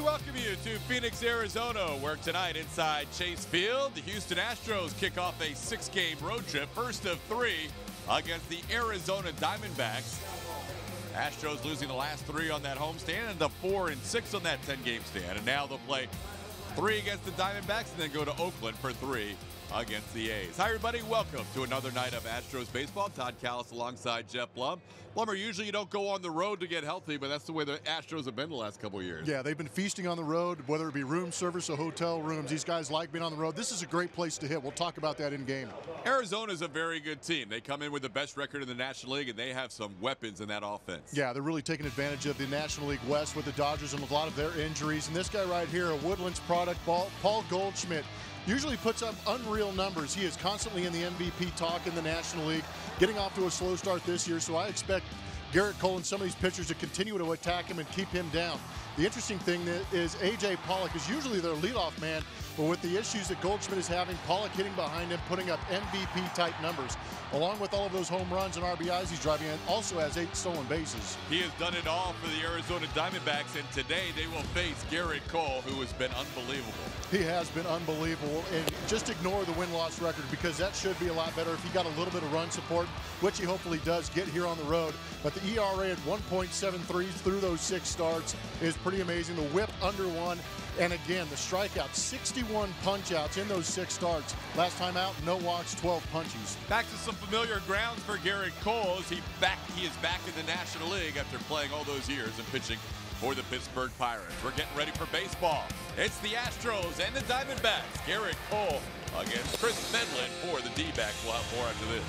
welcome you to Phoenix, Arizona, where tonight inside Chase Field, the Houston Astros kick off a 6-game road trip, first of 3 against the Arizona Diamondbacks. Astros losing the last 3 on that homestand and the 4 and 6 on that 10-game stand. And now they'll play 3 against the Diamondbacks and then go to Oakland for 3 against the A's. Hi, everybody. Welcome to another night of Astros baseball. Todd Callis alongside Jeff Blum. Plummer, usually you don't go on the road to get healthy, but that's the way the Astros have been the last couple of years. Yeah, they've been feasting on the road, whether it be room service or hotel rooms. These guys like being on the road. This is a great place to hit. We'll talk about that in game. Arizona's a very good team. They come in with the best record in the National League, and they have some weapons in that offense. Yeah, they're really taking advantage of the National League West with the Dodgers and a lot of their injuries. And this guy right here, a Woodlands product, Paul Goldschmidt, usually puts up unreal numbers. He is constantly in the MVP talk in the National League, getting off to a slow start this year, so I expect Garrett Cole and some of these pitchers to continue to attack him and keep him down. The interesting thing is A.J. Pollock is usually their leadoff man, but with the issues that Goldschmidt is having, Pollock hitting behind him, putting up MVP-type numbers. Along with all of those home runs and RBIs he's driving in, also has 8 stolen bases. He has done it all for the Arizona Diamondbacks, and today they will face Garrett Cole, who has been unbelievable. He has been unbelievable, and just ignore the win-loss record because that should be a lot better if he got a little bit of run support, which he hopefully does get here on the road. But the ERA at 1.73 through those 6 starts is pretty amazing. The whip under 1. And again, the strikeout, 61 punch-outs in those 6 starts. Last time out, no walks, 12 punchies. Back to some familiar grounds for Garrett Cole as he is back in the National League after playing all those years and pitching for the Pittsburgh Pirates. We're getting ready for baseball. It's the Astros and the Diamondbacks. Garrett Cole against Kris Medlen for the D-backs. We'll have more after this.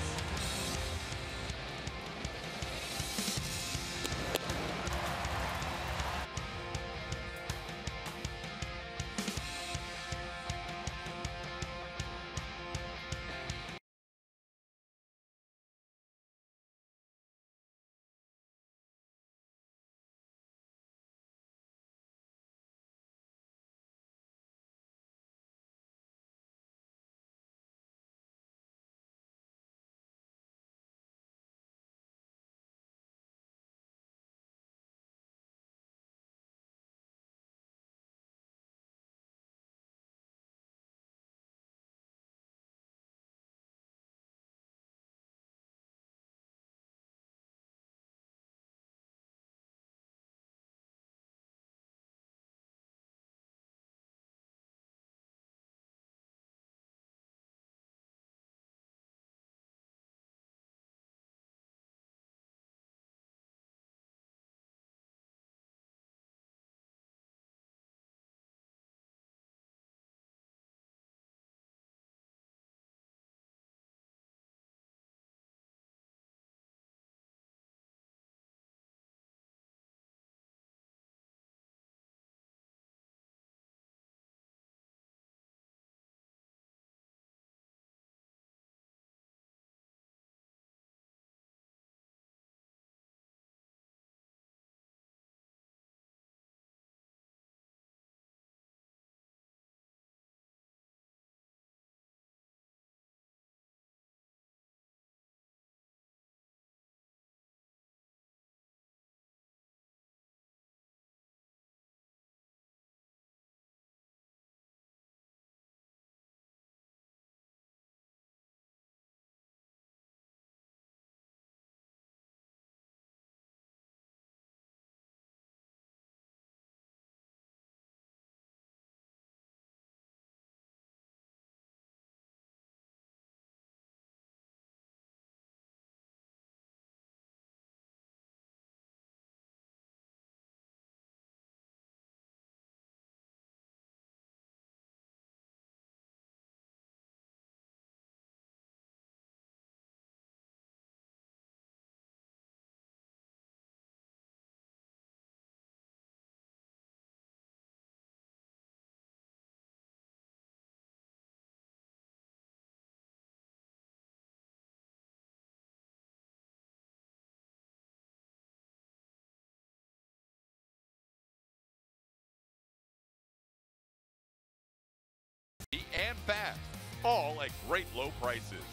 And fast, all at great low prices.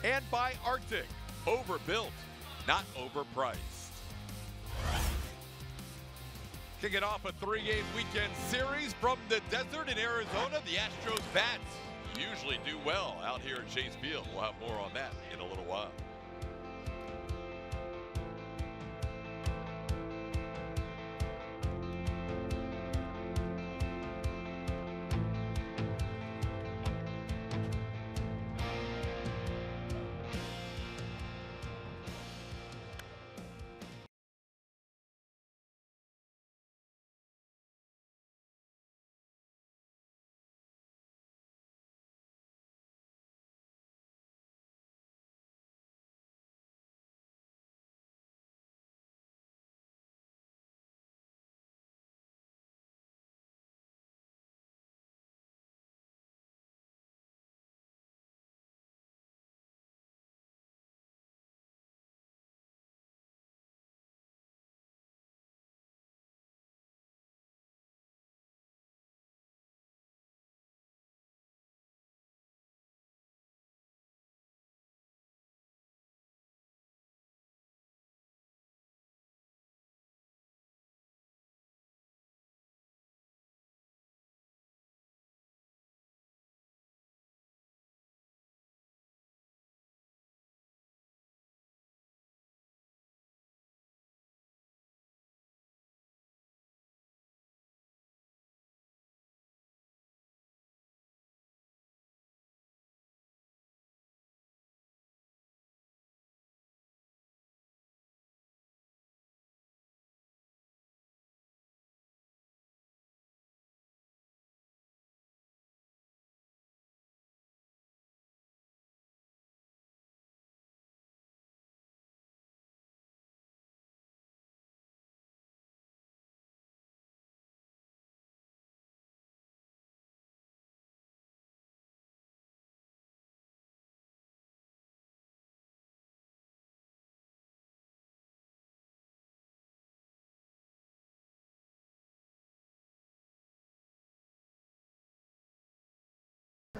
And by Arctic, overbuilt, not overpriced. Kicking off a 3-game weekend series from the desert in Arizona, the Astros bats usually do well out here at Chase Field. We'll have more on that in a little while.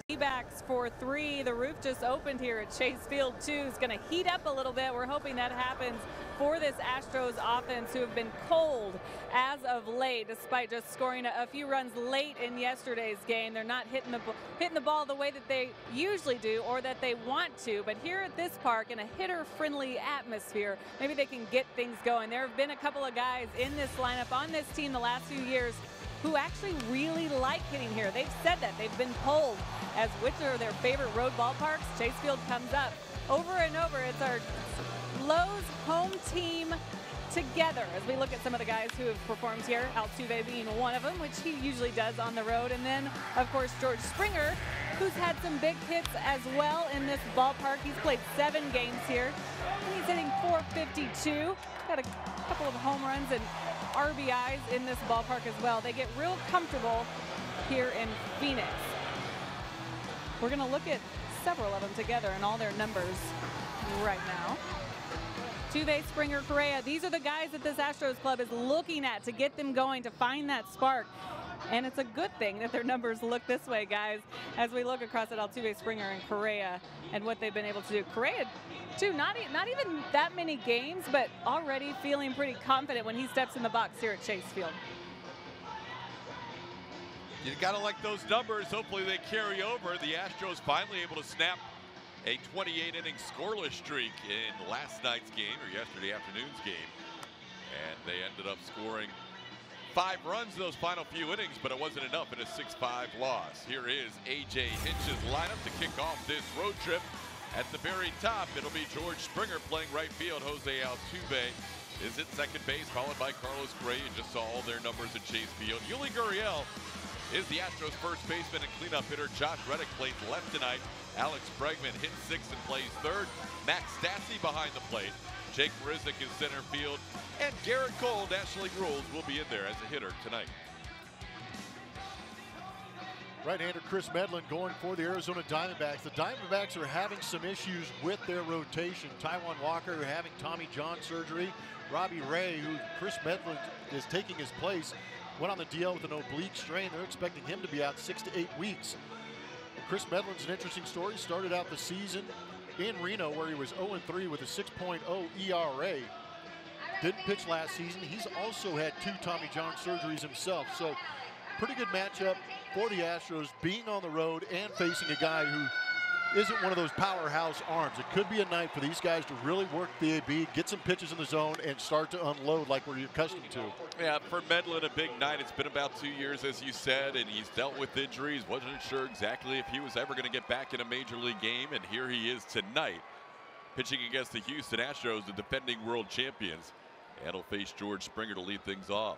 D-backs for 3. The roof just opened here at Chase Field. 2 is going to heat up a little bit. We're hoping that happens for this Astros offense, who have been cold as of late, despite just scoring a few runs late in yesterday's game. They're not hitting the ball the way that they usually do or that they want to. But here at this park, in a hitter-friendly atmosphere, maybe they can get things going. There have been a couple of guys in this lineup on this team the last few years who actually really like hitting here. They've said that. They've been polled as which are their favorite road ballparks. Chase Field comes up over and over. It's our Lowe's home team together as we look at some of the guys who have performed here, Altuve being one of them, which he usually does on the road. And then, of course, George Springer, who's had some big hits as well in this ballpark. He's played 7 games here, and he's hitting .452. Got a couple of home runs and RBIs in this ballpark as well. They get real comfortable here in Phoenix. We're going to look at several of them together and all their numbers right now. Altuve, Springer, Correa, these are the guys that this Astros club is looking at to get them going, to find that spark. And it's a good thing that their numbers look this way, guys, as we look across at Altuve, Springer, and Correa and what they've been able to do. Correa, too, not even that many games, but already feeling pretty confident when he steps in the box here at Chase Field. You got to like those numbers. Hopefully they carry over. The Astros finally able to snap a 28-inning scoreless streak in last night's game, or yesterday afternoon's game. And they ended up scoring 5 runs in those final few innings, but it wasn't enough in a 6-5 loss. Here is A.J. Hinch's lineup to kick off this road trip. At the very top, it'll be George Springer playing right field. Jose Altuve is at second base, followed by Carlos Correa. You just saw all their numbers at Chase Field. Yuli Gurriel is the Astros first baseman and cleanup hitter. Josh Reddick plays left tonight. Alex Bregman hits 6th and plays 3rd. Max Stassi behind the plate. Jake Marisnick in center field. And Garrett Cole, National League rules, will be in there as a hitter tonight. Right-hander Kris Medlen going for the Arizona Diamondbacks. The Diamondbacks are having some issues with their rotation. Taijuan Walker having Tommy John surgery. Robbie Ray, who Kris Medlen is taking his place, went on the DL with an oblique strain. They're expecting him to be out 6 to 8 weeks. Kris Medlen's an interesting story. Started out the season in Reno, where he was 0-3 with a 6.0 ERA. Didn't pitch last season. He's also had 2 Tommy John surgeries himself. So pretty good matchup for the Astros, being on the road and facing a guy who isn't one of those powerhouse arms. It could be a night for these guys to really work the AB, get some pitches in the zone, and start to unload like we're accustomed to. Yeah, for Medlen, a big night. It's been about 2 years, as you said, and he's dealt with injuries. Wasn't sure exactly if he was ever going to get back in a major league game, and here he is tonight, pitching against the Houston Astros, the defending world champions, and he'll face George Springer to lead things off.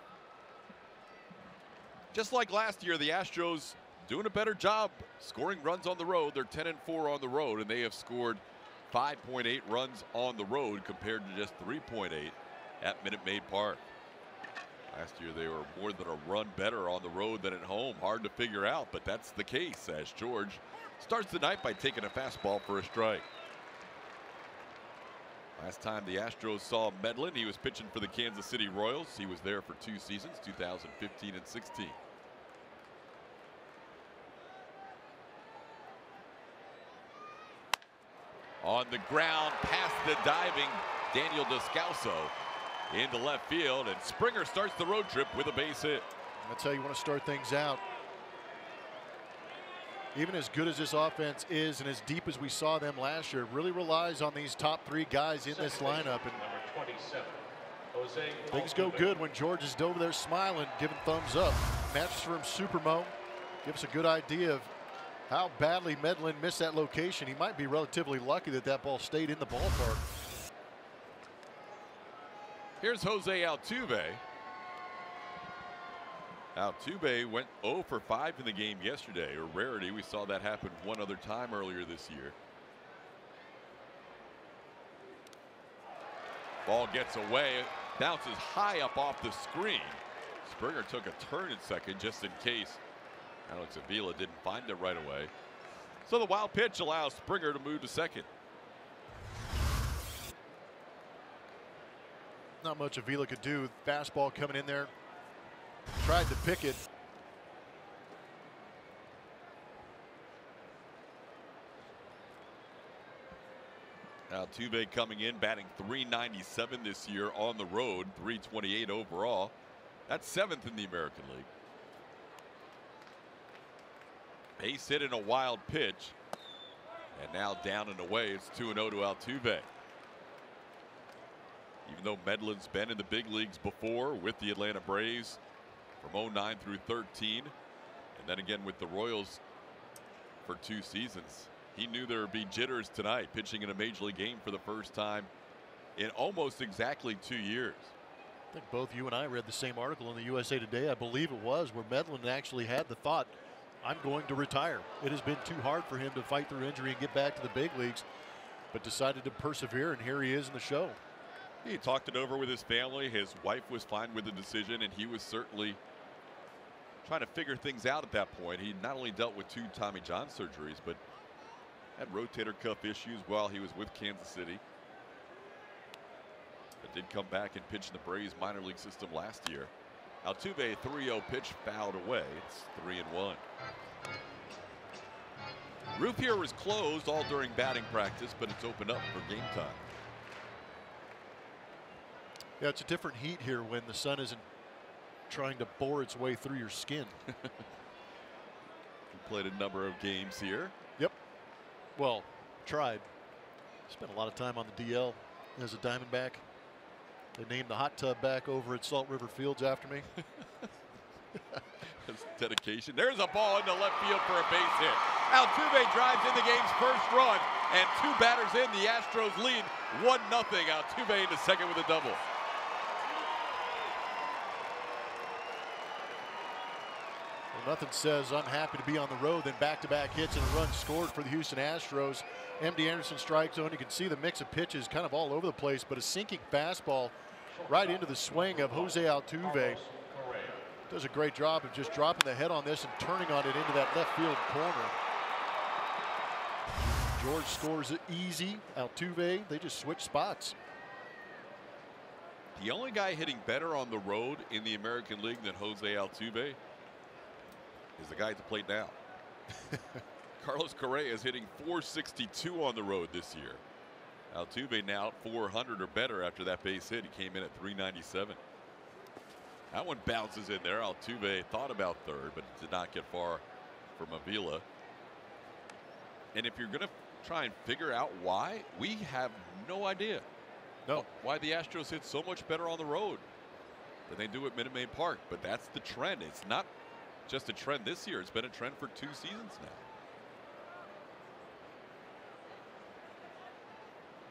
Just like last year, the Astros doing a better job scoring runs on the road. They're 10-4 on the road, and they have scored 5.8 runs on the road compared to just 3.8 at Minute Maid Park. Last year they were more than a run better on the road than at home. Hard to figure out, but that's the case as George starts the night by taking a fastball for a strike. Last time the Astros saw Medlen, he was pitching for the Kansas City Royals. He was there for 2 seasons, 2015 and 16. On the ground, past the diving Daniel Descalso into left field, and Springer starts the road trip with a base hit. That's how you want to start things out. Even as good as this offense is and as deep as we saw them last year, it really relies on these top 3 guys in this lineup. And things go good when George is over there smiling, giving thumbs up. Matches from Supermo. Gives us a good idea of how badly Medlen missed that location. He might be relatively lucky that that ball stayed in the ballpark. Here's Jose Altuve. Altuve went 0 for 5 in the game yesterday, a rarity. We saw that happen one other time earlier this year. Ball gets away, bounces high up off the screen. Springer took a turn at second just in case Alex Avila didn't find it right away. So the wild pitch allows Springer to move to second. Not much Avila could do. Fastball coming in there. Tried to pick it. Altuve coming in, batting .397 this year on the road, .328 overall. That's 7th in the American League. Base hit in a wild pitch. And now down and away, it's 2-0 to Altuve. Even though Medlen's been in the big leagues before with the Atlanta Braves from 09 through 13, and then again with the Royals for 2 seasons, he knew there would be jitters tonight, pitching in a major league game for the first time in almost exactly 2 years. I think both you and I read the same article in the USA Today, I believe it was, where Medlen actually had the thought, I'm going to retire. It has been too hard for him to fight through injury and get back to the big leagues, but decided to persevere, and here he is in the show. He talked it over with his family. His wife was fine with the decision, and he was certainly trying to figure things out at that point. He not only dealt with 2 Tommy John surgeries, but had rotator cuff issues while he was with Kansas City. But did come back and pitch in the Braves minor league system last year. Altuve, 3-0 pitch fouled away. It's 3-1. Roof here was closed all during batting practice, but it's opened up for game time. Yeah, it's a different heat here when the sun isn't trying to bore its way through your skin. He played a number of games here. Yep. Well, tried. Spent a lot of time on the DL as a Diamondback. They named the hot tub back over at Salt River Fields after me. That's dedication. There's a ball into left field for a base hit. Altuve drives in the game's first run, and 2 batters in. The Astros lead 1-0. Altuve into second with a double. Well, nothing says I'm happy to be on the road than back-to-back hits and a run scored for the Houston Astros. MD Anderson strike zone. You can see the mix of pitches kind of all over the place, but a sinking fastball right into the swing of Jose Altuve. Does a great job of just dropping the head on this and turning on it into that left field corner. George scores it easy. Altuve, they just switch spots. The only guy hitting better on the road in the American League than Jose Altuve is the guy at the plate now. Carlos Correa is hitting .462 on the road this year. Altuve now at 400 or better after that base hit. He came in at 397. That one bounces in there. Altuve thought about third, but did not get far from Avila. And if you're going to try and figure out why, we have no idea. No. Why the Astros hit so much better on the road than they do at Minute Maid Park. But that's the trend. It's not just a trend this year. It's been a trend for 2 seasons now.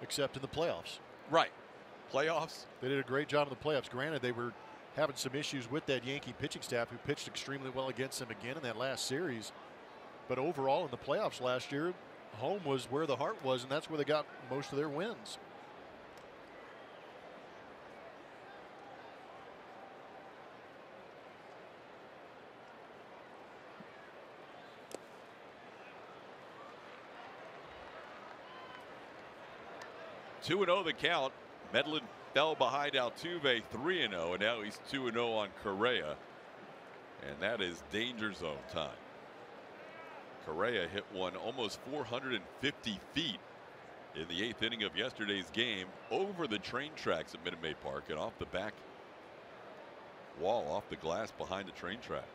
Except in the playoffs. Right. Playoffs. They did a great job in the playoffs. Granted, they were having some issues with that Yankee pitching staff, who pitched extremely well against them again in that last series. But overall, in the playoffs last year, home was where the heart was, and that's where they got most of their wins. Two 2-0 the count. Medlen fell behind Altuve 3-0, and now he's 2-0 on Correa. And that is danger zone time. Correa hit one almost 450 feet in the 8th inning of yesterday's game over the train tracks at Minute Maid Park and off the back wall, off the glass behind the train tracks.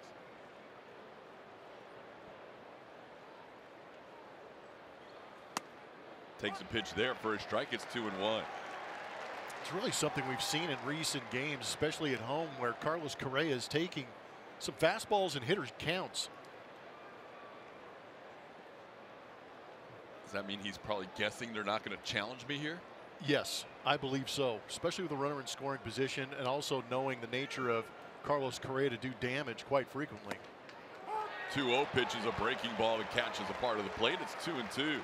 Takes a pitch there for a strike. It's 2-1. It's really something we've seen in recent games, especially at home, where Carlos Correa is taking some fastballs and hitters counts. Does that mean he's probably guessing they're not going to challenge me here? Yes, I believe so, especially with a runner in scoring position, and also knowing the nature of Carlos Correa to do damage quite frequently. 2-0 pitches a breaking ball and catches a part of the plate. It's 2-2.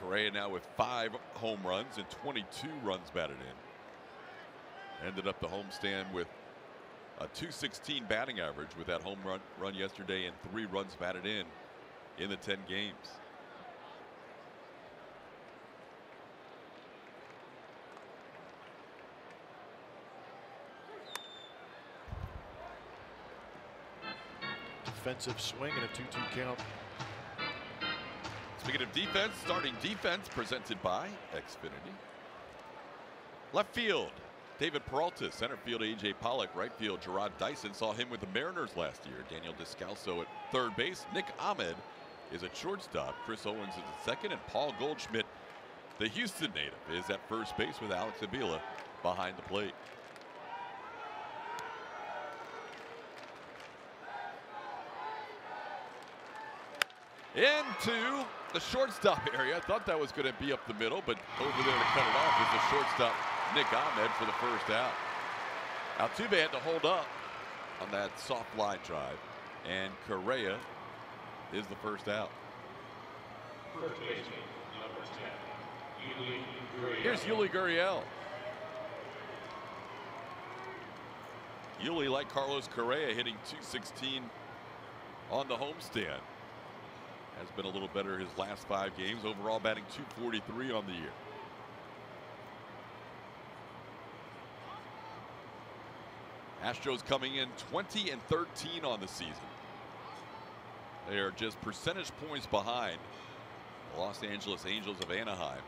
Correa now with 5 home runs and 22 runs batted in. Ended up the homestand with a .216 batting average with that home run yesterday and 3 runs batted in the 10 games. Defensive swing and a 2-2 count. Speaking of defense, starting defense presented by Xfinity. Left field, David Peralta. Center field, A.J. Pollock. Right field, Gerard Dyson. Saw him with the Mariners last year. Daniel Descalso at third base. Nick Ahmed is at shortstop. Chris Owens is at second. And Paul Goldschmidt, the Houston native, is at first base with Alex Avila behind the plate. Into the shortstop area. I thought that was going to be up the middle, but over there to cut it off is the shortstop, Nick Ahmed, for the first out. Altuve had to hold up on that soft line drive, and Correa is the first out. Here's Yuli Gurriel. Yuli, like Carlos Correa, hitting .216 on the homestand. Has been a little better his last 5 games. Overall batting .243 on the year. Astros coming in 20-13 on the season. They are just percentage points behind the Los Angeles Angels of Anaheim,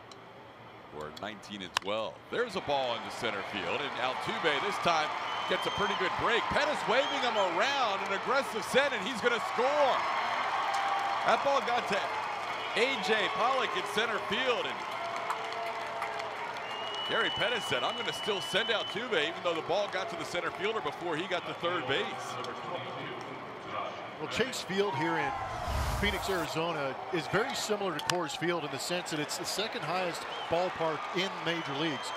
who are 19-12. There's a ball into center field, and Altuve this time gets a pretty good break. Pettis waving him around, an aggressive send, and he's going to score. That ball got to A.J. Pollock in center field, and Gary Pettis said, I'm going to still send Altuve, even though the ball got to the center fielder before he got to third base. Well, Chase Field here in Phoenix, Arizona is very similar to Coors Field in the sense that it's the second highest ballpark in major leagues.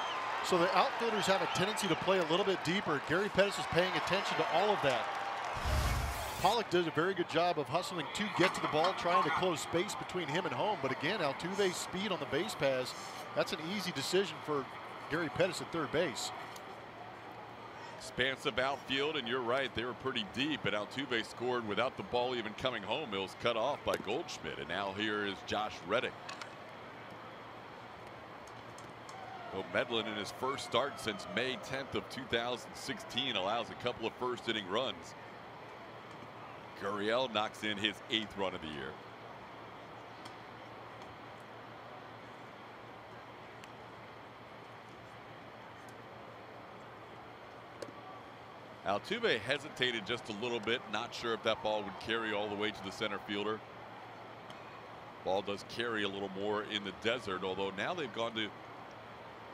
So the outfielders have a tendency to play a little bit deeper. Gary Pettis is paying attention to all of that. Pollock does a very good job of hustling to get to the ball, trying to close space between him and home. But again, Altuve's speed on the base pass, that's an easy decision for Gary Pettis at third base. Expansive outfield, and you're right, they were pretty deep, but Altuve scored without the ball even coming home. It was cut off by Goldschmidt, and now here is Josh Reddick. Well, Medlen in his first start since May 10th of 2016 allows a couple of first inning runs. Gurriel knocks in his 8th run of the year. Altuve hesitated just a little bit, not sure if that ball would carry all the way to the center fielder. Ball does carry a little more in the desert, although now they've gone to a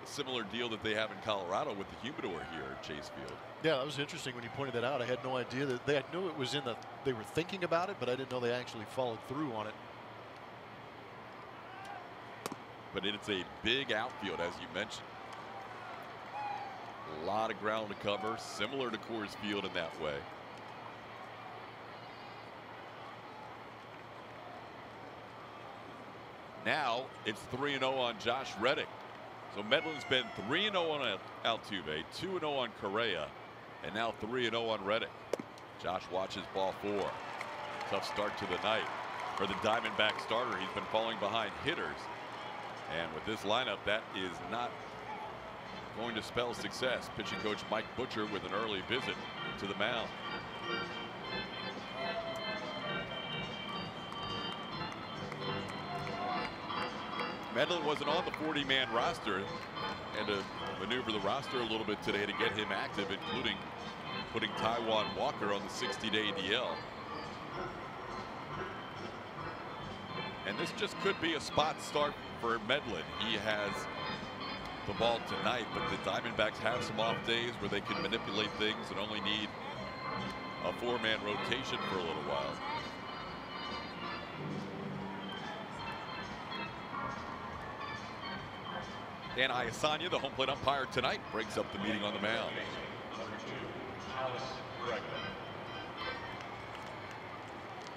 similar deal that they have in Colorado with the humidor here at Chase Field. Yeah, that was interesting when you pointed that out. I had no idea that I knew it was in the, they were thinking about it, but I didn't know they actually followed through on it. But it's a big outfield, as you mentioned. A lot of ground to cover, similar to Coors Field in that way. Now it's 3-0 on Josh Reddick. So Medlen's been 3-0 on Altuve, 2-0 on Correa, and now 3-0 on Reddick. Josh watches ball 4. Tough start to the night for the Diamondback starter. He's been falling behind hitters. And with this lineup, that is not going to spell success. Pitching coach Mike Butcher with an early visit to the mound. Medlen wasn't on the 40-man roster, and to maneuver the roster a little bit today to get him active, including putting Taijuan Walker on the 60-day DL. And this just could be a spot start for Medlen. He has the ball tonight, but the Diamondbacks have some off days where they can manipulate things and only need a 4-man rotation for a little while. Dan Iasanya, the home plate umpire tonight, breaks up the meeting on the mound.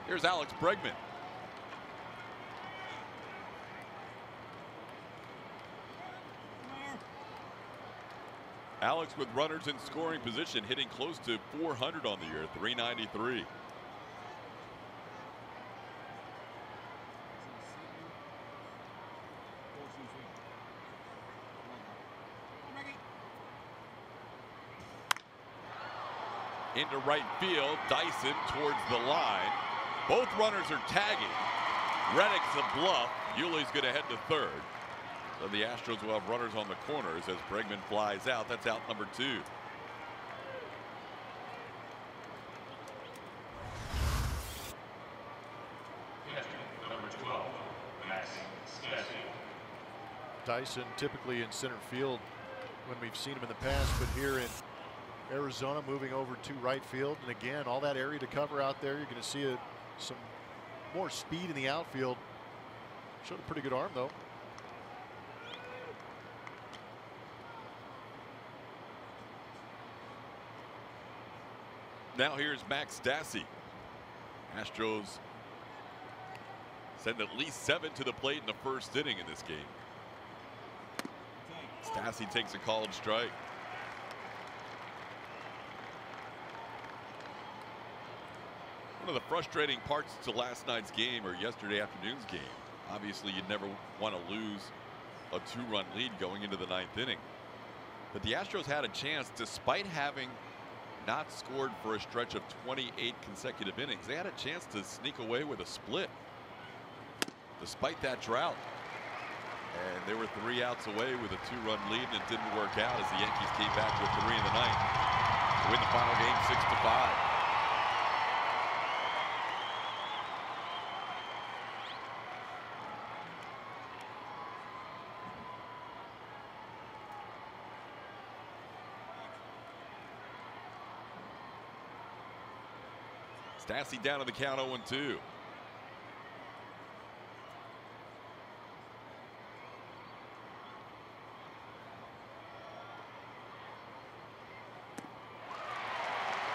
Here's Alex Bregman. Alex with runners in scoring position, hitting close to 400 on the year, 393. Into right field, Dyson towards the line. Both runners are tagging. Reddick's a bluff. Yuli's going to head to third. So the Astros will have runners on the corners as Bregman flies out. That's out number 2. Number 12, Dyson typically in center field when we've seen him in the past, but here in Arizona moving over to right field, and again all that area to cover out there. You're going to see some more speed in the outfield. Showed a pretty good arm though. Now here's Max Stassi. Astros send at least 7 to the plate in the first inning in this game. Stassi takes a called strike. One of the frustrating parts to last night's game, or yesterday afternoon's game, obviously you'd never want to lose a 2-run lead going into the 9th inning. But the Astros had a chance despite having not scored for a stretch of 28 consecutive innings. They had a chance to sneak away with a split despite that drought. And they were 3 outs away with a 2-run lead, and it didn't work out as the Yankees came back with 3 in the 9th to win the final game 6-5. Stassi down to the count 0-2.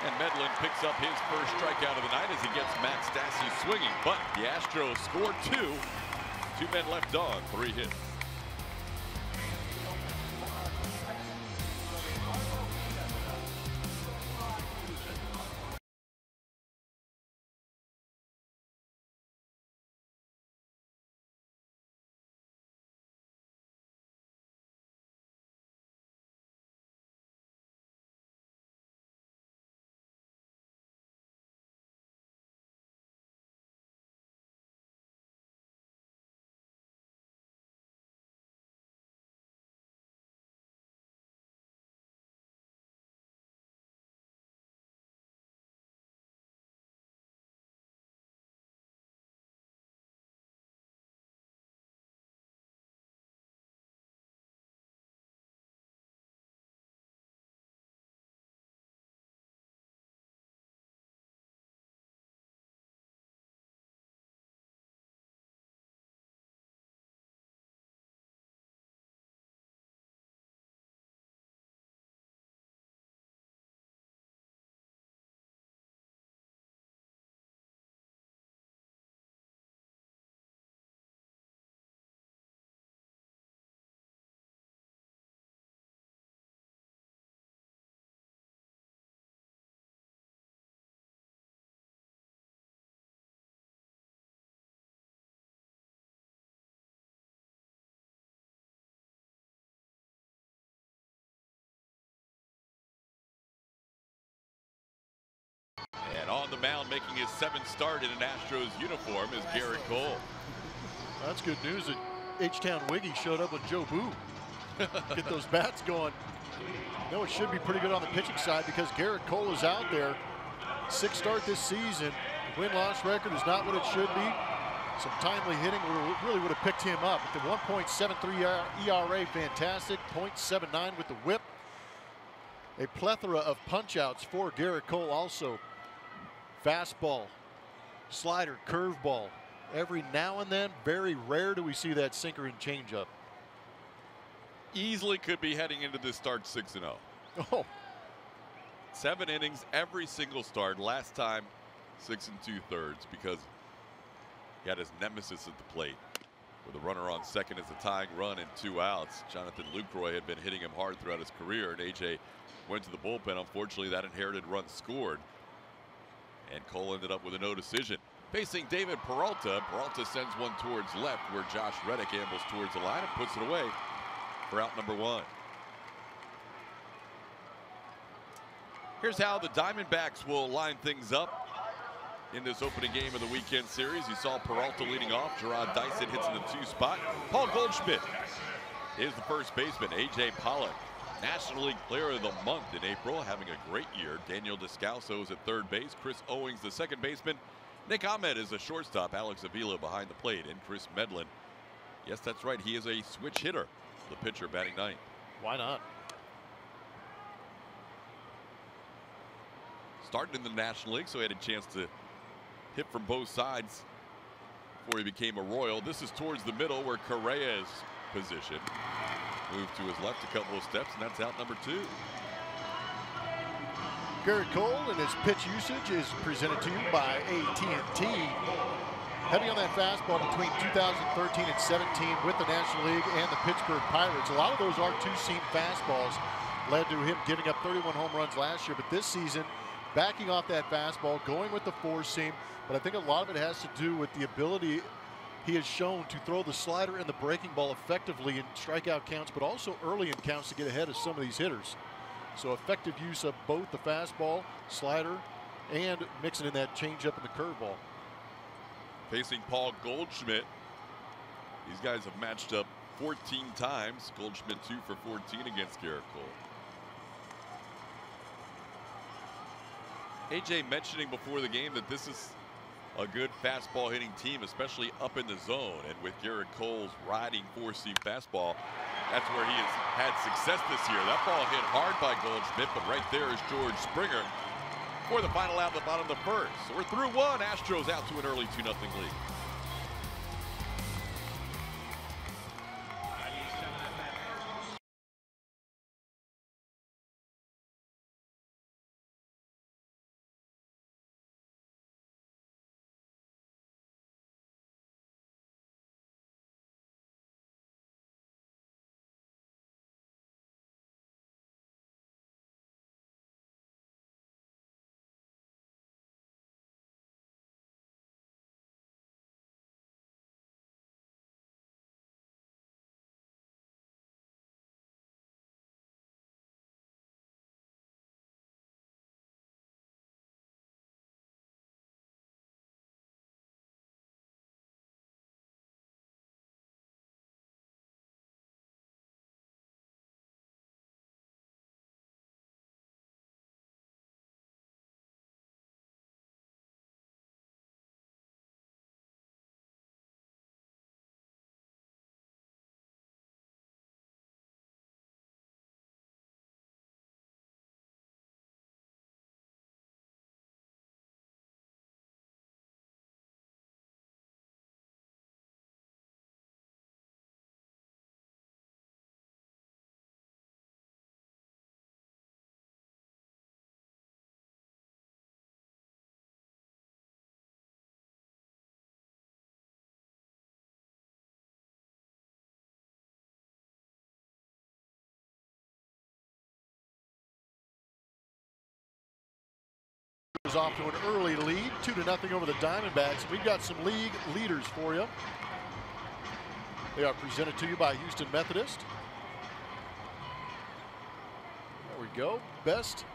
And Medlen picks up his first strikeout of the night as he gets Max Stassi swinging. But the Astros scored 2. 2 men left on, 3 hits. And on the mound, making his 7th start in an Astros uniform, is Garrett Cole. That's good news that H-Town Wiggy showed up with Joe Boo. Get those bats going. No, it should be pretty good on the pitching side because Garrett Cole is out there. 6th start this season. Win-loss record is not what it should be. Some timely hitting really would have picked him up. At the 1.73 ERA, fantastic. 0.79 with the whip. A plethora of punch-outs for Garrett Cole also. Fastball, slider, curveball. Every now and then, very rare do we see that sinker and changeup. Easily could be heading into this start 6-0. Oh. 7 innings every single start. Last time 6 2/3 because he had his nemesis at the plate with a runner on second as a tying run and 2 outs. Jonathan Lucroy had been hitting him hard throughout his career, and AJ went to the bullpen. Unfortunately, that inherited run scored, and Cole ended up with a no decision. Facing David Peralta, Peralta sends one towards left where Josh Reddick ambles towards the line and puts it away for out number 1. Here's how the Diamondbacks will line things up in this opening game of the weekend series. You saw Peralta leading off. Gerard Dyson hits in the 2 spot. Paul Goldschmidt is the first baseman. AJ Pollock, National League Player of the Month in April, having a great year. Daniel Descalso is at 3rd base. Chris Owings, the 2nd baseman. Nick Ahmed is a shortstop. Alex Avila behind the plate. And Kris Medlen, yes, that's right, he is a switch hitter. The pitcher batting 9th. Why not? Started in the National League, so he had a chance to hit from both sides before he became a Royal. This is towards the middle where Correa is positioned. Moved to his left a couple of steps, and that's out number 2. Garrett Cole and his pitch usage is presented to you by AT&T. Heavy on that fastball between 2013 and 17 with the National League and the Pittsburgh Pirates. A lot of those are 2-seam fastballs. Led to him giving up 31 home runs last year, but this season backing off that fastball, going with the 4-seam. But I think a lot of it has to do with the ability he has shown to throw the slider and the breaking ball effectively in strikeout counts, but also early in counts to get ahead of some of these hitters. So effective use of both the fastball, slider, and mixing in that changeup and the curveball. Facing Paul Goldschmidt. These guys have matched up 14 times. Goldschmidt 2 for 14 against Garrett Cole. AJ mentioning before the game that this is a good fastball hitting team, especially up in the zone. And with Garrett Cole's riding 4-seam fastball, that's where he has had success this year. That ball hit hard by Goldschmidt, but right there is George Springer for the final out at the bottom of the 1st. So we're through 1. Astros out to an early 2-0 lead. Is off to an early lead, 2-0 over the Diamondbacks. We've got some league leaders for you. They are presented to you by Houston Methodist. There we go. Best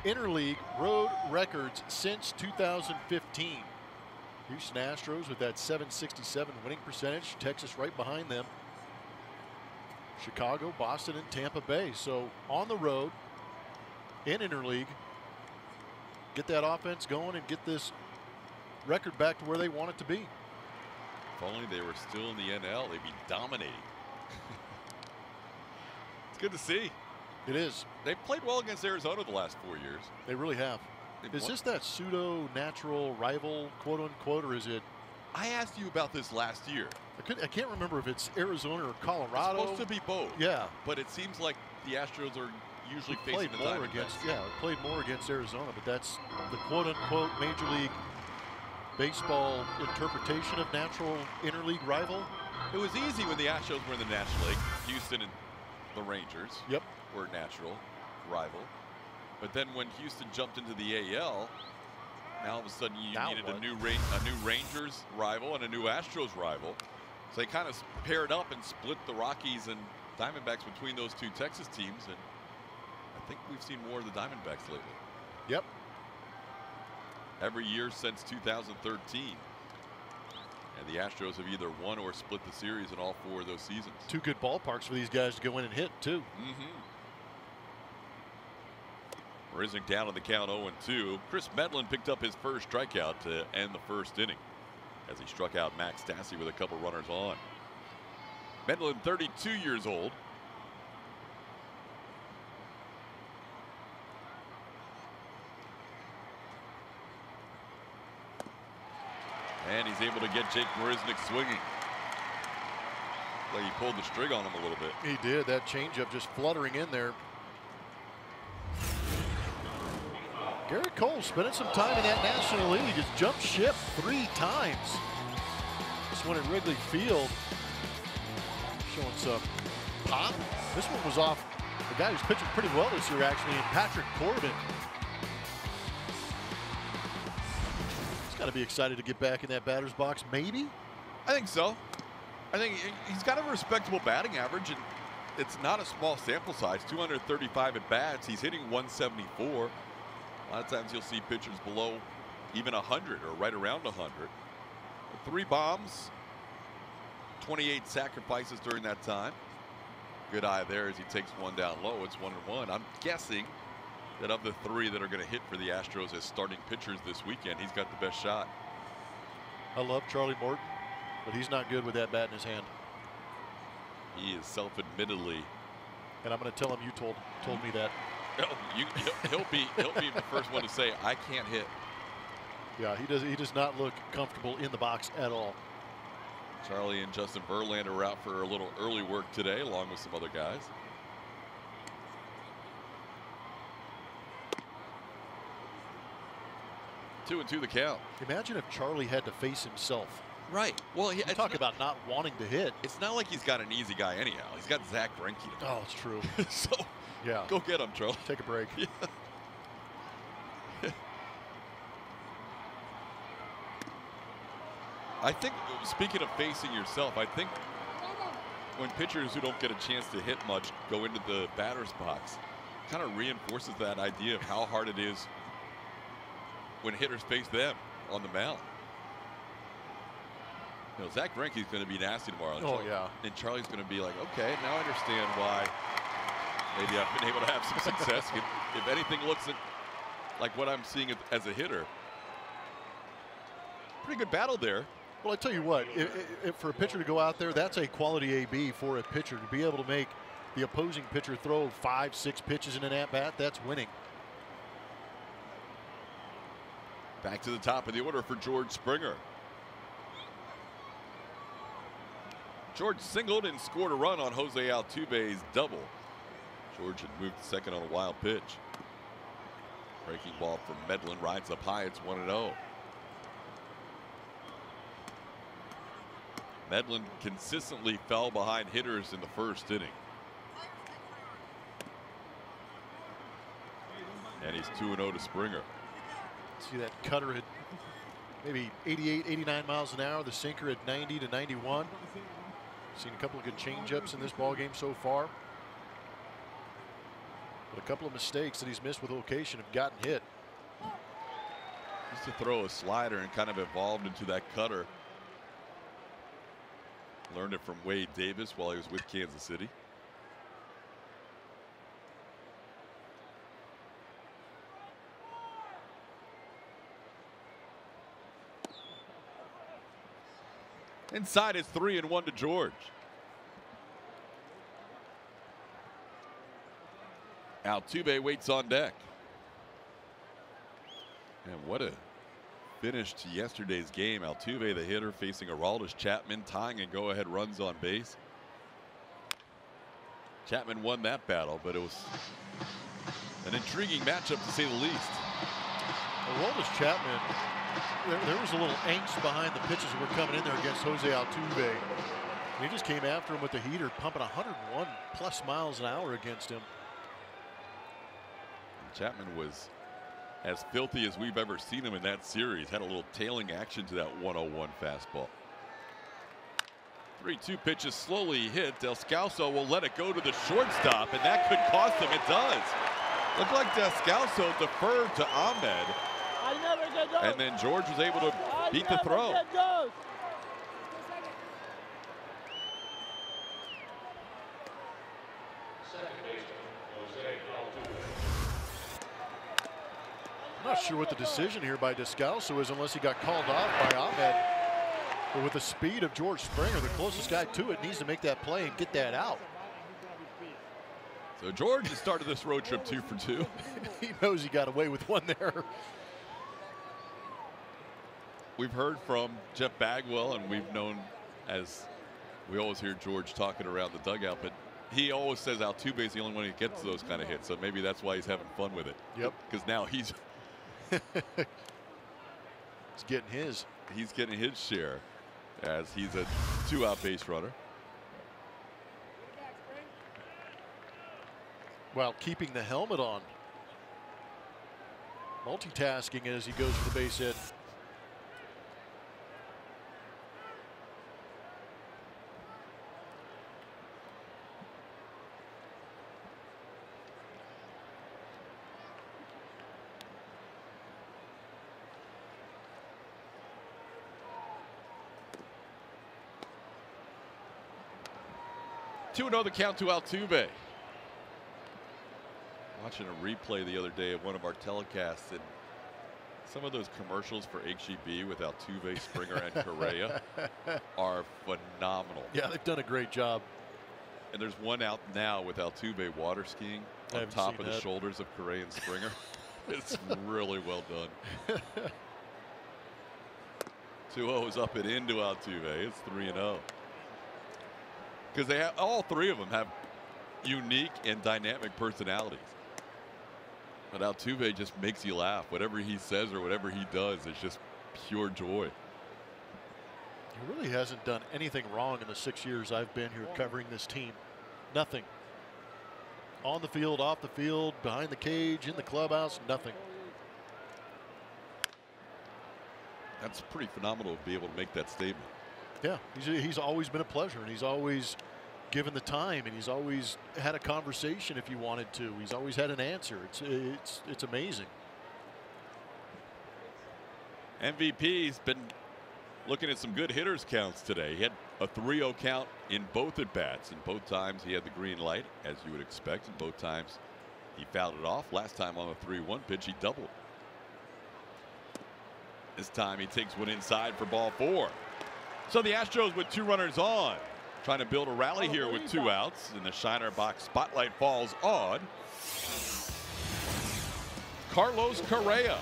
interleague road records since 2015. Houston Astros with that .767 winning percentage. Texas right behind them. Chicago, Boston, and Tampa Bay. So on the road in interleague, get that offense going and get this record back to where they want it to be. If only they were still in the NL, they'd be dominating. It's good to see. It is. They've played well against Arizona the last 4 years. They really have. Is this that pseudo-natural rival, quote-unquote, or is it? I asked you about this last year. I can't remember if it's Arizona or Colorado. It's supposed to be both. Yeah. But it seems like the Astros are usually facing the Diamondbacks. Played more against Arizona, but that's the quote-unquote Major League Baseball interpretation of natural interleague rival. It was easy when the Astros were in the National League. Houston and the Rangers were natural rival. But then when Houston jumped into the AL, now all of a sudden you needed a new Rangers rival and a new Astros rival. So they kind of paired up and split the Rockies and Diamondbacks between those two Texas teams. And I think we've seen more of the Diamondbacks lately. Yep. Every year since 2013. And the Astros have either won or split the series in all 4 of those seasons. 2 good ballparks for these guys to go in and hit, too. Rizzick down on the count 0-2. Kris Medlen picked up his first strikeout to end the first inning as he struck out Max Stassi with a couple runners on. Medlen, 32 years old. And he's able to get Jake Marisnick swinging. Like he pulled the string on him a little bit. He did. That changeup just fluttering in there. Garrett Cole spending some time in that National League. He just jumped ship 3 times. This one at Wrigley Field. Showing some pop. This one was off the guy who's pitching pretty well this year, actually, Patrick Corbin. He's got to be excited to get back in that batter's box, maybe? I think so. I think he's got a respectable batting average, and it's not a small sample size. 235 at bats. He's hitting 174. A lot of times you'll see pitchers below even 100 or right around 100. 3 bombs, 28 sacrifices during that time. Good eye there as he takes one down low. It's 1-1. I'm guessing that of the 3 that are going to hit for the Astros as starting pitchers this weekend, he's got the best shot. I love Charlie Morton, but he's not good with that bat in his hand. He is self-admittedly. And I'm going to tell him you told me that. He'll be the first one to say, I can't hit. Yeah, he does not look comfortable in the box at all. Charlie and Justin Verlander are out for a little early work today, along with some other guys. Two and two the count. Imagine if Charlie had to face himself. Right. Well, talk about not wanting to hit. It's not like he's got an easy guy anyhow. He's got Zach Greinke. Oh, it's true. So yeah, go get him, Charlie. Take a break. Yeah. I think, speaking of facing yourself, I think when pitchers who don't get a chance to hit much go into the batter's box, kind of reinforces that idea of how hard it is when hitters face them on the mound. You know, Zach Greinke's going to be nasty tomorrow. And Charlie's going to be like, okay, now I understand why maybe I've been able to have some success. If anything looks like what I'm seeing as a hitter. Pretty good battle there. Well, I tell you what, if for a pitcher to go out there, that's a quality AB for a pitcher. To be able to make the opposing pitcher throw 5-6 pitches in an at-bat, that's winning. Back to the top of the order for George Springer. George singled and scored a run on Jose Altuve's double. George had moved to second on a wild pitch. Breaking ball from Medlen rides up high. It's 1-0. Medlen consistently fell behind hitters in the first inning. And he's 2-0 to Springer. See that cutter at maybe 88, 89 miles an hour. The sinker at 90 to 91. Seen a couple of good changeups in this ball game so far. But a couple of mistakes that he's missed with location have gotten hit. Used to throw a slider and kind of evolved into that cutter. Learned it from Wade Davis while he was with Kansas City. Inside is 3-1 to George. Altuve waits on deck. And what a finish to yesterday's game. Altuve, the hitter, facing Aroldis Chapman, tying and go-ahead runs on base. Chapman won that battle, but it was an intriguing matchup to say the least. Aroldis Chapman, there was a little angst behind the pitches that were coming in there against Jose Altuve. He just came after him with the heater, pumping 101 plus miles an hour against him. Chapman was as filthy as we've ever seen him in that series. Had a little tailing action to that 101 fastball. 3-2 pitches slowly hit. Descalso will let it go to the shortstop, and that could cost him. It does. Looked like Descalso deferred to Ahmed, and then George was able to beat the throw. I'm not sure what the decision here by Descalso is unless he got called off by Ahmed. But with the speed of George Springer, the closest guy to it needs to make that play and get that out. So George has started this road trip 2 for 2. He knows he got away with one there. We've heard from Jeff Bagwell, and we've known, as we always hear George talking around the dugout, but he always says Altuve is the only one who gets those kind of hits. So maybe that's why he's having fun with it. Yep. Because now he's getting his. He's getting his share, as he's a 2-out base runner. While keeping the helmet on. Multitasking as he goes for the base hit. Two another count to Altuve. Watching a replay the other day of one of our telecasts, and some of those commercials for HEB with Altuve, Springer, and Correa are phenomenal. Yeah, they've done a great job. And there's one out now with Altuve water skiing on top of the shoulders of Correa and Springer. It's really well done. 2-0 is up and into Altuve. It's 3-0. Because they have, all three of them have unique and dynamic personalities. But Altuve just makes you laugh. Whatever he says or whatever he does is just pure joy. He really hasn't done anything wrong in the 6 years I've been here covering this team. Nothing. On the field, off the field, behind the cage, in the clubhouse, nothing. That's pretty phenomenal to be able to make that statement. Yeah, he's always been a pleasure, and he's always given the time, and he's always had a conversation if he wanted to. He's always had an answer. It's amazing. MVP's been looking at some good hitters counts today. He had a 3-0 count in both at bats, and both times he had the green light, as you would expect, and both times he fouled it off. Last time on the 3-1 pitch, he doubled. This time he takes one inside for ball 4. So the Astros with 2 runners on, trying to build a rally here with 2 outs, and the Shiner box spotlight falls on Carlos Correa.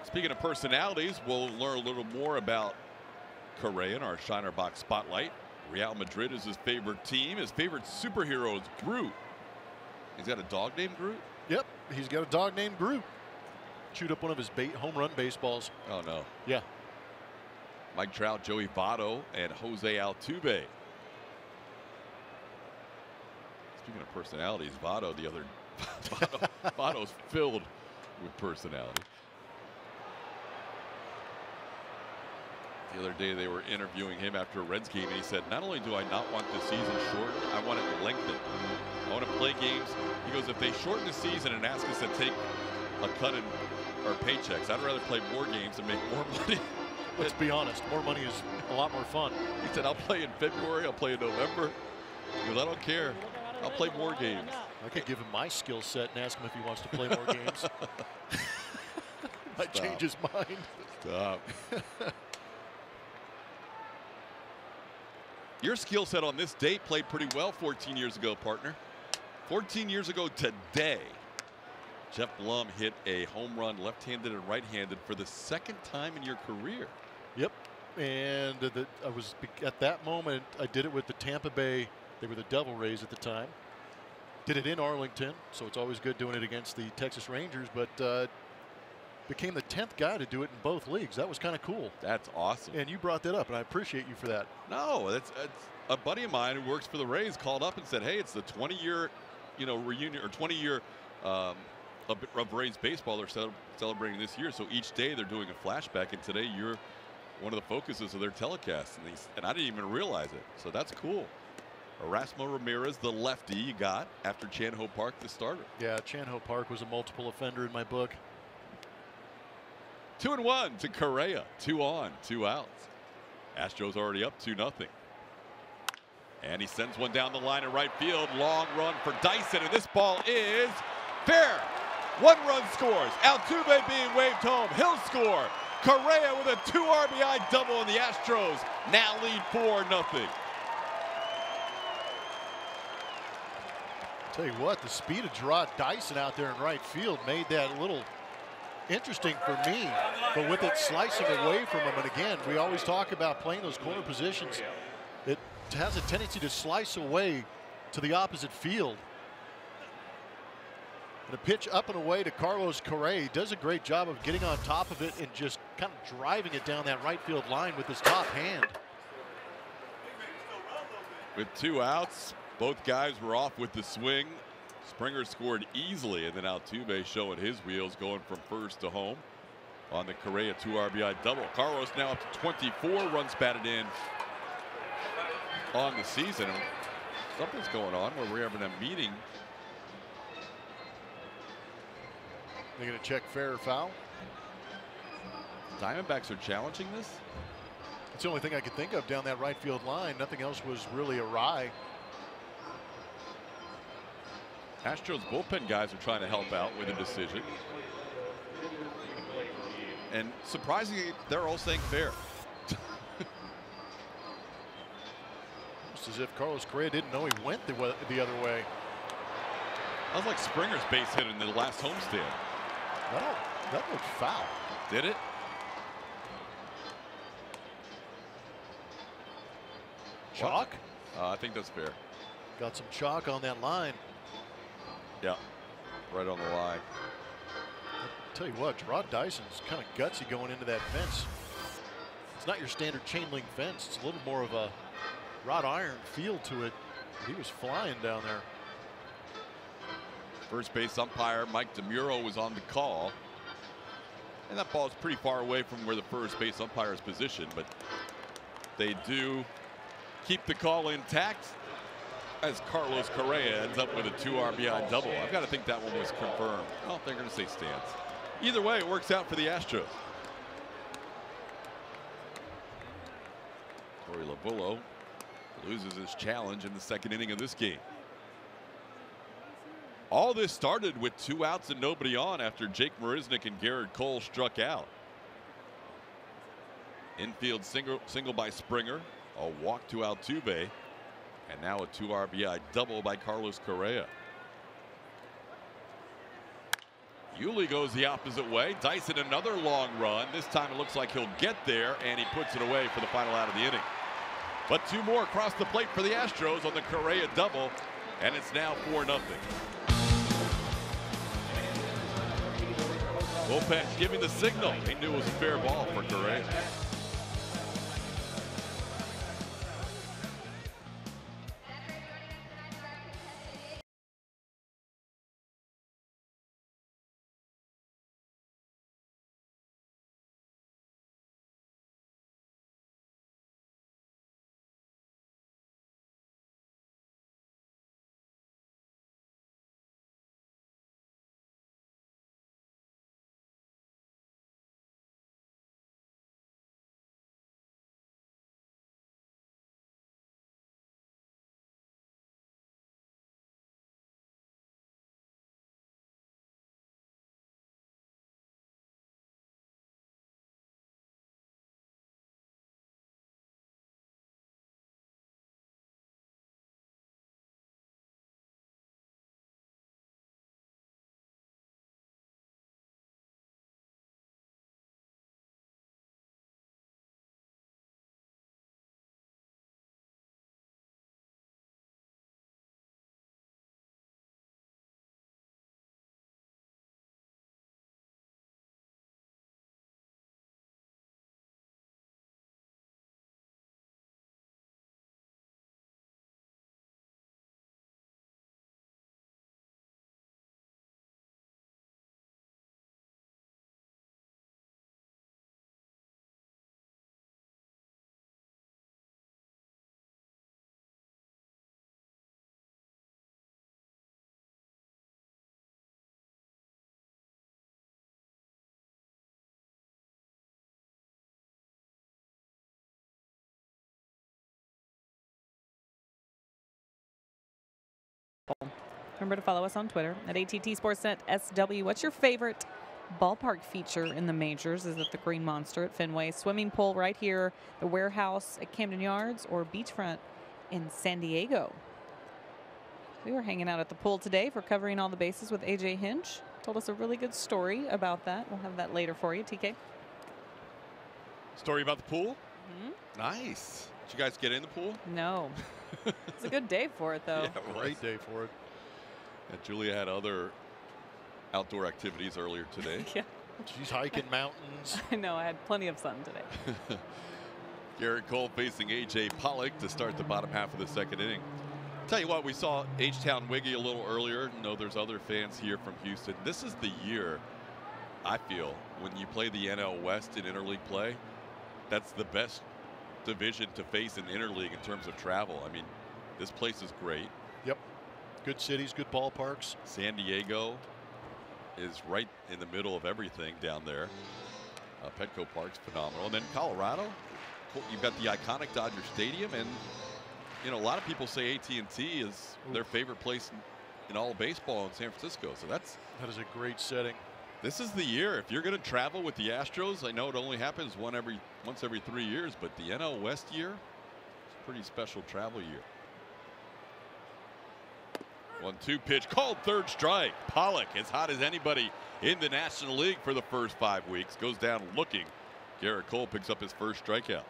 Speaking of personalities, we'll learn a little more about Correa in our Shiner box spotlight. Real Madrid is his favorite team. His favorite superhero is Groot. He's got a dog named Groot? Yep, he's got a dog named Groot. Chewed up one of his home run baseballs. Oh, no. Yeah. Mike Trout, Joey Votto, and Jose Altuve. Speaking of personalities, Votto, the other Votto's filled with personality. The other day they were interviewing him after a Reds game, and he said, not only do I not want the season short, I want it lengthened. I want to play games. He goes, if they shorten the season and ask us to take a cut in our paychecks, I'd rather play more games and make more money. Let's be honest, more money is a lot more fun. He said, I'll play in February, I'll play in November. He goes, I don't care. I'll play more games. I could give him my skill set and ask him if he wants to play more games. Might change his mind. Stop. Your skill set on this date played pretty well 14 years ago, partner. 14 years ago today, Jeff Blum hit a home run left-handed and right-handed for the second time in your career. Yep. And I was at that moment, I did it with the Tampa Bay. They were the Devil Rays at the time. Did it in Arlington, so it's always good doing it against the Texas Rangers, but became the 10th guy to do it in both leagues. That was kind of cool. That's awesome. And you brought that up, and I appreciate you for that. No, that's a buddy of mine who works for the Rays called up and said, hey, it's the 20-year, reunion, or 20-year of Rays baseball they're celebrating this year. So each day they're doing a flashback, and today you're one of the focuses of their telecast, and I didn't even realize it. So that's cool. Erasmo Ramirez, the lefty you got after Chan-Ho Park, the starter. Yeah, Chan-Ho Park was a multiple offender in my book. 2-1 to Correa. 2 on, 2 outs. Astros already up 2-0. And he sends one down the line in right field. Long run for Dyson, and this ball is fair. 1 run scores. Altuve being waved home. He'll score. Correa with a 2 RBI double, and the Astros now lead 4-0. Tell you what, the speed of Gerard Dyson out there in right field made that a little interesting for me, but with it slicing away from him, and again, we always talk about playing those corner positions. It has a tendency to slice away to the opposite field. And a pitch up and away to Carlos Correa. He does a great job of getting on top of it and just kind of driving it down that right field line with his top hand. With 2 outs, both guys were off with the swing. Springer scored easily, and then Altuve showing his wheels, going from first to home on the Correa 2 RBI double. Carlos now up to 24 runs batted in on the season. Something's going on where we're having a meeting. They're going to check fair or foul. Diamondbacks are challenging this. It's the only thing I could think of down that right field line. Nothing else was really awry. Astros bullpen guys are trying to help out with a decision. And surprisingly, they're all saying fair. It's as if Carlos Correa didn't know he went the other way. That was like Springer's base hit in the last homestand. That looked foul. Did it? Chalk? I think that's fair. Got some chalk on that line. Yeah, right on the line. I'll tell you what, Gerard Dyson's kind of gutsy going into that fence. It's not your standard chain link fence. It's a little more of a wrought iron feel to it. He was flying down there. First base umpire Mike DeMuro was on the call. And that ball is pretty far away from where the first base umpire is positioned, but they do keep the call intact as Carlos Correa ends up with a 2 RBI double. I've got to think that one was confirmed. Oh, they're going to say stands. Either way, it works out for the Astros. Torey Lovullo loses his challenge in the second inning of this game. All this started with 2 outs and nobody on after Jake Marisnick and Garrett Cole struck out. Infield single by Springer, a walk to Altuve, and now a 2 RBI double by Carlos Correa. Yuli goes the opposite way. Dyson another long run. This time it looks like he'll get there, and he puts it away for the final out of the inning. But 2 more across the plate for the Astros on the Correa double, and it's now 4-0. Bullpen giving the signal. He knew it was a fair ball for Correa. Remember to follow us on Twitter at ATT Sportsnet SW. What's your favorite ballpark feature in the majors? Is it the Green Monster at Fenway, swimming pool right here, the warehouse at Camden Yards, or beachfront in San Diego? We were hanging out at the pool today for covering all the bases with AJ Hinch. Told us a really good story about that. We'll have that later for you, TK. Story about the pool? Nice. Did you guys get in the pool? No. It's a good day for it, though. Yeah, Great day for it. And Julia had other outdoor activities earlier today. Yeah. She's hiking mountains. I know. I had plenty of sun today. Garrett Cole facing AJ Pollock to start the bottom half of the second inning. Tell you what, we saw H-Town Wiggy a little earlier. No, there's other fans here from Houston. This is the year, I feel, when you play the NL West in interleague play, that's the best division to face in interleague in terms of travel. I mean, this place is great. Yep. Good cities, good ballparks. San Diego is right in the middle of everything down there. Petco Park's phenomenal. And then Colorado, you've got the iconic Dodger Stadium, and you know, a lot of people say AT&T is their favorite place in all of baseball in San Francisco. So that is a great setting. This is the year. If you're going to travel with the Astros, I know it only happens once every 3 years, but the NL West year, it's a pretty special travel year. 1-2 pitch called, third strike. Pollock, as hot as anybody in the National League for the first 5 weeks, goes down looking. Garrett Cole picks up his first strikeout.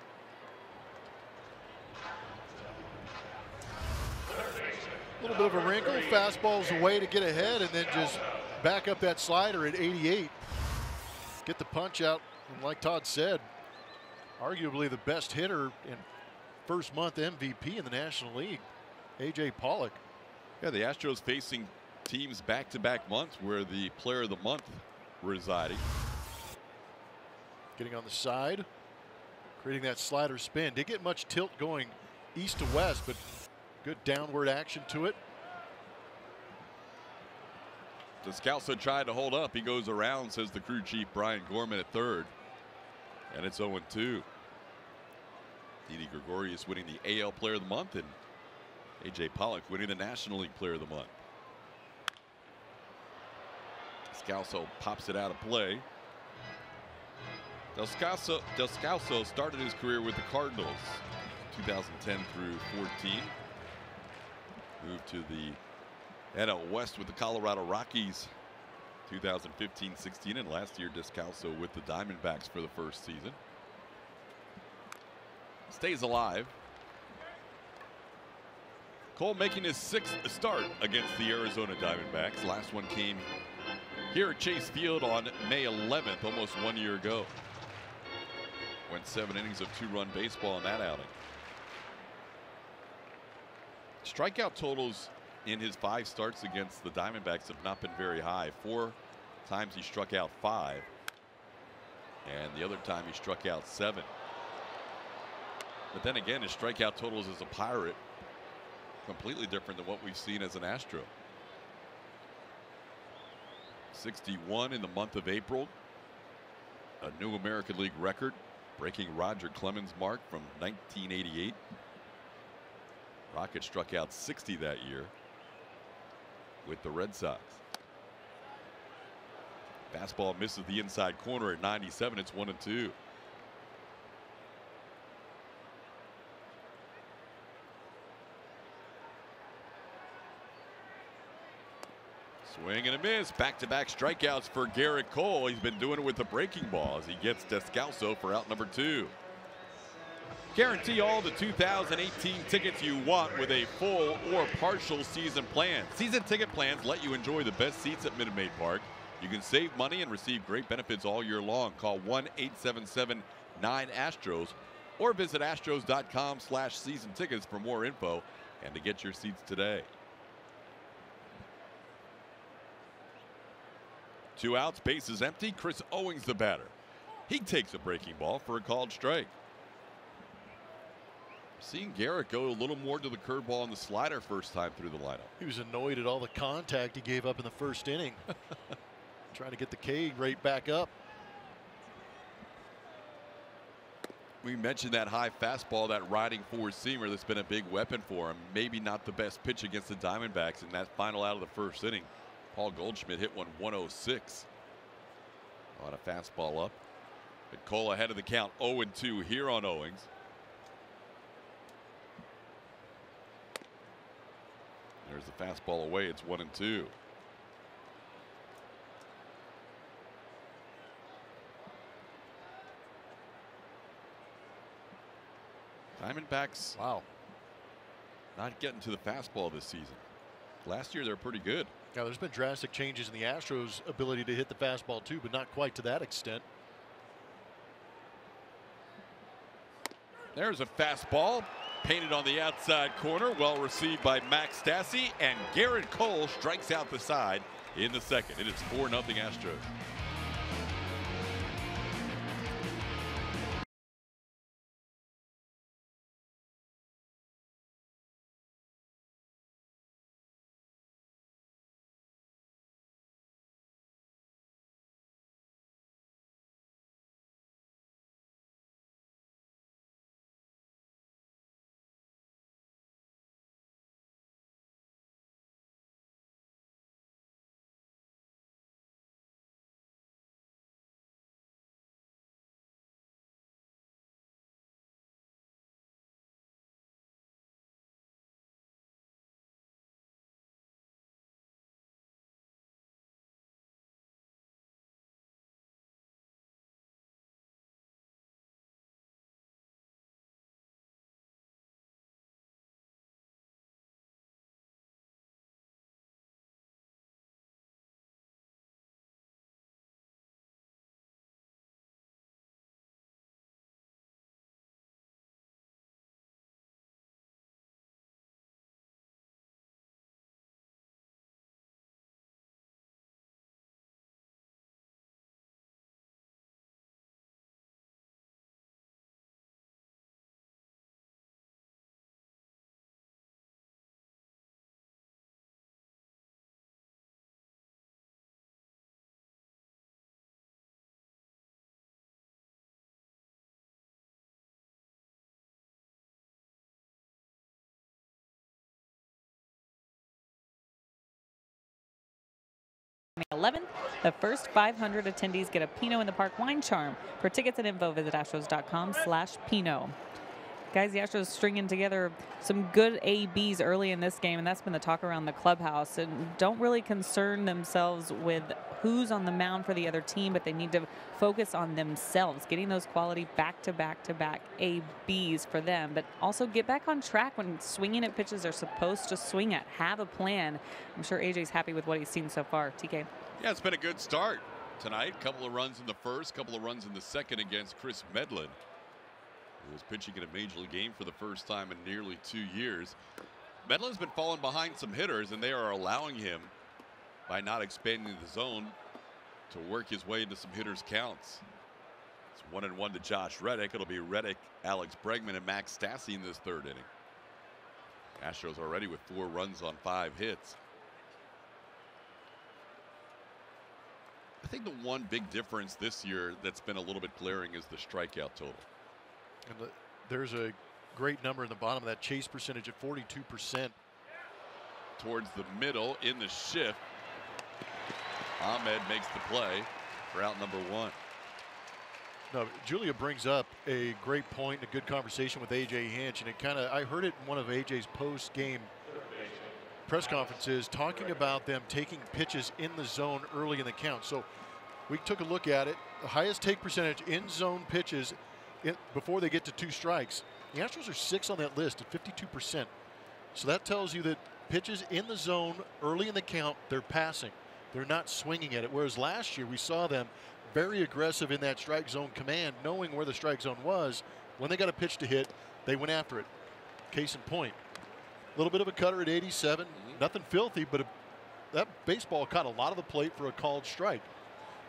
A little bit of a wrinkle. Fastball's a way to get ahead and then just back up that slider at 88. Get the punch out. And like Todd said, arguably the best hitter and first month MVP in the National League, AJ Pollock. Yeah, the Astros facing teams back-to-back months where the player of the month residing. Getting on the side, creating that slider spin. Didn't get much tilt going east to west, but good downward action to it. Descalso tried to hold up. He goes around, says the crew chief Brian Gorman at third. And it's 0-2. Didi Gregorius winning the AL Player of the Month, and AJ Pollock winning the National League Player of the Month. Descalso pops it out of play. Descalso started his career with the Cardinals 2010 through 14. Moved to the NL West with the Colorado Rockies 2015-16, and last year Descalso with the Diamondbacks for the first season. Stays alive. Cole making his 6th start against the Arizona Diamondbacks. Last one came here at Chase Field on May 11th, almost 1 year ago. Went 7 innings of 2-run baseball in that outing. Strikeout totals in his 5 starts against the Diamondbacks have not been very high. 4 times he struck out 5, and the other time he struck out 7. But then again, his strikeout totals as a Pirate completely different than what we've seen as an Astro. 61 in the month of April, a new American League record, breaking Roger Clemens' mark from 1988. Rocket struck out 60 that year with the Red Sox. Fastball misses the inside corner at 97. It's 1-2. Swing and a miss. Back-to-back strikeouts for Garrett Cole. He's been doing it with the breaking ball as he gets Descalso for out number 2. Guarantee all the 2018 tickets you want with a full or partial season plan. Season ticket plans let you enjoy the best seats at Minute Maid Park. You can save money and receive great benefits all year long. Call 1-877-9-ASTROS or visit astros.com/season tickets for more info and to get your seats today. 2 outs, bases empty. Chris Owings the batter. He takes a breaking ball for a called strike. Seeing Garrett go a little more to the curveball and the slider first time through the lineup. He was annoyed at all the contact he gave up in the first inning. Trying to get the K rate back up. We mentioned that high fastball, that riding four-seamer that's been a big weapon for him. Maybe not the best pitch against the Diamondbacks in that final out of the first inning. Paul Goldschmidt hit one 106. On a fastball up. But Cole ahead of the count, 0-2 here on Owings. There's the fastball away. It's 1-2. Diamondbacks, wow, not getting to the fastball this season. Last year they're pretty good. Now there's been drastic changes in the Astros' ability to hit the fastball too, but not quite to that extent. There's a fastball painted on the outside corner, well received by Max Stassi, and Garrett Cole strikes out the side in the second. It is 4-0 Astros. May 11th, the first 500 attendees get a Pinot in the Park wine charm. For tickets and info, visit astros.com/Pinot. Guys, the Astros stringing together some good ABs early in this game, and that's been the talk around the clubhouse. And don't really concern themselves with who's on the mound for the other team, but they need to focus on themselves, getting those quality back-to-back-to-back ABs for them, but also get back on track when swinging at pitches they're supposed to swing at. Have a plan. I'm sure AJ's happy with what he's seen so far. TK. Yeah, it's been a good start tonight. Couple of runs in the first, couple of runs in the second against Kris Medlen, who was pitching in a major league game for the first time in nearly 2 years. Medlen's been falling behind some hitters, and they are allowing him, by not expanding the zone, to work his way into some hitters' counts. It's 1-1 to Josh Reddick. It'll be Reddick, Alex Bregman, and Max Stassi in this third inning. Astros already with 4 runs on 5 hits. I think the one big difference this year that's been a little bit glaring is the strikeout total. And there's a great number in the bottom of that chase percentage at 42%. Towards the middle in the shift. Ahmed makes the play for out number 1. No, Julia brings up a great point and a good conversation with AJ Hinch, and it kind of, I heard it in one of AJ's post-game press conferences talking about them taking pitches in the zone early in the count. So we took a look at it. The highest take percentage in zone pitches before they get to 2 strikes. The Astros are 6th on that list at 52%. So that tells you that pitches in the zone early in the count, they're passing. They're not swinging at it. Whereas last year we saw them very aggressive in that strike zone command, knowing where the strike zone was. When they got a pitch to hit, they went after it. Case in point. A little bit of a cutter at 87. Nothing filthy, but that baseball caught a lot of the plate for a called strike.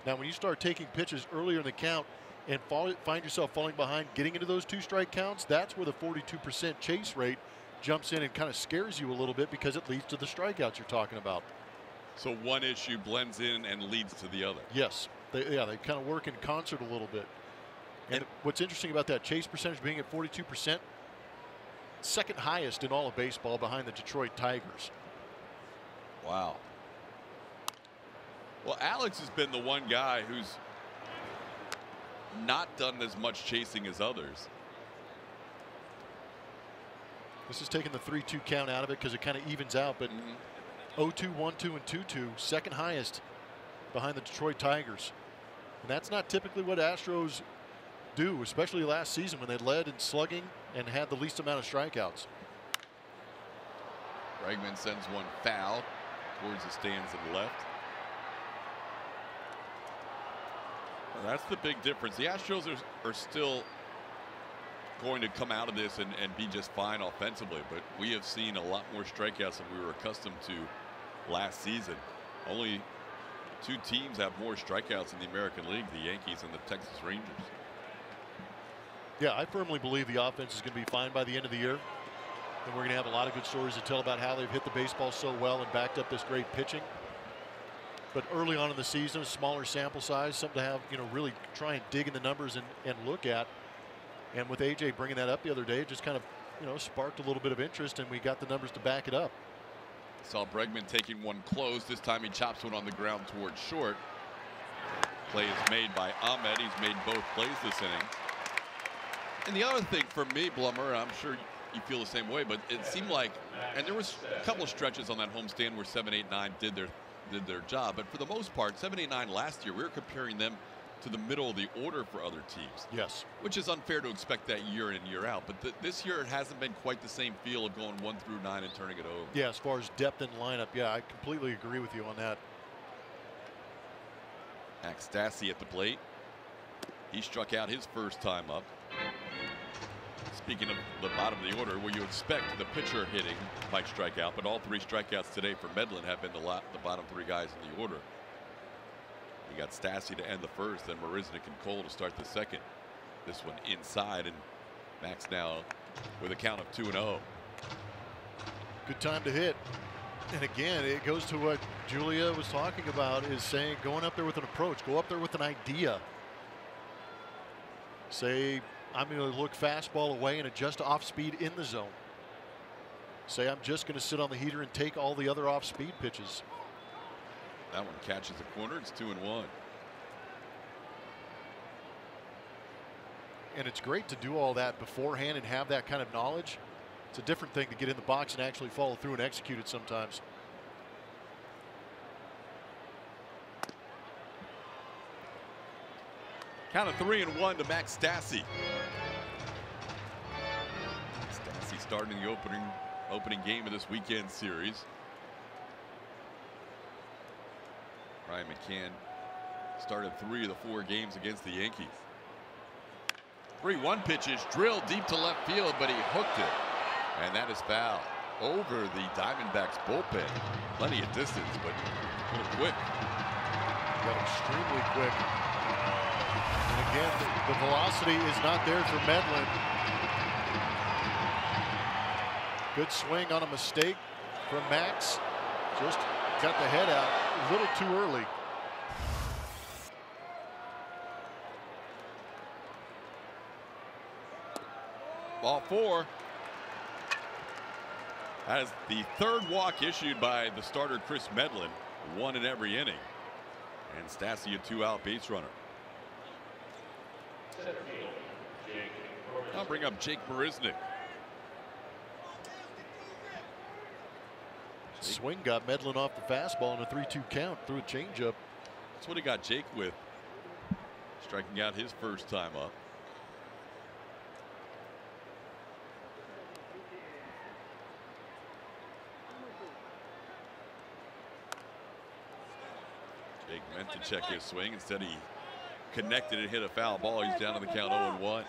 Now, when you start taking pitches earlier in the count and find yourself falling behind, getting into those 2 strike counts, that's where the 42% chase rate jumps in and kind of scares you a little bit, because it leads to the strikeouts you're talking about. So one issue blends in and leads to the other. Yes, they kind of work in concert a little bit. And what's interesting about that chase percentage being at 42%, second highest in all of baseball behind the Detroit Tigers. Wow. Well, Alex has been the one guy who's not done as much chasing as others. This is taking the 3-2 count out of it because it kind of evens out, but 0-2, 1-2, and 2-2, second highest behind the Detroit Tigers. And that's not typically what Astros do, especially last season when they led in slugging and had the least amount of strikeouts. Bregman sends one foul towards the stands to the left. Well, that's the big difference. The Astros are still going to come out of this and be just fine offensively, but we have seen a lot more strikeouts than we were accustomed to last season. Only two teams have more strikeouts in the American League, the Yankees and the Texas Rangers. Yeah, I firmly believe the offense is going to be fine by the end of the year. And we're going to have a lot of good stories to tell about how they've hit the baseball so well and backed up this great pitching. But early on in the season, a smaller sample size, something to have, really try and dig in the numbers and look at. And with AJ bringing that up the other day, it just kind of, sparked a little bit of interest, and we got the numbers to back it up. Saw Bregman taking one close. This time he chops one on the ground towards short. Play is made by Ahmed. He's made both plays this inning. And the other thing for me, Blummer, I'm sure you feel the same way, but it seemed like, and there was a couple of stretches on that homestand where 7, 8, 9 did their job, but for the most part, 7, 8, 9 last year, we were comparing them to the middle of the order for other teams. Yes. Which is unfair to expect that year in and year out. But this year it hasn't been quite the same feel of going 1 through 9 and turning it over. Yeah, as far as depth in lineup, yeah, I completely agree with you on that. Max Stassi at the plate. He struck out his first time up. Speaking of the bottom of the order, where you expect the pitcher hitting might strike out, but all 3 strikeouts today for Medlen have been the bottom 3 guys in the order. You got Stassi to end the first, then Marisnik and Cole to start the second. This one inside, and Max now with a count of 2-0. Good time to hit. And again, it goes to what Julia was talking about, is saying going up there with an approach, go up there with an idea. Say, I'm going to look fastball away and adjust off speed in the zone. Say, I'm just going to sit on the heater and take all the other off speed pitches. That one catches the corner. It's 2-1. And it's great to do all that beforehand and have that kind of knowledge. It's a different thing to get in the box and actually follow through and execute it sometimes. Count of 3-1 to Max Stassi. Stassi starting the opening game of this weekend series. Ryan McCann started 3 of the 4 games against the Yankees. 3-1 pitch is drilled deep to left field, but he hooked it. And that is foul over the Diamondbacks bullpen. Plenty of distance, but a little quick. Got extremely quick. And again, the velocity is not there for Medlen. Good swing on a mistake from Max. Just got the head out a little too early. Ball 4. That is the 3rd walk issued by the starter Kris Medlen, 1 in every inning. And Stassi a 2-out base runner. I'll bring up Jake Marisnik. Swing got Medlen off the fastball in a 3-2 count through a changeup. That's what he got Jake with, striking out his first time up. Jake meant to check his swing. Instead, he connected and hit a foul ball. He's down to the count 0-1.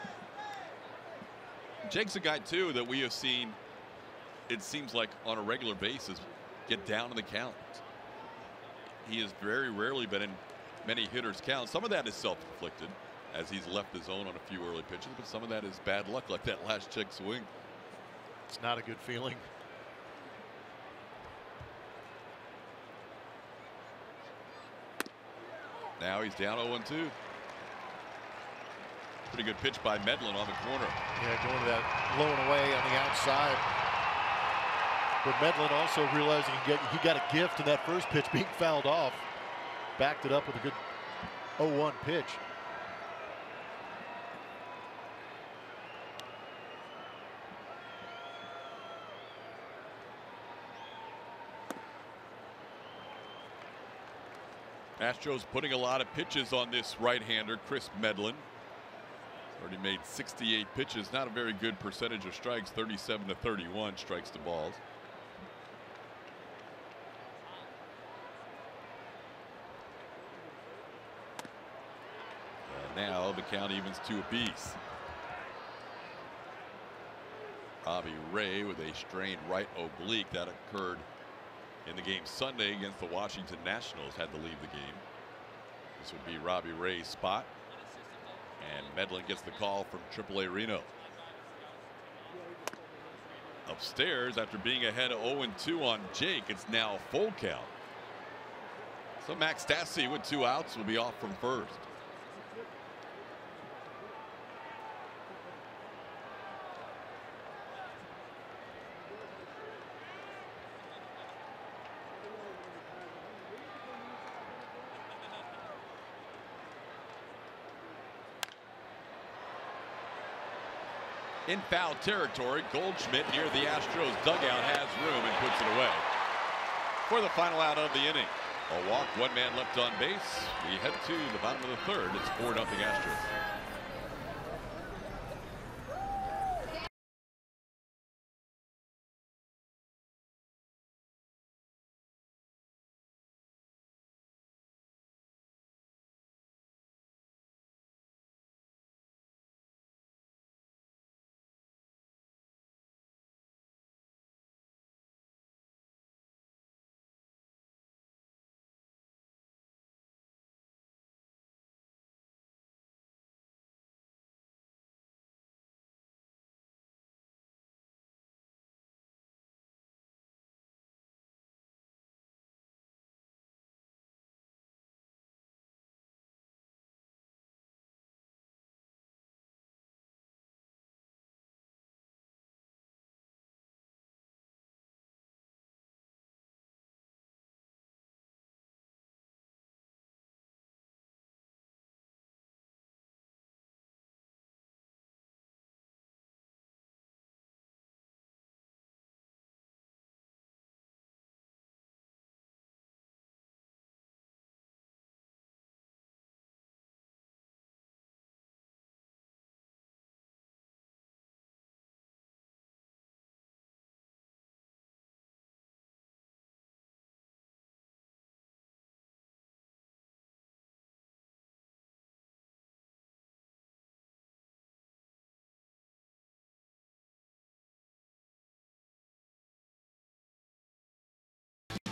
Jake's a guy, too, that we have seen, it seems like on a regular basis, get down in the count. He has very rarely been in many hitters' counts. Some of that is self-inflicted, as he's left the zone on a few early pitches, but some of that is bad luck, like that last check swing. It's not a good feeling. Now he's down 0-2. Pretty good pitch by Medlen on the corner. Yeah, going to that low and away on the outside. But Medlen also realizing he got a gift in that first pitch being fouled off. Backed it up with a good 0-1 pitch. Astros putting a lot of pitches on this right-hander, Kris Medlen. Already made 68 pitches. Not a very good percentage of strikes. 37 to 31 strikes to balls. And now the count evens 2 apiece. Robbie Ray with a strained right oblique. That occurred in the game Sunday against the Washington Nationals. Had to leave the game. This would be Robbie Ray's spot. And Medlen gets the call from AAA Reno. Upstairs, after being ahead of 0-2 on Jake, it's now full count. So Max Stassi with 2 outs will be off from first. In foul territory, Goldschmidt near the Astros dugout has room and puts it away. For the final out of the inning. A walk, 1 man left on base. We head to the bottom of the 3rd. It's 4-0 Astros.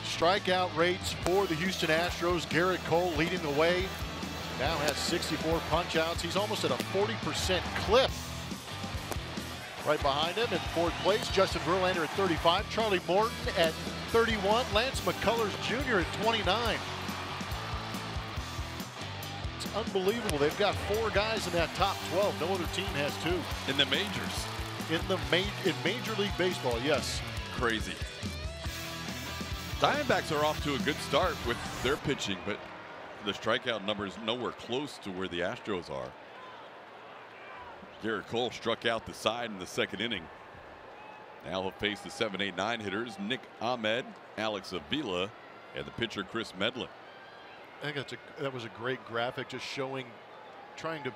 Strikeout rates for the Houston Astros. Garrett Cole leading the way. Now has 64 punch-outs. He's almost at a 40% clip. Right behind him in 4th place, Justin Verlander at 35. Charlie Morton at 31. Lance McCullers Jr. at 29. It's unbelievable. They've got 4 guys in that top 12. No other team has 2. In the majors. In Major League Baseball, yes. Crazy. Diamondbacks are off to a good start with their pitching, but the strikeout number is nowhere close to where the Astros are. Garrett Cole struck out the side in the 2nd inning. Now he'll face the 7, 8, 9 hitters, Nick Ahmed, Alex Avila, and the pitcher Kris Medlen. I think that was a great graphic, just showing, trying to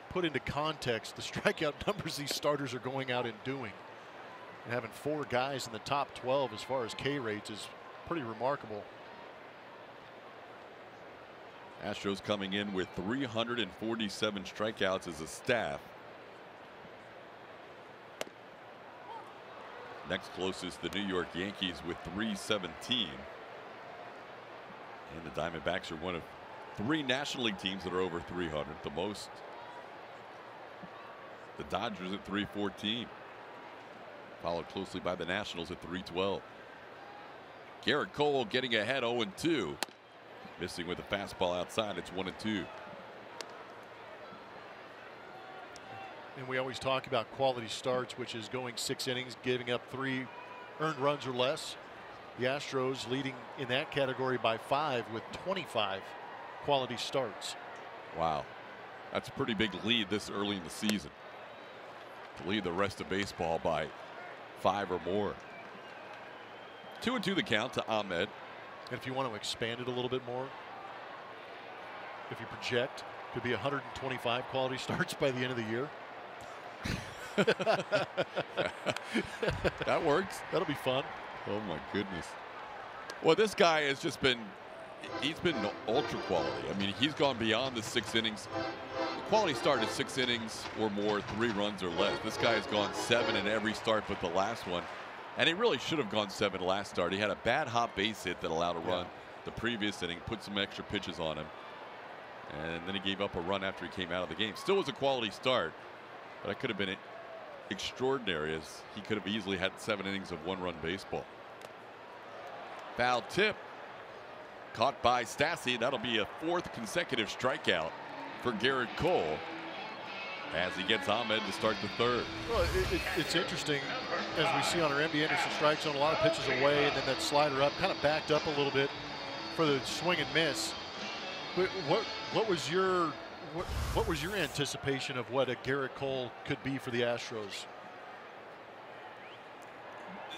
put into context the strikeout numbers these starters are going out and doing. And having 4 guys in the top 12 as far as K rates is pretty remarkable. Astros coming in with 347 strikeouts as a staff. Next closest, the New York Yankees with 317. And the Diamondbacks are one of 3 National League teams that are over 300. The most, the Dodgers at 314. Followed closely by the Nationals at 312. Garrett Cole getting ahead 0-2. Missing with a fastball outside. It's 1-2. and we always talk about quality starts, which is going 6 innings, giving up 3 earned runs or less. The Astros leading in that category by 5 with 25 quality starts. Wow. That's a pretty big lead this early in the season. To lead the rest of baseball by 5 or more. 2-2 the count to Ahmed. And if you want to expand it a little bit more, if you project, could be 125 quality starts by the end of the year. That works. That'll be fun. Oh my goodness. Well, this guy has just been, he's been ultra quality. I mean, he's gone beyond the 6 innings. The quality start is 6 innings or more, 3 runs or less. This guy has gone 7 in every start but the last one. And he really should have gone 7 last start. He had a bad hot base hit that allowed a run the previous inning, put some extra pitches on him. And then he gave up a run after he came out of the game. Still was a quality start, but it could have been extraordinary, as he could have easily had 7 innings of 1-run baseball. Foul tip caught by Stassi. That'll be a 4th consecutive strikeout for Garrett Cole as he gets Ahmed to start the 3rd. Well, it's interesting, as we see on our MD Anderson strike zone, a lot of pitches away, and then that slider up, kind of backed up a little bit for the swing and miss. What was your anticipation of what a Garrett Cole could be for the Astros?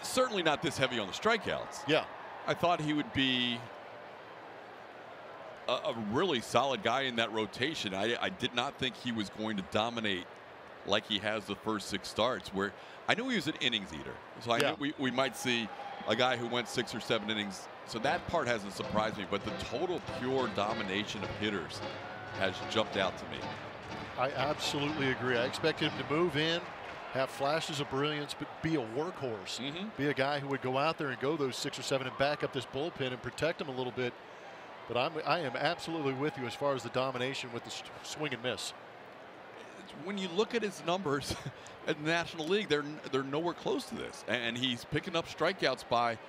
Certainly not this heavy on the strikeouts. Yeah. I thought he would be a really solid guy in that rotation. I did not think he was going to dominate like he has the first 6 starts, where I knew he was an innings eater. So I knew we might see a guy who went 6 or 7 innings. So that part hasn't surprised me, but the total pure domination of hitters has jumped out to me. I absolutely agree. I expect him to move in, have flashes of brilliance, but be a workhorse. Be a guy who would go out there and go those 6 or 7 and back up this bullpen and protect him a little bit. But I am absolutely with you as far as the domination with the swing and miss. When you look at his numbers at the National League, they're nowhere close to this. And he's picking up strikeouts by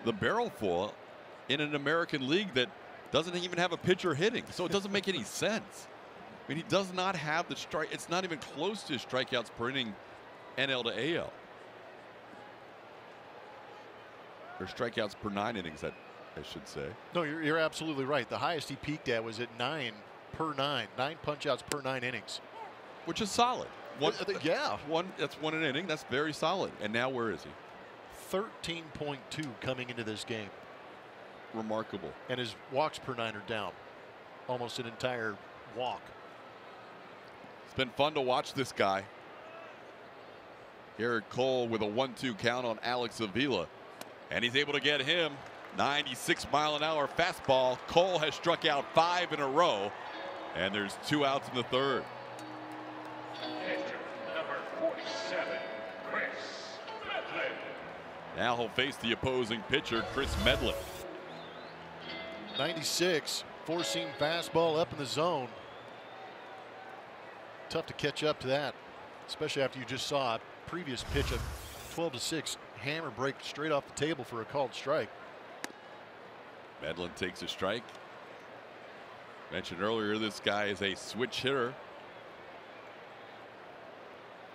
the barrel full in an American League that doesn't even have a pitcher hitting. So it doesn't make any sense. I mean, he does not have the strike. It's not even close to his strikeouts per inning, NL to AL. Or strikeouts per 9 innings, I should say. No, you're absolutely right. The highest he peaked at was at 9 per 9. 9 punch-outs per 9 innings. Which is solid. That's 1 an inning. That's very solid. And now where is he? 13.2 coming into this game. Remarkable. And his walks per 9 are down. Almost an entire walk. It's been fun to watch this guy. Garrett Cole with a 1-2 count on Alex Avila. And he's able to get him. 96-mile-an-hour fastball. Cole has struck out 5 in a row. And there's 2 outs in the 3rd. Number 47, Kris Medlen. Now he'll face the opposing pitcher, Kris Medlen. 96, 4-seam fastball up in the zone. Tough to catch up to that, especially after you just saw a previous pitch of 12-6 hammer break straight off the table for a called strike. Medlen takes a strike. Mentioned earlier, this guy is a switch hitter.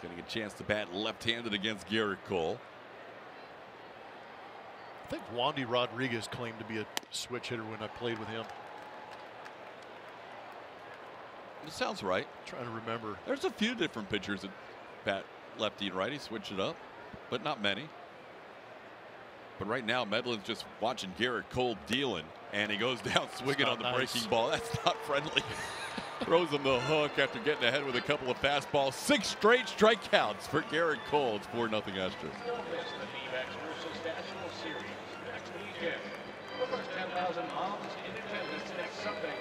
Getting a chance to bat left-handed against Garrett Cole. I think Wandy Rodriguez claimed to be a switch hitter when I played with him. It sounds right. I'm trying to remember. There's a few different pitchers that bat lefty and righty, switch it up, but not many. But right now, Medlen's just watching Garrett Cole dealing, and he goes down swinging on the breaking ball. That's not friendly. Throws him the hook after getting ahead with a couple of fastballs. 6 straight strikeouts for Garrett Cole. It's 4-0 Astros. Don't miss the D-backs versus National Series next weekend. The first 10,000 moms in attendance next Sunday.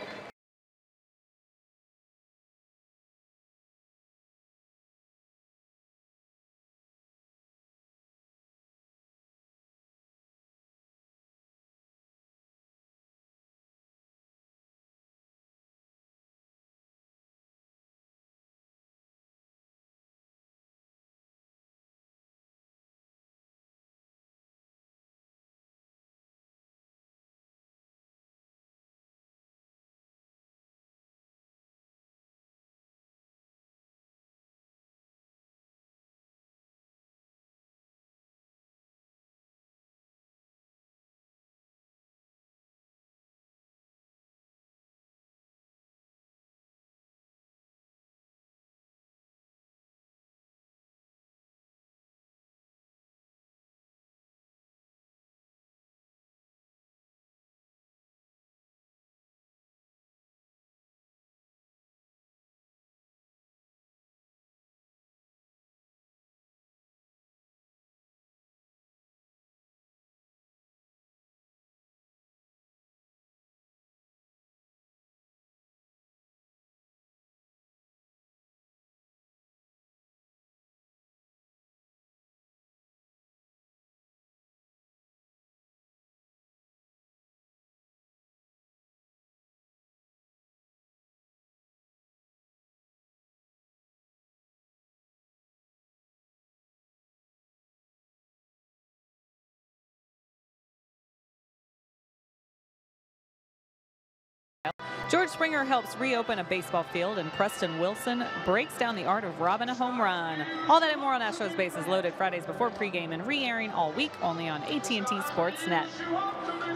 George Springer helps reopen a baseball field, and Preston Wilson breaks down the art of robbing a home run. All that and more on Astros Bases Loaded Fridays before pregame and re-airing all week only on AT&T Sportsnet.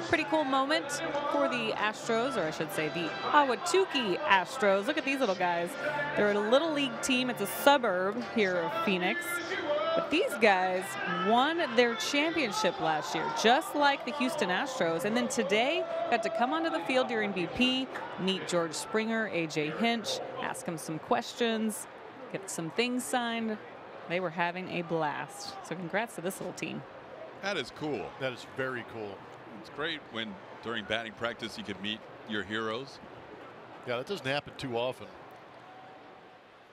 Pretty cool moment for the Astros, or I should say the Ahwatukee Astros. Look at these little guys. They're a little league team. It's a suburb here of Phoenix. But these guys won their championship last year, just like the Houston Astros. And then today, got to come onto the field during BP, meet George Springer, A.J. Hinch, ask him some questions, get some things signed. They were having a blast. So congrats to this little team. That is cool. That is very cool. It's great when during batting practice you can meet your heroes. Yeah, that doesn't happen too often.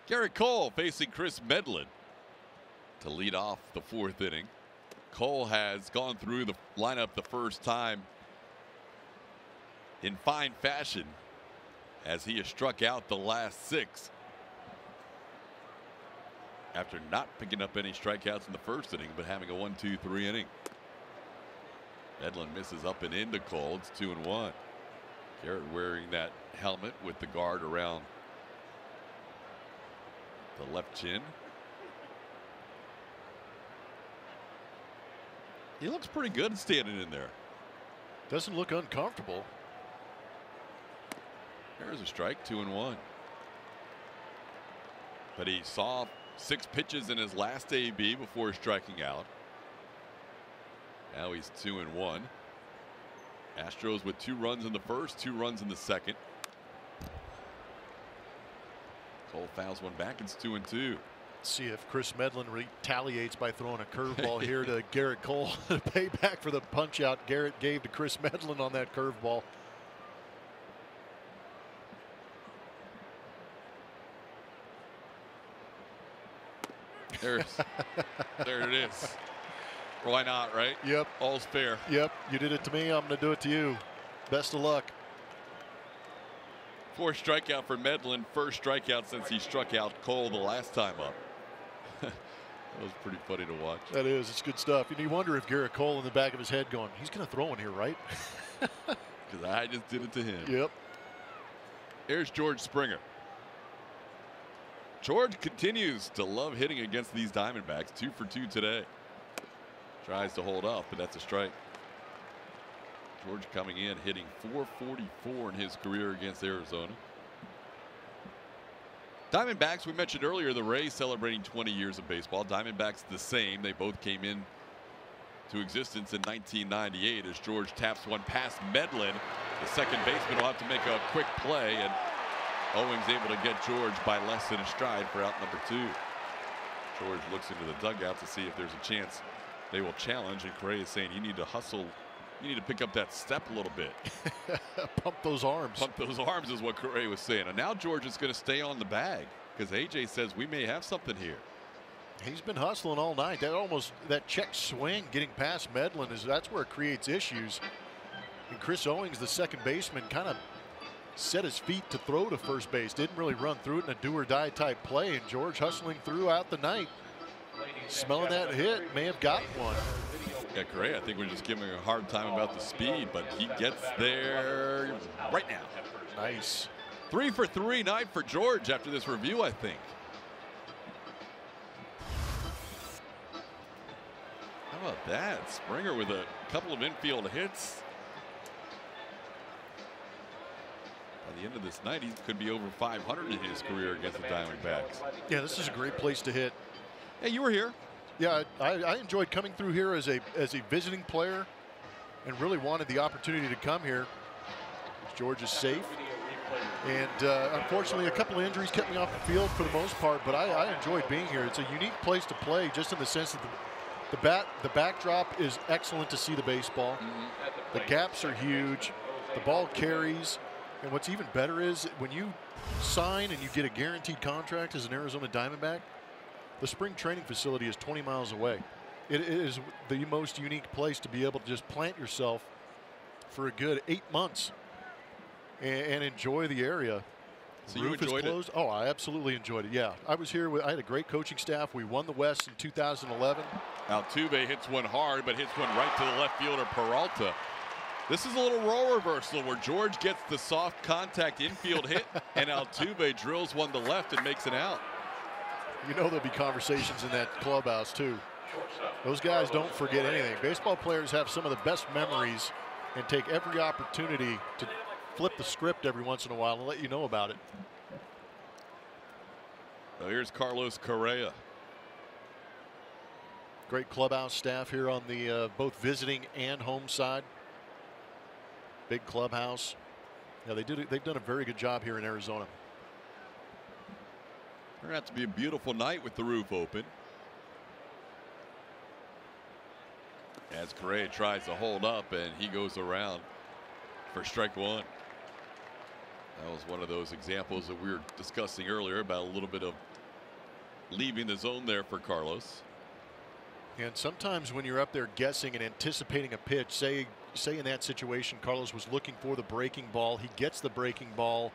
Garrett Cole facing Kris Medlen to lead off the 4th inning. Cole has gone through the lineup the first time in fine fashion as he has struck out the last 6 after not picking up any strikeouts in the first inning, but having a 1-2-3 inning. Medlen misses up and into Cole. It's 2-1. Garrett wearing that helmet with the guard around the left chin. He looks pretty good standing in there. Doesn't look uncomfortable. There's a strike, 2-1. But he saw 6 pitches in his last AB before striking out. Now he's 2-1. Astros with 2 runs in the first, 2 runs in the second. Cole fouls one back. It's 2-2. See if Kris Medlen retaliates by throwing a curveball here to Garrett Cole to pay back for the punch out Garrett gave to Kris Medlen on that curveball. There it is. Why not, right? Yep. All's fair. Yep. You did it to me. I'm going to do it to you. Best of luck. 4th strikeout for Medlen. 1st strikeout since he struck out Cole the last time up. That was pretty funny to watch. That is. It's good stuff. And you wonder if Garrett Cole in the back of his head going, he's going to throw one here, right? Because I just did it to him. Yep. Here's George Springer. George continues to love hitting against these Diamondbacks. 2 for 2 today. Tries to hold up, but that's a strike. George coming in hitting .444 in his career against Arizona. Diamondbacks, we mentioned earlier, the Rays celebrating 20 years of baseball. Diamondbacks the same. They both came in to existence in 1998 as George taps one past Medlen. The second baseman will have to make a quick play, and Owings able to get George by less than a stride for out number 2. George looks into the dugout to see if there's a chance they will challenge, and Correa is saying you need to hustle. You need to pick up that step a little bit. Pump those arms. Pump those arms is what Correa was saying. And now George is going to stay on the bag because AJ says we may have something here. He's been hustling all night. That check swing getting past Medlen that's where it creates issues. And Chris Owings, the second baseman, kind of set his feet to throw to first base. Didn't really run through it in a do or die type play. And George hustling throughout the night, smelling that hit, may have gotten one. Yeah, Correa, I think we're just giving him a hard time about the speed, but he gets there right now. Nice. 3 for 3 night for George after this review, I think. How about that? Springer with a couple of infield hits. By the end of this night, he could be over 500 in his career against the Diamondbacks. Yeah, this is a great place to hit. Hey, you were here. Yeah, I enjoyed coming through here as a visiting player and really wanted the opportunity to come here. George is safe. And unfortunately, a couple of injuries kept me off the field for the most part, but I enjoyed being here. It's a unique place to play just in the sense that the backdrop is excellent to see the baseball. The gaps are huge. The ball carries. And what's even better is when you sign and you get a guaranteed contract as an Arizona Diamondback, the spring training facility is 20 miles away. It is the most unique place to be able to just plant yourself for a good 8 months and enjoy the area. So Roof you enjoyed is closed. Oh, I absolutely enjoyed it. Yeah, I was here. I had a great coaching staff. We won the West in 2011. Altuve hits one hard, but hits one right to the left fielder Peralta. This is a little role reversal where George gets the soft contact infield hit, and Altuve drills one to left and makes it out. You know there'll be conversations in that clubhouse, too. Those guys don't forget anything. Baseball players have some of the best memories and take every opportunity to flip the script every once in a while and let you know about it. So here's Carlos Correa. Great clubhouse staff here on the both visiting and home side. Big clubhouse. Yeah, they've done a very good job here in Arizona. Turned out to be a beautiful night with the roof open. As Correa tries to hold up, and he goes around for strike one. That was one of those examples that we were discussing earlier about a little bit of leaving the zone there for Carlos. And sometimes when you're up there guessing and anticipating a pitch, say in that situation Carlos was looking for the breaking ball, he gets the breaking ball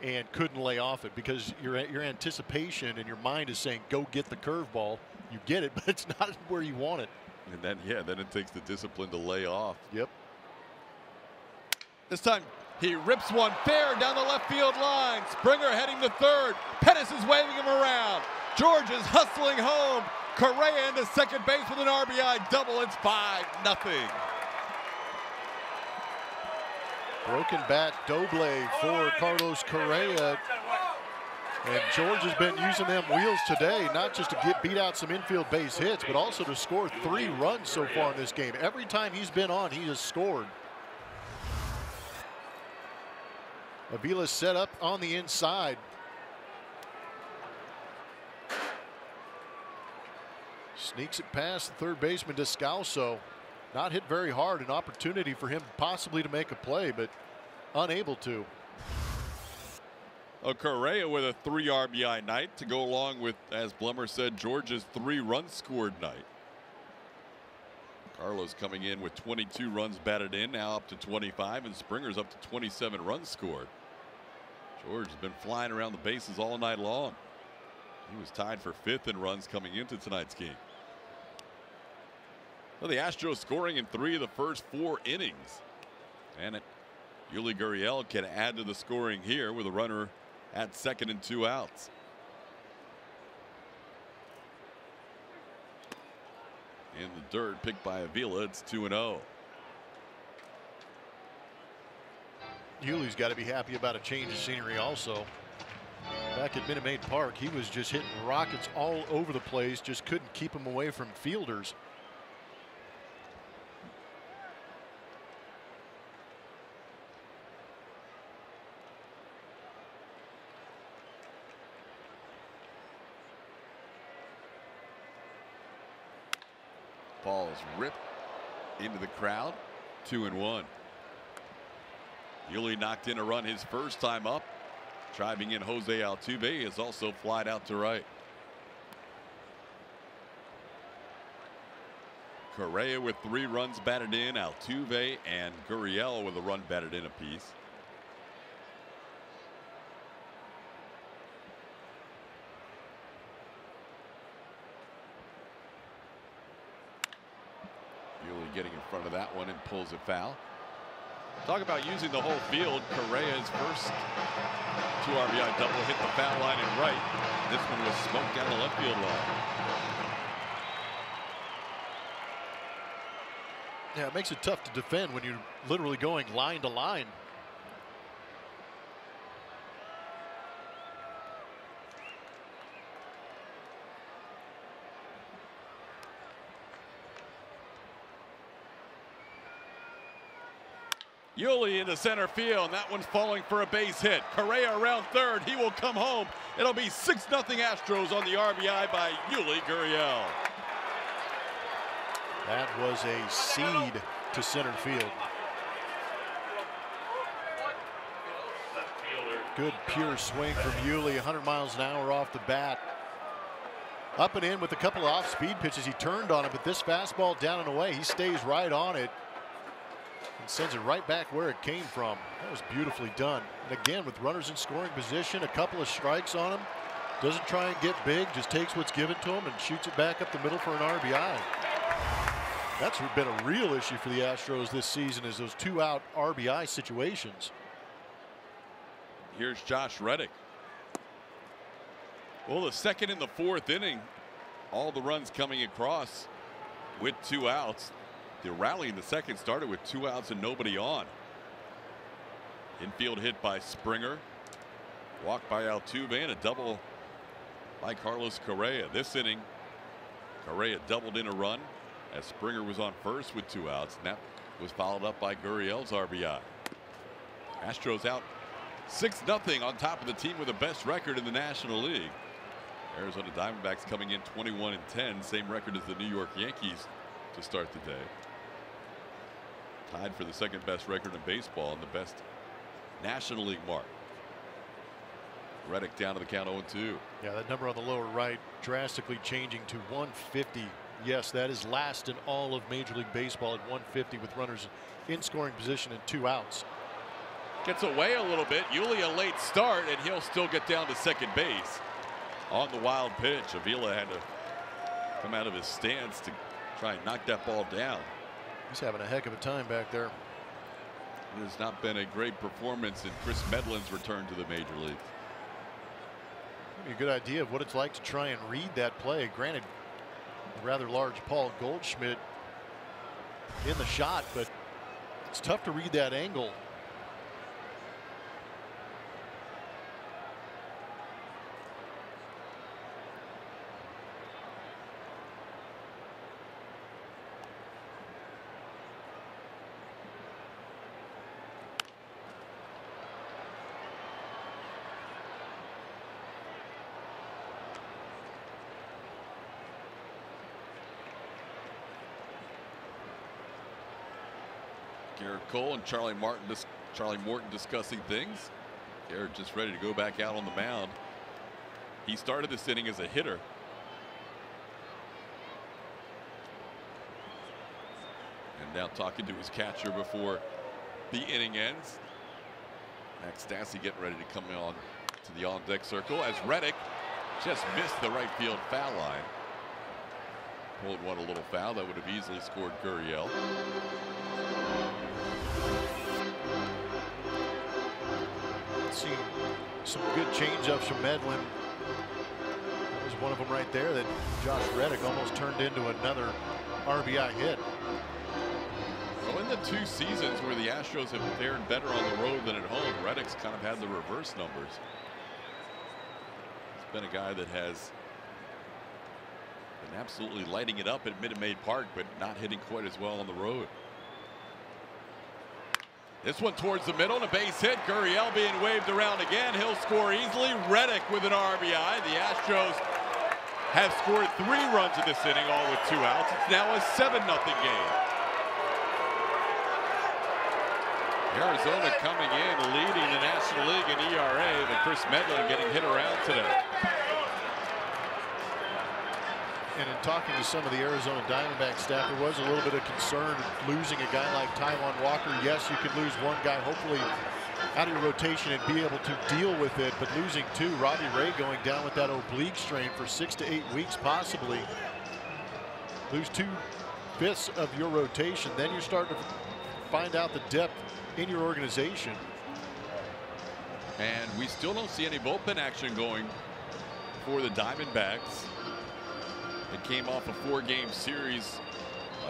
and couldn't lay off it because your anticipation and your mind is saying go get the curveball. You get it, but it's not where you want it. And then then it takes the discipline to lay off. Yep. This time he rips one fair down the left field line. Springer heading to third. Pettis is waving him around. George is hustling home. Correa into second base with an RBI double. It's 5-0. Broken bat doble for Carlos Correa. And George has been using them wheels today, not just to beat out some infield base hits, but also to score 3 runs so far in this game. Every time he's been on, he has scored. Avila's set up on the inside. Sneaks it past the third baseman, Descalso. Not hit very hard. An opportunity for him possibly to make a play, but unable to. Correa with a 3 RBI night to go along with, as Blummer said, George's 3 runs scored night. Carlos coming in with 22 runs batted in, now up to 25, and Springer's up to 27 runs scored. George has been flying around the bases all night long. He was tied for 5th in runs coming into tonight's game. Well, the Astros scoring in 3 of the first 4 innings. And Yuli Gurriel can add to the scoring here with a runner at second and 2 outs. In the dirt, picked by Avila. It's 2-0. Yuli's got to be happy about a change of scenery also. Back at Minute Maid Park, he was just hitting rockets all over the place, just couldn't keep him away from fielders. Ball is ripped into the crowd. 2-1. Yuli knocked in a run his first time up. Driving in Jose Altuve is also flied out to right. Correa with 3 runs batted in. Altuve and Gurriel with a run batted in apiece. Yuli getting in front of that one and pulls it foul. Talk about using the whole field. Correa's first 2 RBI double hit the foul line and right. This one was smoked down the left field line. Yeah, it makes it tough to defend when you're literally going line to line. Yuli into center field, and that one's falling for a base hit. Correa around third. He will come home. It'll be 6-0 Astros on the RBI by Yuli Gurriel. That was a seed to center field. Good pure swing from Yuli, 100 miles an hour off the bat. Up and in with a couple of off-speed pitches. He turned on it, but this fastball down and away, he stays right on it. And sends it right back where it came from. That was beautifully done. And again, with runners in scoring position, a couple of strikes on him. Doesn't try and get big, just takes what's given to him and shoots it back up the middle for an RBI. That's been a real issue for the Astros this season, is those 2-out RBI situations. Here's Josh Reddick. Well, the second and the fourth inning, all the runs coming across with 2 outs. The rally in the second started with 2 outs and nobody on. Infield hit by Springer. Walk by Altuve and a double by Carlos Correa. This inning, Correa doubled in a run as Springer was on first with 2 outs, and that was followed up by Gurriel's RBI. Astros out 6-0 on top of the team with the best record in the National League. Arizona Diamondbacks coming in 21-10, same record as the New York Yankees to start the day. Tied for the second best record in baseball and the best National League mark. Reddick down to the count 0-2. Yeah, that number on the lower right drastically changing to 150. Yes, that is last in all of Major League Baseball at 150 with runners in scoring position and 2 outs. Gets away a little bit. Yuli a late start, and he'll still get down to second base. On the wild pitch, Avila had to come out of his stance to try and knock that ball down. He's having a heck of a time back there. It has not been a great performance in Kris Medlen's return to the major leagues. Give me a good idea of what it's like to try and read that play. Granted, a rather large Paul Goldschmidt in the shot, but it's tough to read that angle. Garrett Cole and Charlie Morton discussing things. Garrett just ready to go back out on the mound. He started this inning as a hitter. And now talking to his catcher before the inning ends. Max Stassi getting ready to come on to the on-deck circle as Reddick just missed the right field foul line. Pulled one a little foul that would have easily scored Gurriel. Seen some good change-ups from Medlen. That was one of them right there that Josh Reddick almost turned into another RBI hit. Well, in the 2 seasons where the Astros have fared better on the road than at home, Reddick's kind of had the reverse numbers. He's been a guy that has been absolutely lighting it up at Minute Maid Park, but not hitting quite as well on the road. This one towards the middle and a base hit. Gurriel being waved around again. He'll score easily. Reddick with an RBI. The Astros have scored 3 runs in this inning, all with 2 outs. It's now a 7-0 game. Arizona coming in, leading the National League in ERA, but Kris Medlen getting hit around today. And in talking to some of the Arizona Diamondback staff, there was a little bit of concern losing a guy like Taijuan Walker. Yes, you could lose one guy, hopefully out of your rotation, and be able to deal with it. But losing 2, Robbie Ray going down with that oblique strain for 6 to 8 weeks, possibly. Lose 2/5 of your rotation, then you're starting to find out the depth in your organization. And we still don't see any bullpen action going for the Diamondbacks. It came off a 4-game series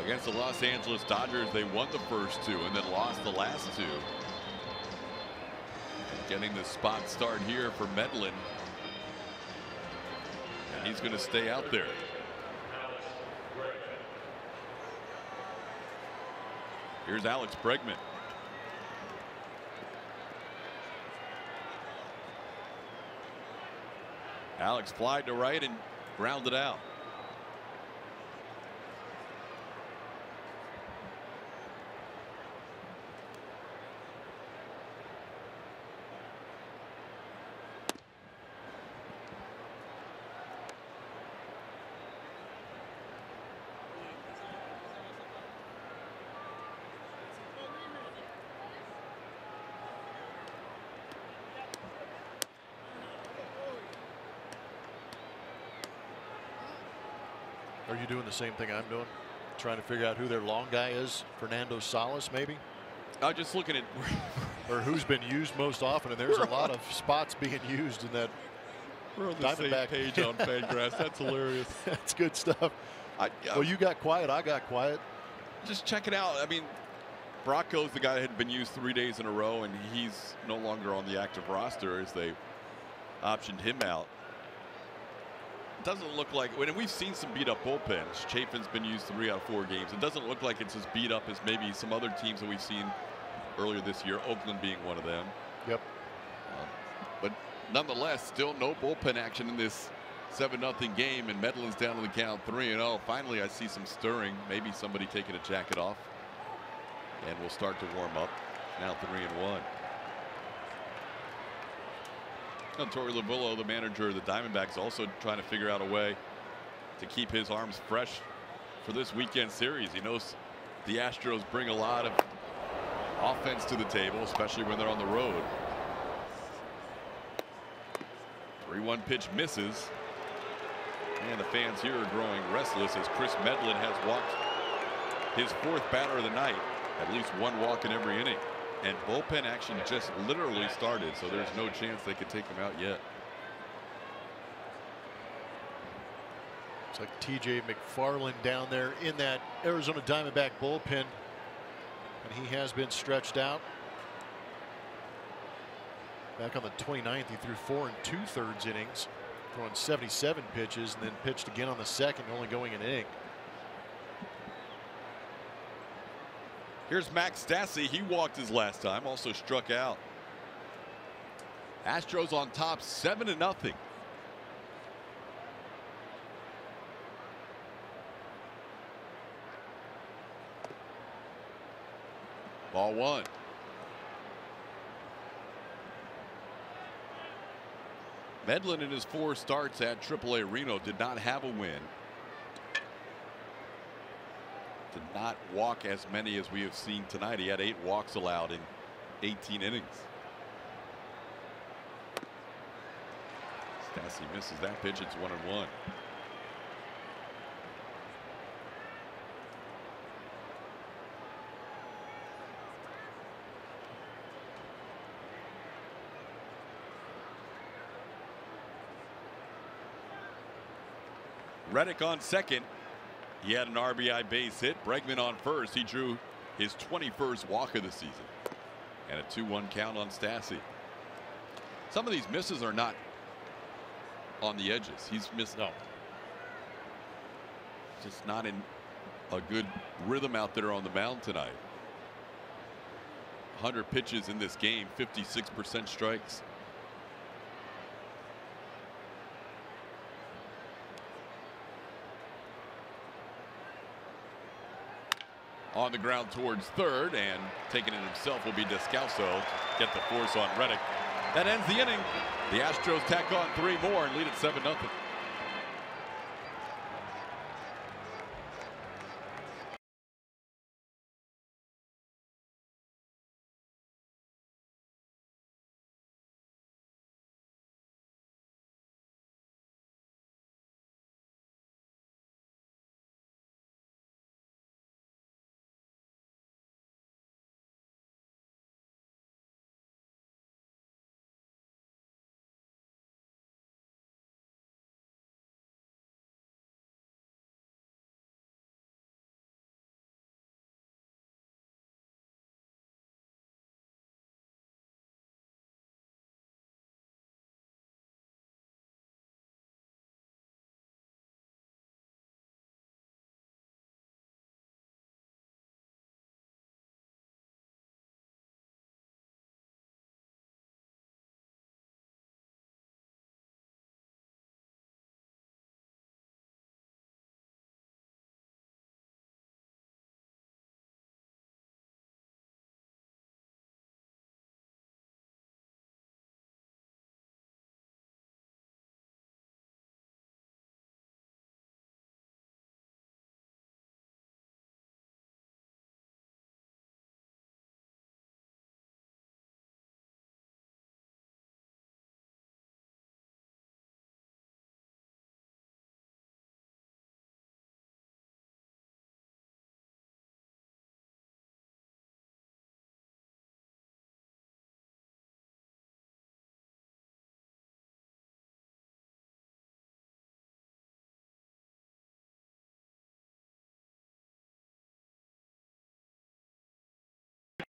against the Los Angeles Dodgers. They won the first 2 and then lost the last 2. And getting the spot start here for Medlen. And he's going to stay out there. Here's Alex Bregman. Alex flied to right and grounded out. Are you doing the same thing I'm doing? trying to figure out who their long guy is. Fernando Salas, maybe. I'm just looking at or who's been used most often, and there's a lot of spots being used in that. We're on the same page on Fangraphs. That's hilarious. That's good stuff. Well, you got quiet. I got quiet. Just check it out. I mean, Bracco's the guy that had been used 3 days in a row, and he's no longer on the active roster as they optioned him out. It doesn't look like, when we've seen some beat up bullpens, Chafin's been used 3 out of 4 games. It doesn't look like it's as beat up as maybe some other teams that we've seen earlier this year, Oakland being one of them. Yep. But nonetheless, still no bullpen action in this 7-0 game, and Medlen's down to the count 3-0. Finally, I see some stirring. Maybe somebody taking a jacket off, and we'll start to warm up. Now 3-1. Now, Torey Lovullo, the manager of the Diamondbacks, also trying to figure out a way to keep his arms fresh for this weekend series. He knows the Astros bring a lot of offense to the table, especially when they're on the road. 3-1 pitch misses. And the fans here are growing restless as Kris Medlen has walked his 4th batter of the night. At least 1 walk in every inning. And bullpen action just literally started, so there's no chance they could take him out yet. It's like TJ McFarland down there in that Arizona Diamondback bullpen. And he has been stretched out. Back on the 29th, he threw 4 2/3 innings, throwing 77 pitches, and then pitched again on the 2nd, only going an inning. Here's Max Stassi. He walked his last time, also struck out. Astros on top 7-0. Ball 1. Medlen in his 4 starts at AAA Reno did not have a win. Did not walk as many as we have seen tonight. He had 8 walks allowed in 18 innings. Stassi misses that pitch. It's 1-1. Reddick on second. He had an RBI base hit. Bregman on first. He drew his 21st walk of the season. And a 2-1 count on Stassi. Some of these misses are not on the edges. He's missed. No. Just not in a good rhythm out there on the mound tonight. 100 pitches in this game, 56% strikes. On the ground towards third, and taking it himself will be Descalso. Get the force on Reddick. That ends the inning. The Astros tack on 3 more and lead at 7-0.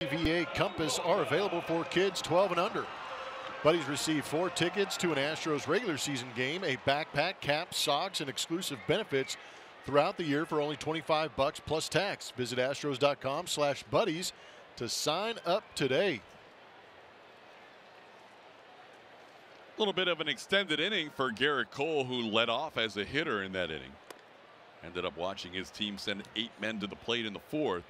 VA Compass are available for kids 12 and under. Buddies receive 4 tickets to an Astros regular season game, a backpack, caps, socks, and exclusive benefits throughout the year for only $25 plus tax. Visit astros.com/buddies to sign up today. A little bit of an extended inning for Garrett Cole, who led off as a hitter in that inning. Ended up watching his team send 8 men to the plate in the 4th.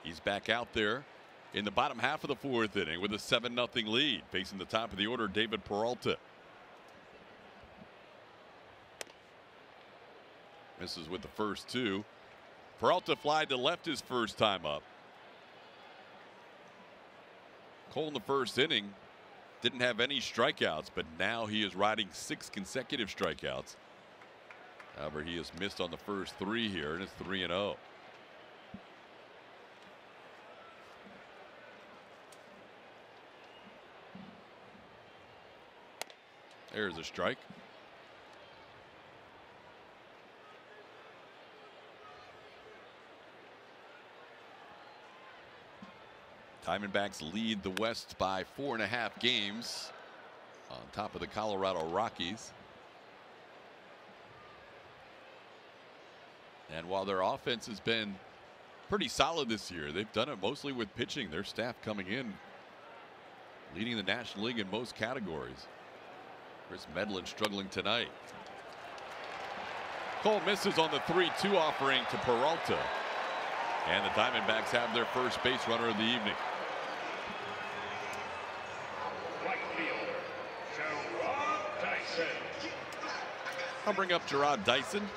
He's back out there in the bottom half of the 4th inning with a 7-0 lead, facing the top of the order, David Peralta. Misses with the first 2. Peralta flied to left his first time up. Cole in the first inning didn't have any strikeouts, but now he is riding 6 consecutive strikeouts. However, he has missed on the first 3 here, and it's 3-0. There's a strike. Diamondbacks lead the West by 4.5 games on top of the Colorado Rockies. And while their offense has been pretty solid this year, they've done it mostly with pitching. Their staff coming in, leading the National League in most categories. Kris Medlen struggling tonight. Cole misses on the 3-2 offering to Peralta. And the Diamondbacks have their first base runner of the evening. Right fielder, Jarrod Dyson. I'll bring up Jarrod Dyson.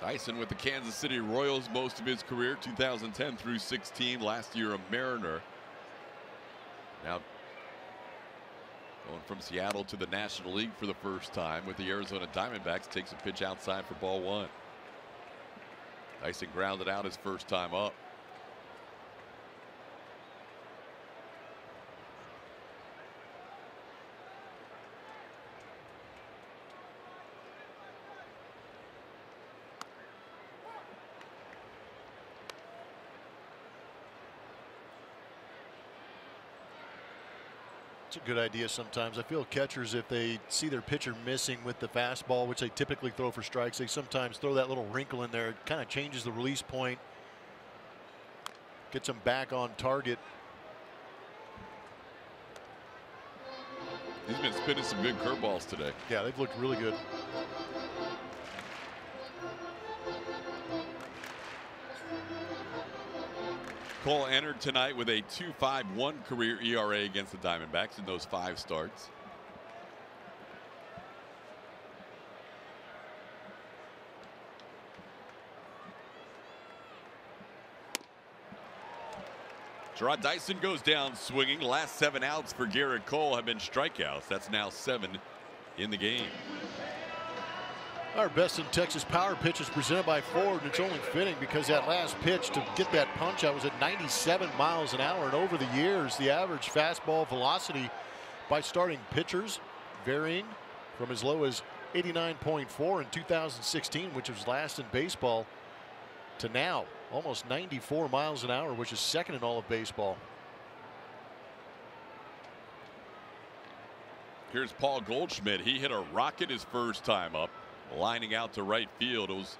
Dyson with the Kansas City Royals most of his career, 2010 through 16. Last year a Mariner. Now going from Seattle to the National League for the first time with the Arizona Diamondbacks. Takes a pitch outside for ball 1. Dyson grounded out his first time up. It's a good idea sometimes. I feel catchers, if they see their pitcher missing with the fastball, which they typically throw for strikes, they sometimes throw that little wrinkle in there. It kind of changes the release point, gets them back on target. He's been spinning some good curveballs today. Yeah, they've looked really good. Cole entered tonight with a 2.51 career ERA against the Diamondbacks in those 5 starts. Jarrod Dyson goes down swinging. Last 7 outs for Garrett Cole have been strikeouts. That's now 7 in the game. Our Best in Texas power pitch is presented by Ford, and it's only fitting because that last pitch to get that punch out was at 97 miles an hour. And over the years, the average fastball velocity by starting pitchers varying from as low as 89.4 in 2016, which was last in baseball, to now almost 94 miles an hour, which is second in all of baseball. Here's Paul Goldschmidt. He hit a rocket his first time up, lining out to right field. It was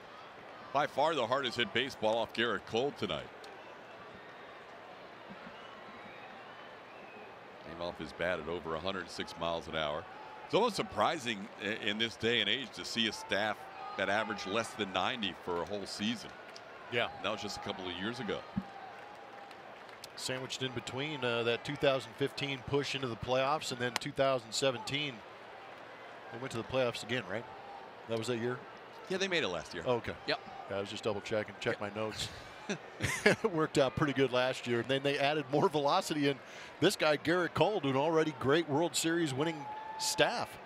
by far the hardest hit baseball off Garrett Cole tonight. Came off his bat at over 106 miles an hour. It's almost surprising in this day and age to see a staff that averaged less than 90 for a whole season. Yeah, that was just a couple of years ago. Sandwiched in between that 2015 push into the playoffs and then 2017. They went to the playoffs again, right? That was that year? Yeah, they made it last year. Oh, okay. Yep. Yeah, I was just double checking, check my notes. It worked out pretty good last year, and then they added more velocity. And this guy, Garrett Cole, to an already great World Series winning staff.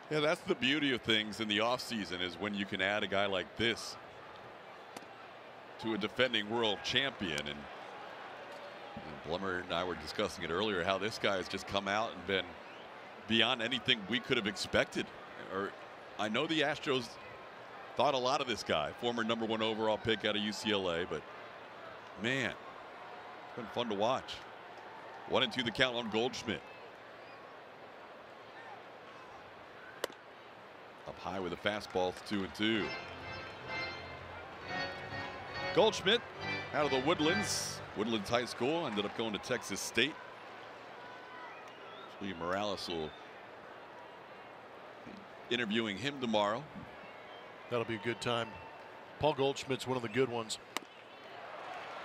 Yeah, that's the beauty of things in the offseason, is when you can add a guy like this to a defending world champion. And Blummer and I were discussing it earlier, how this guy has just come out and been beyond anything we could have expected. Or I know the Astros Thought a lot of this guy, former #1 overall pick out of UCLA, but man, it's been fun to watch. 1-2 the count on Goldschmidt. Up high with a fastball, it's 2-2. Goldschmidt out of the Woodlands High School, ended up going to Texas State. Actually, Morales will be interviewing him tomorrow. That'll be a good time. Paul Goldschmidt's one of the good ones.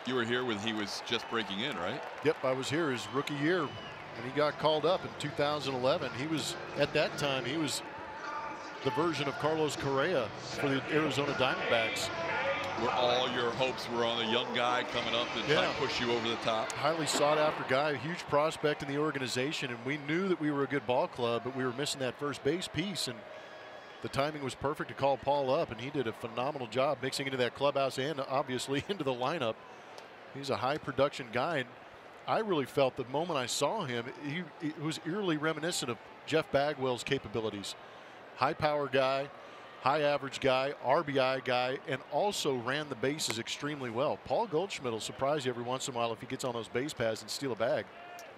You were here when he was just breaking in, right? Yep, I was here his rookie year, and he got called up in 2011. He was, at that time, he was the version of Carlos Correa for the Arizona Diamondbacks. Where all your hopes were on a young guy coming up and trying to push you over the top. Highly sought after guy, a huge prospect in the organization, and we knew that we were a good ball club, but we were missing that first base piece, and the timing was perfect to call Paul up, and he did a phenomenal job mixing into that clubhouse and obviously into the lineup. He's a high production guy, and I really felt the moment I saw him, he was eerily reminiscent of Jeff Bagwell's capabilities. High power guy, high average guy, RBI guy, and also ran the bases extremely well. Paul Goldschmidt will surprise you every once in a while if he gets on those base paths and steal a bag.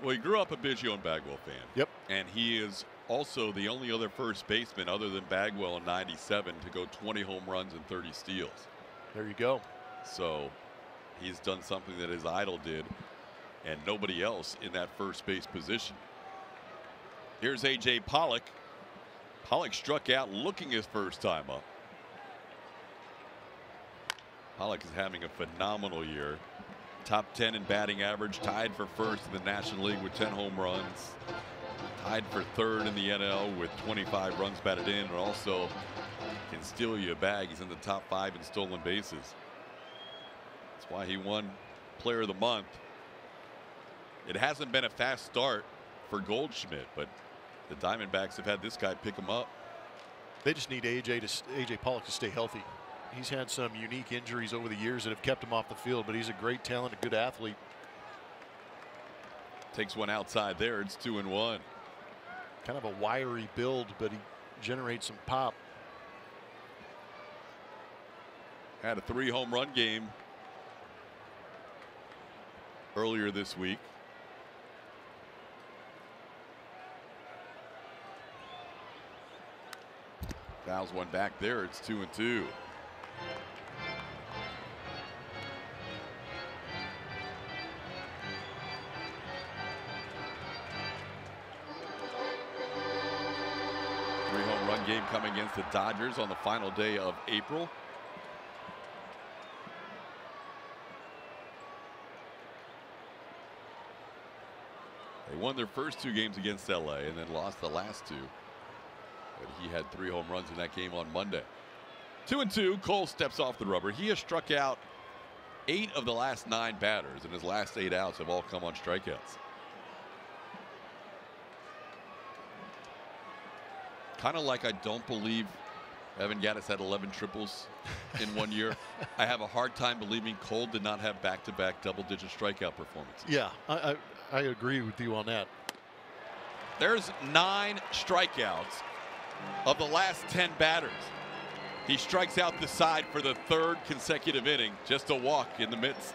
Well, he grew up a Biggio and Bagwell fan. Yep. And he is also the only other first baseman other than Bagwell in '97 to go 20 home runs and 30 steals. There you go. So he's done something that his idol did and nobody else in that first base position. Here's A.J. Pollock. Pollock struck out looking his first time up. Pollock is having a phenomenal year. Top 10 in batting average, tied for first in the National League with 10 home runs. Tied for third in the NL with 25 runs batted in, and also can steal you a bag. He's in the top 5 in stolen bases. That's why he won Player of the Month. It hasn't been a fast start for Goldschmidt, but the Diamondbacks have had this guy pick him up. They just need A.J. Pollock to stay healthy. He's had some unique injuries over the years that have kept him off the field, but he's a great talent, a good athlete. Takes one outside there. It's 2-1. Kind of a wiry build, but he generates some pop. Had a 3 home run game earlier this week. Fouls one back there. It's 2-2. Home run game coming against the Dodgers on the final day of April. They won their first 2 games against LA and then lost the last 2. But he had 3 home runs in that game on Monday. 2-2. Cole steps off the rubber. He has struck out 8 of the last 9 batters, and his last 8 outs have all come on strikeouts. Kind of like I don't believe Evan Gattis had 11 triples in 1 year. I have a hard time believing Cole did not have back-to-back double-digit strikeout performances. Yeah, I agree with you on that. There's 9 strikeouts of the last 10 batters. He strikes out the side for the 3rd consecutive inning, just a walk in the midst.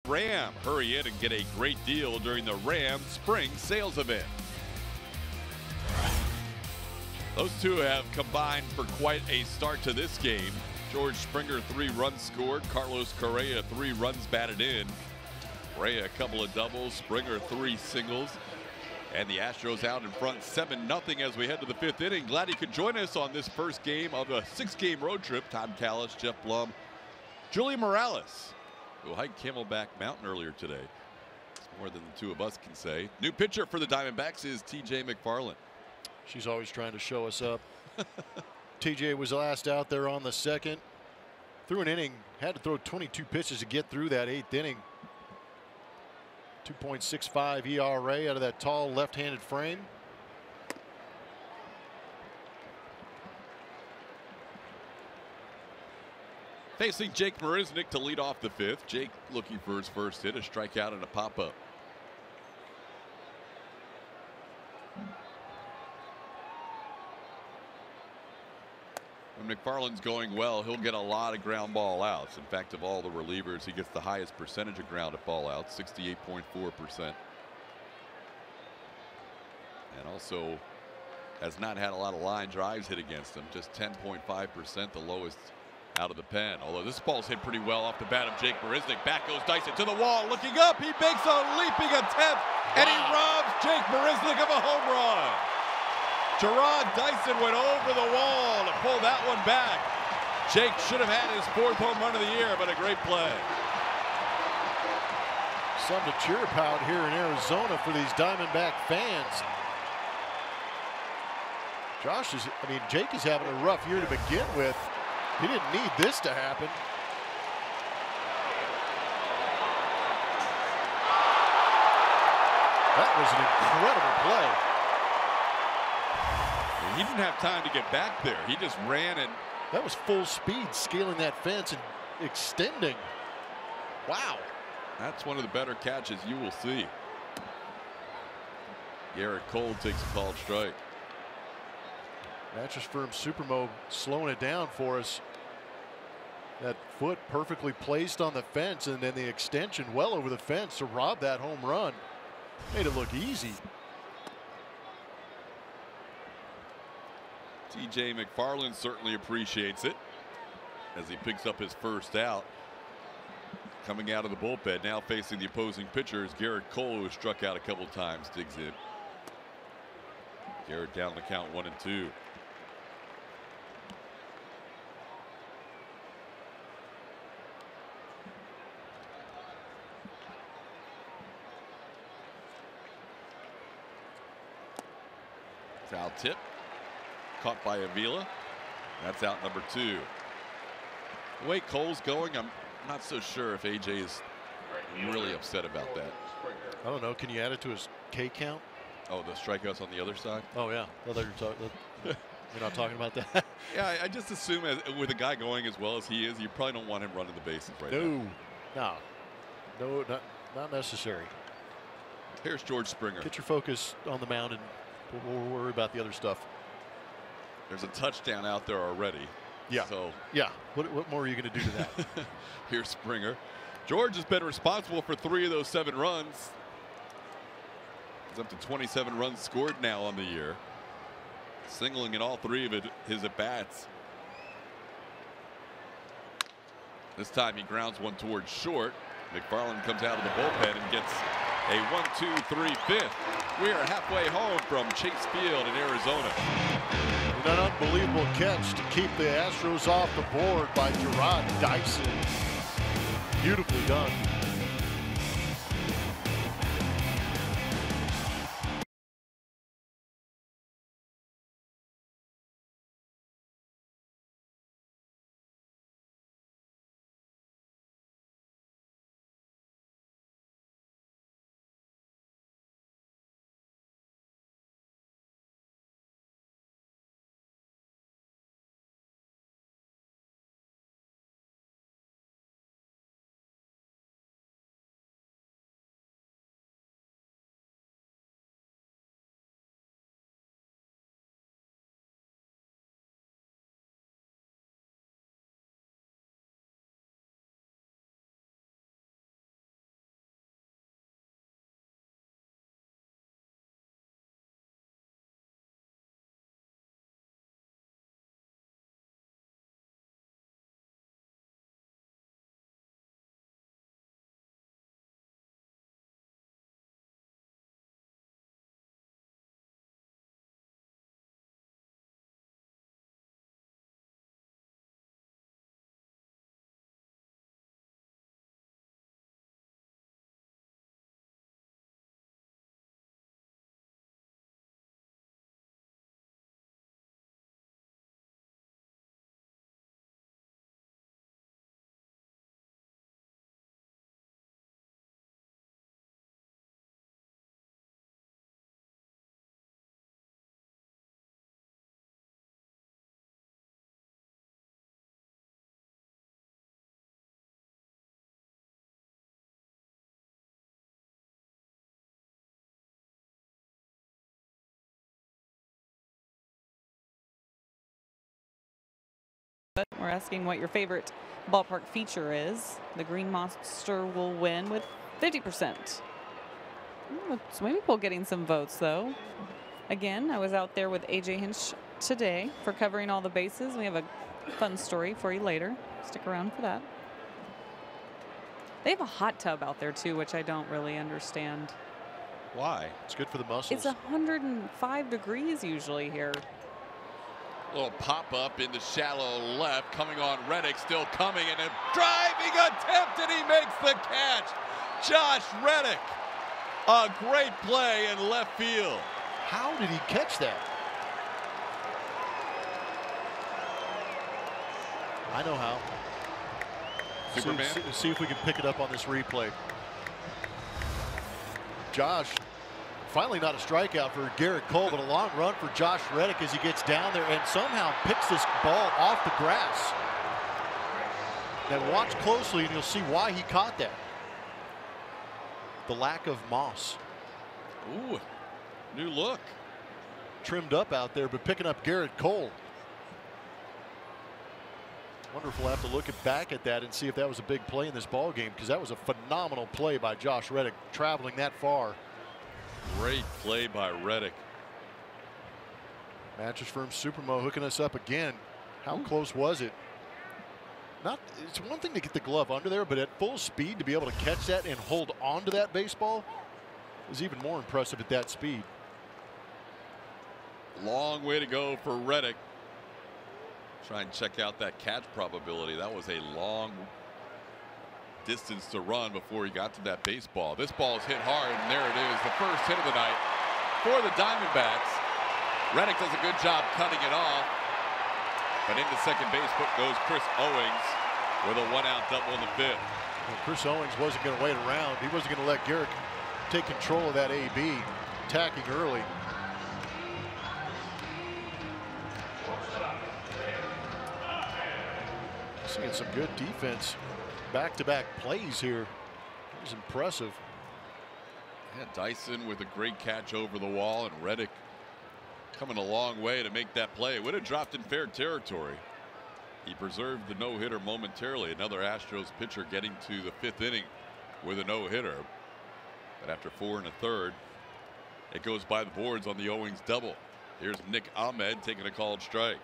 Ram. Hurry in and get a great deal during the Ram Spring Sales Event. Those two have combined for quite a start to this game. George Springer, 3 runs scored. Carlos Correa, 3 runs batted in. Correa, a couple of doubles. Springer, 3 singles. And the Astros out in front 7-0 as we head to the 5th inning. Glad he could join us on this first game of a 6-game road trip. Tom Callis, Jeff Blum, Julie Morales, who hiked Camelback Mountain earlier today. It's more than the two of us can say. New pitcher for the Diamondbacks is TJ McFarland. She's always trying to show us up. TJ was last out there on the 2nd. Through an inning, had to throw 22 pitches to get through that 8th inning. 2.65 ERA out of that tall left-handed frame. Facing Jake Marisnick to lead off the 5th. Jake looking for his first hit, a strikeout and a pop-up. When McFarland's going well, he'll get a lot of ground ball outs. In fact, of all the relievers, he gets the highest percentage of ground ball outs, 68.4%. And also has not had a lot of line drives hit against him, just 10.5%, the lowest out of the pen. Although this ball's hit pretty well off the bat of Jake Marisnick. Back goes Dyson to the wall, looking up. He makes a leaping attempt, and he robs Jake Marisnick of a home run. Gerard Dyson went over the wall to pull that one back. Jake should have had his 4th home run of the year, but a great play. Something to cheer about here in Arizona for these Diamondback fans. Jake is having a rough year to begin with. He didn't need this to happen. That was an incredible play. He didn't have time to get back there. He just ran, and that was full speed, scaling that fence and extending. Wow. That's one of the better catches you will see. Garrett Cole takes a called strike. Mattress Firm Supermo slowing it down for us. That foot perfectly placed on the fence, and then the extension well over the fence to rob that home run. Made it look easy. TJ McFarland certainly appreciates it as he picks up his first out. Coming out of the bullpen, now facing the opposing pitcher is Garrett Cole, who has struck out a couple times, digs in. Garrett down the count 1-2. Foul tip. Caught by Avila. That's out number 2. The way Cole's going, I'm not so sure if AJ is really upset about that. I don't know. Can you add it to his K count? Oh, the strikeouts on the other side? Oh, yeah. I thought you're not talking about that. Yeah, I just assume with a guy going as well as he is, you probably don't want him running the bases right now. No, not necessary. Here's George Springer. Get your focus on the mound, and we'll worry about the other stuff. There's a touchdown out there already. Yeah. So yeah. What more are you going to do to that? Here's Springer. George has been responsible for 3 of those 7 runs. He's up to 27 runs scored now on the year, singling in all 3 of his at-bats. This time he grounds one towards short. McFarland comes out of the bullpen and gets a 1-2-3-5. We are halfway home from Chase Field in Arizona. An unbelievable catch to keep the Astros off the board by Gerard Dyson. Beautifully done. We're asking what your favorite ballpark feature is. The Green Monster will win with 50%. Swimming pool getting some votes, though. Again, I was out there with AJ Hinch today for covering all the bases. We have a fun story for you later. Stick around for that. They have a hot tub out there, too, which I don't really understand. Why? It's good for the muscles. It's 105 degrees usually here. Little pop-up in the shallow left, coming on Reddick, still coming, and a driving attempt, and he makes the catch. Josh Reddick, a great play in left field. How did he catch that? I know how. Superman? See if we can pick it up on this replay. Josh, finally not a strikeout for Garrett Cole, but a long run for Josh Reddick as he gets down there and somehow picks this ball off the grass. Now watch closely and you'll see why he caught that. The lack of moss. Ooh, new look. Trimmed up out there, but picking up Garrett Cole. Wonder if we'll have to look back at that and see if that was a big play in this ball game, because that was a phenomenal play by Josh Reddick, traveling that far. Great play by Reddick. Mattress Firm Supermo hooking us up again. How close was it? It's one thing to get the glove under there, but at full speed to be able to catch that and hold on to that baseball is even more impressive at that speed. Long way to go for Reddick. Try and check out that catch probability. That was a long distance to run before he got to that baseball. This ball is hit hard, and there it is, the first hit of the night for the Diamondbacks. Reddick does a good job cutting it off, but into second base goes Chris Owings with a one-out double in the fifth. Well, Chris Owings wasn't going to wait around. He wasn't going to let Garrett take control of that AB, attacking early. Seeing some good defense, back-to-back plays here. That was impressive. Yeah, Dyson with a great catch over the wall, and Reddick coming a long way to make that play. Would have dropped in fair territory. He preserved the no-hitter momentarily. Another Astros pitcher getting to the fifth inning with a no-hitter. But after 4 1/3, it goes by the boards on the Owings double. Here's Nick Ahmed taking a called strike.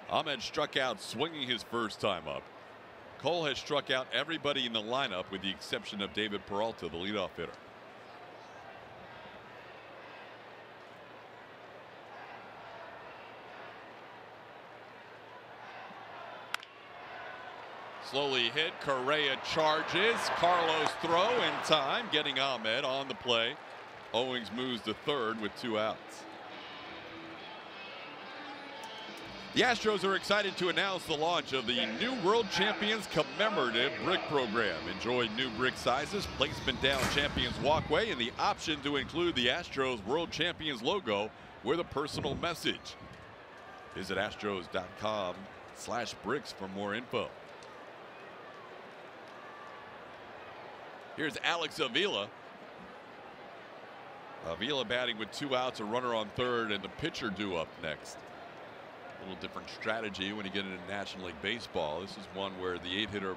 Ahmed struck out swinging his first time up. Cole has struck out everybody in the lineup with the exception of David Peralta, the leadoff hitter. Slowly hit. Correa charges. Carlos throw in time, getting Ahmed on the play. Owings moves to third with 2 outs. The Astros are excited to announce the launch of the new World Champions commemorative brick program. Enjoy new brick sizes, placement down Champions Walkway, and the option to include the Astros World Champions logo with a personal message. Visit astros.com/bricks for more info. Here's Alex Avila. Avila batting with 2 outs, a runner on third, and the pitcher due up next. A little different strategy when you get into National League Baseball. This is one where the 8-hitter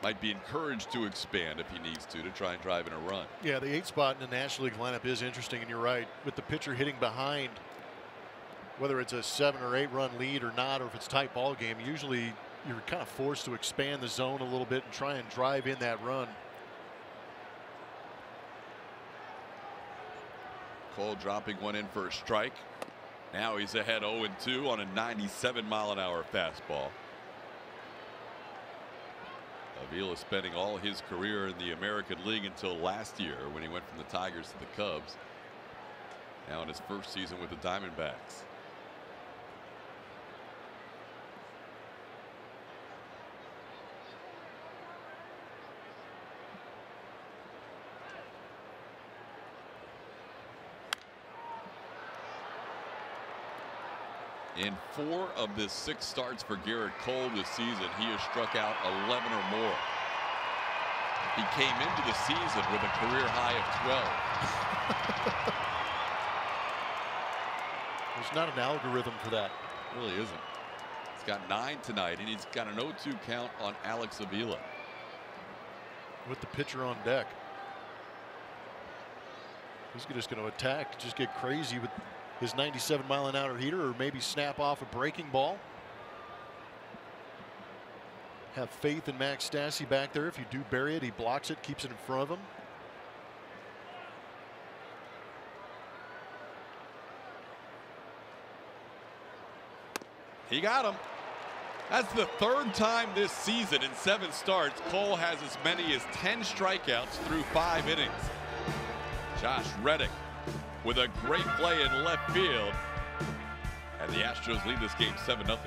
might be encouraged to expand if he needs to try and drive in a run. Yeah, the 8 spot in the National League lineup is interesting, and you're right. With the pitcher hitting behind, whether it's a 7 or 8 run lead or not, or if it's a tight ball game, usually you're kind of forced to expand the zone a little bit and try and drive in that run. Cole dropping one in for a strike. Now he's ahead 0-2 on a 97-mile-an-hour fastball. Avila spending all his career in the American League until last year when he went from the Tigers to the Cubs. Now in his first season with the Diamondbacks. In 4 of the 6 starts for Garrett Cole this season, he has struck out 11 or more. He came into the season with a career high of 12. There's not an algorithm for that. It really isn't. He's got 9 tonight, and he's got an 0-2 count on Alex Avila. With the pitcher on deck. He's just going to attack, just get crazy with his 97-mile-an-hour heater, or maybe snap off a breaking ball. Have faith in Max Stassi back there. If you do bury it, he blocks it, keeps it in front of him. He got him. That's the 3rd time this season in 7 starts Cole has as many as 10 strikeouts through 5 innings. Josh Reddick with a great play in left field, and the Astros lead this game 7-0.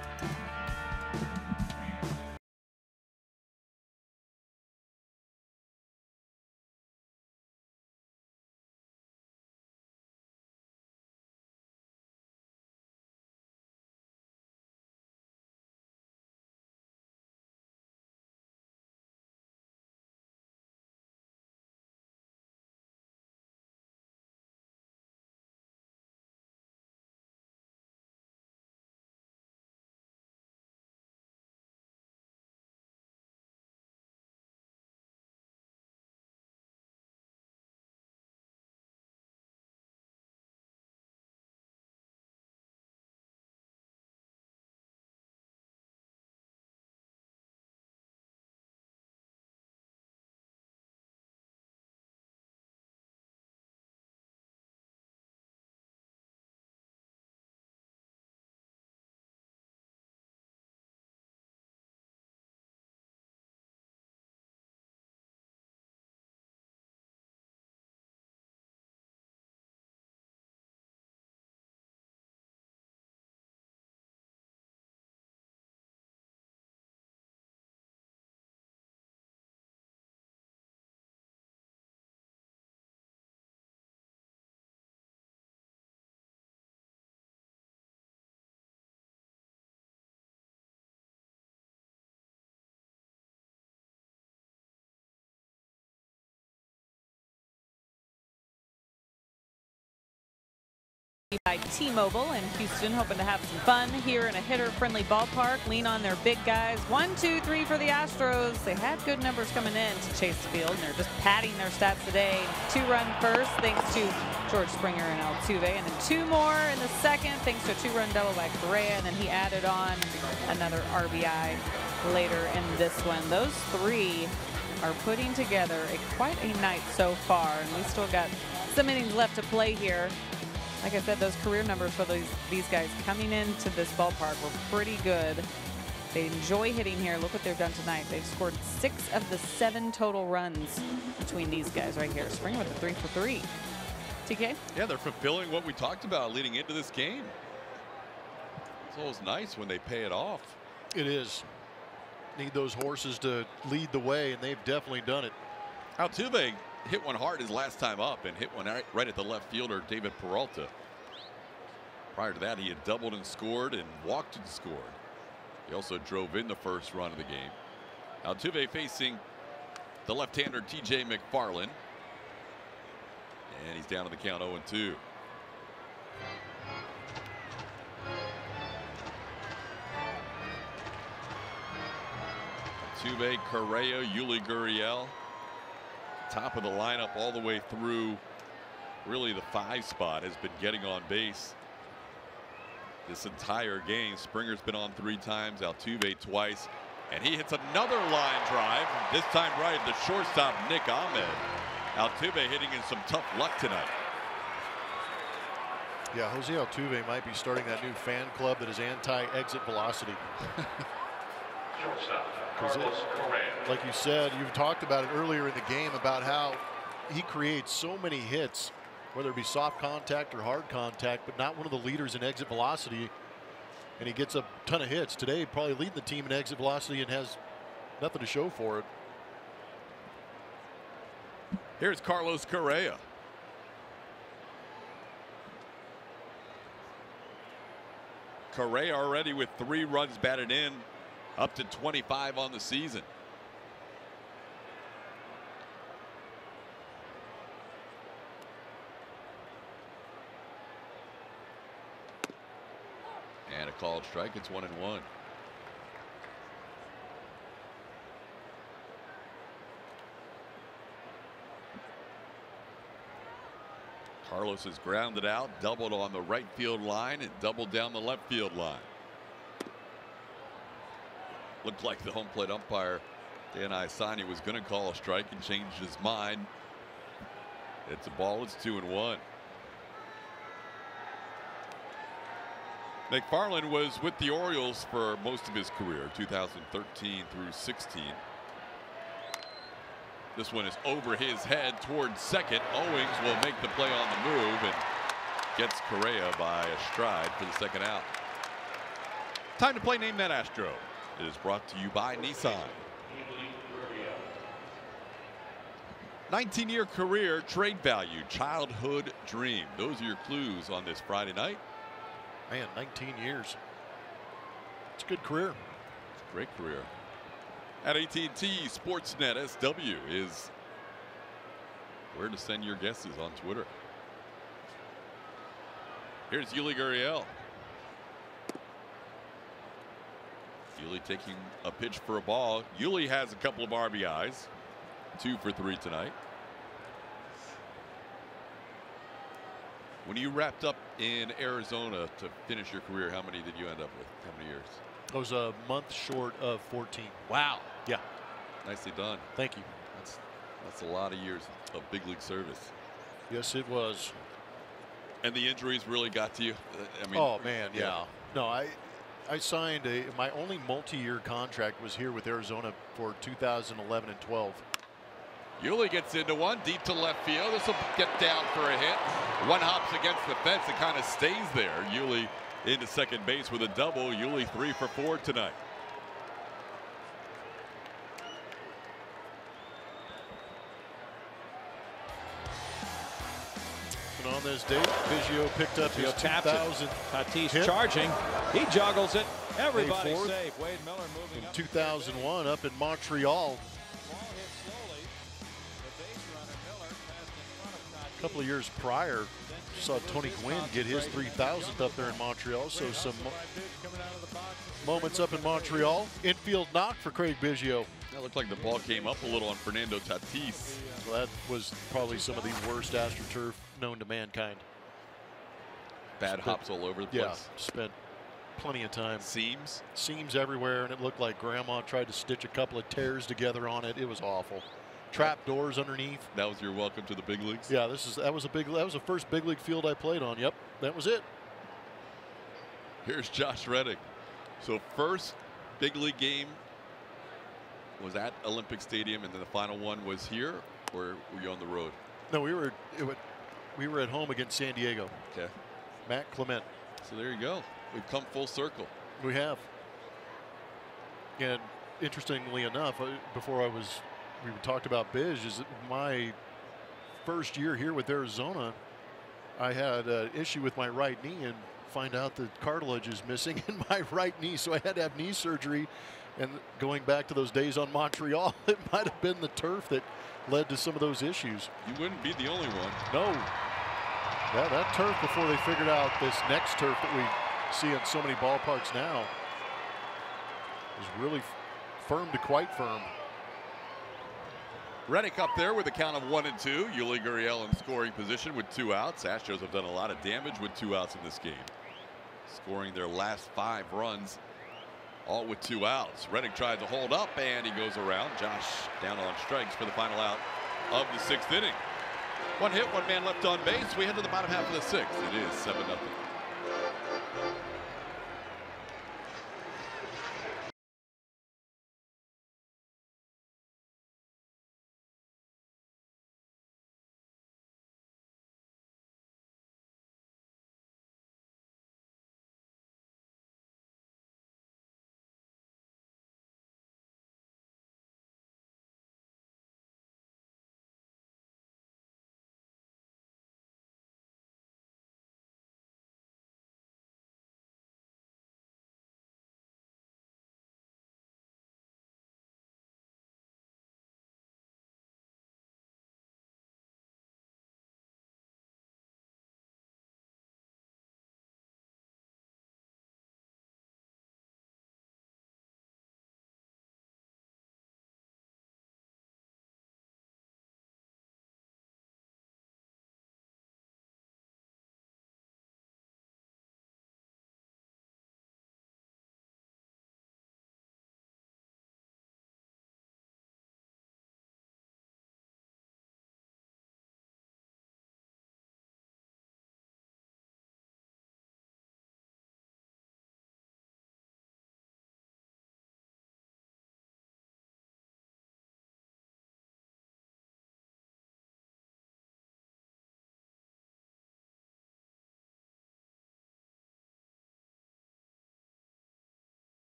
By T-Mobile in Houston, hoping to have some fun here in a hitter-friendly ballpark. Lean on their big guys. 1, 2, 3 for the Astros. They had good numbers coming in to Chase Field, and they're just padding their stats today. 2-run first, thanks to George Springer and Altuve, and then 2 more in the second, thanks to a 2-run double by Correa, and then he added on another RBI later in this one. Those 3 are putting together quite a night so far, and we still got some innings left to play here. Like I said, those career numbers for these guys coming into this ballpark were pretty good. They enjoy hitting here. Look what they've done tonight. They've scored 6 of the 7 total runs between these guys right here. Springer with a 3 for 3. TK? Yeah, they're fulfilling what we talked about leading into this game. It's always nice when they pay it off. It is. Need those horses to lead the way, and they've definitely done it. Altuve hit one hard his last time up and hit one right at the left fielder, David Peralta. Prior to that, he had doubled and scored and walked and scored. He also drove in the first run of the game. Altuve facing the left-hander TJ McFarland. And he's down to the count 0-2. Altuve, Correa, Yuli Gurriel. Top of the lineup all the way through. Really the 5 spot has been getting on base this entire game. Springer's been on 3 times, Altuve twice, and he hits another line drive, this time right at the shortstop, Nick Ahmed. Altuve hitting in some tough luck tonight. Yeah, Jose Altuve might be starting that new fan club that is anti-exit velocity. Like you said, you've talked about it earlier in the game about how he creates so many hits, whether it be soft contact or hard contact, but not one of the leaders in exit velocity. And he gets a ton of hits. Today, probably leading the team in exit velocity and has nothing to show for it. Here's Carlos Correa. Correa already with 3 runs batted in, up to 25 on the season. And a called strike. It's 1-1. Carlos is grounded out, doubled on the right field line, and doubled down the left field line. Looked like the home plate umpire, Dan Isani, was going to call a strike and changed his mind. It's a ball. It's 2-1. McFarland was with the Orioles for most of his career, 2013 through 16. This one is over his head towards second. Owings will make the play on the move and gets Correa by a stride for the second out. Time to play Name That Astro. It is brought to you by Nissan. 19-year career, trade value, childhood dream. Those are your clues on this Friday night. Man, 19 years. It's a good career. It's a great career. At AT&T Sportsnet SW is where to send your guesses on Twitter. Here's Yuli Gurriel. Yuli taking a pitch for a ball. Yuli has a couple of RBIs. 2 for 3 tonight. When you wrapped up in Arizona to finish your career, how many did you end up with? How many years? I was a month short of 14. Wow. Yeah. Nicely done. Thank you. That's a lot of years of big league service. Yes, it was. And the injuries really got to you? I mean, oh, man, yeah. No, I signed my only multi-year contract was here with Arizona for 2011 and 12. Yuli gets into one deep to left field. This will get down for a hit. One hops against the fence and kind of stays there. Yuli into second base with a double. Yuli 3 for 4 tonight. And on this date, Biggio picked up his 2000. Tatis hit. charging. He joggles it. Everybody May 4th. safe. Wade Miller moving In up. 2001 up in Montreal. A couple of years prior, saw Tony Gwynn get his 3,000th up there in Montreal. So some moments up in Montreal. Infield knock for Craig Biggio. That looked like the ball came up a little on Fernando Tatis. Well, that was probably some of the worst AstroTurf known to mankind. Bad hops all over the place. Yeah, spent plenty of time. Seams everywhere, and it looked like Grandma tried to stitch a couple of tears together on it. It was awful. Trap doors underneath. That was your welcome to the big leagues? Yeah, that was the first big league field I played on. Yep, that was it. Here's Josh Reddick. So first big league game was at Olympic Stadium, and then the final one was here, or were you on the road? No, we were at home against San Diego. Okay. Matt Clement. So there you go. We've come full circle. We have. And interestingly enough, before we talked about Biz, is my first year here with Arizona, I had an issue with my right knee and find out that cartilage is missing in my right knee. So I had to have knee surgery. And going back to those days on Montreal, it might have been the turf that led to some of those issues. You wouldn't be the only one. No. Yeah, that turf, before they figured out this next turf that we see in so many ballparks now, is really firm to quite firm. Reddick up there with a count of 1-2. Yuli Gurriel in scoring position with 2 outs. Astros have done a lot of damage with 2 outs in this game, scoring their last 5 runs, all with 2 outs. Reddick tried to hold up, and he goes around. Josh down on strikes for the final out of the 6th inning. 1 hit, 1 man left on base. We head to the bottom half of the 6th. It is 7-0.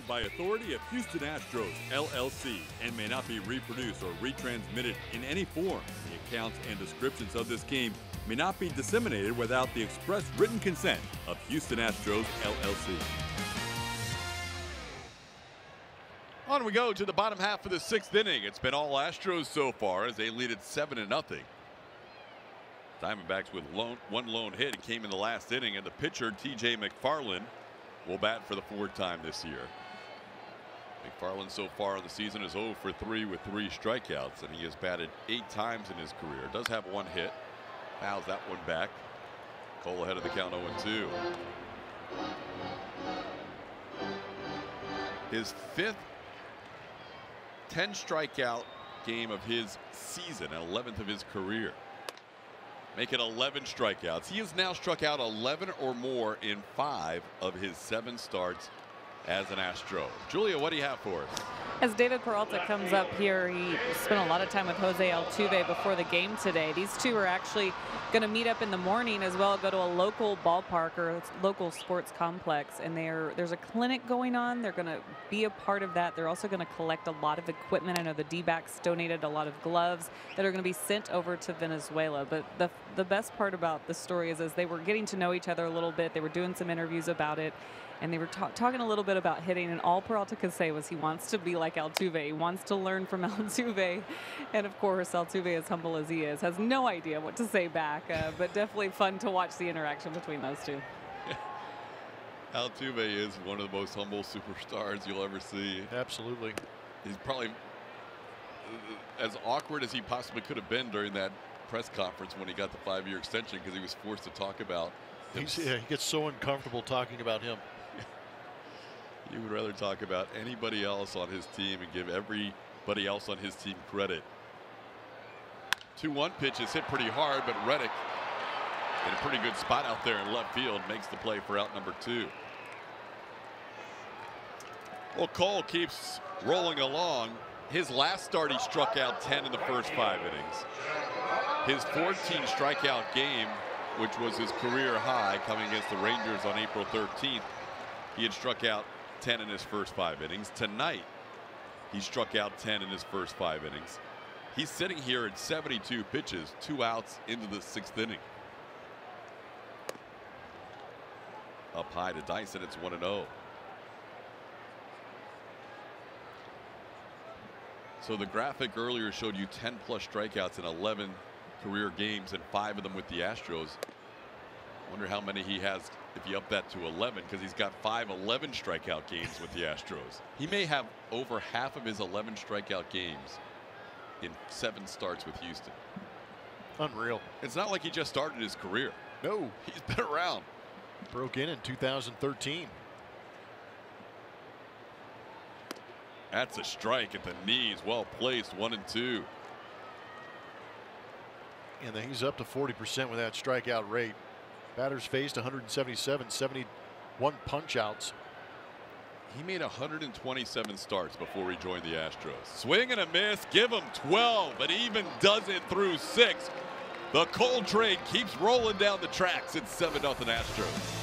By authority of Houston Astros, LLC, and may not be reproduced or retransmitted in any form. The accounts and descriptions of this game may not be disseminated without the express written consent of Houston Astros, LLC. On we go to the bottom half of the 6th inning. It's been all Astros so far as they lead it 7-0. Diamondbacks with one lone hit. It came in the last inning, and the pitcher, T.J. McFarland, will bat for the 4th time this year. McFarland so far in the season is 0 for 3 with 3 strikeouts, and he has batted 8 times in his career. Does have 1 hit. Fouls that one back. Cole ahead of the count 0-2. His 5th 10 strikeout game of his season, 11th of his career. Make it 11 strikeouts. He has now struck out 11 or more in 5 of his 7 starts as an Astro. Julia, what do you have for us? As David Peralta comes up here, he spent a lot of time with Jose Altuve before the game today. These two are actually going to meet up in the morning as well, go to a local ballpark or local sports complex, and there's a clinic going on. They're going to be a part of that. They're also going to collect a lot of equipment. I know the D-backs donated a lot of gloves that are going to be sent over to Venezuela. But the best part about the story is as they were getting to know each other a little bit, they were doing some interviews about it, and they were talking a little bit about hitting, and all Peralta could say was he wants to be like Altuve. He wants to learn from Altuve. And, of course, Altuve, as humble as he is, has no idea what to say back. But definitely fun to watch the interaction between those two. Altuve is one of the most humble superstars you'll ever see. Absolutely. He's probably as awkward as he possibly could have been during that press conference when he got the 5-year extension because he was forced to talk about him. He gets so uncomfortable talking about him. He would rather talk about anybody else on his team and give everybody else on his team credit. 2-1 pitch is hit pretty hard, but Reddick in a pretty good spot out there in left field makes the play for out number 2. Well, Cole keeps rolling along. His last start, he struck out 10 in the first 5 innings. His 14 strikeout game, which was his career high coming against the Rangers on April 13th, he had struck out 10 in his first 5 innings. Tonight, he struck out 10 in his first 5 innings. He's sitting here at 72 pitches, 2 outs into the 6th inning. Up high to Dyson, it's 1-0. So the graphic earlier showed you 10+ strikeouts in 11 career games and 5 of them with the Astros. Wonder how many he has if you up that to 11, because he's got 5 11 strikeout games with the Astros. He may have over half of his 11 strikeout games in 7 starts with Houston. Unreal. It's not like he just started his career. No. He's been around. Broke in 2013. That's a strike at the knees. Well placed. 1-2. And then he's up to 40% with that strikeout rate. Batters faced 177, 71 punch outs. He made 127 starts before he joined the Astros. Swing and a miss. Give him 12, but even does it through 6. The Cole train keeps rolling down the tracks. It's 7-0 Astros.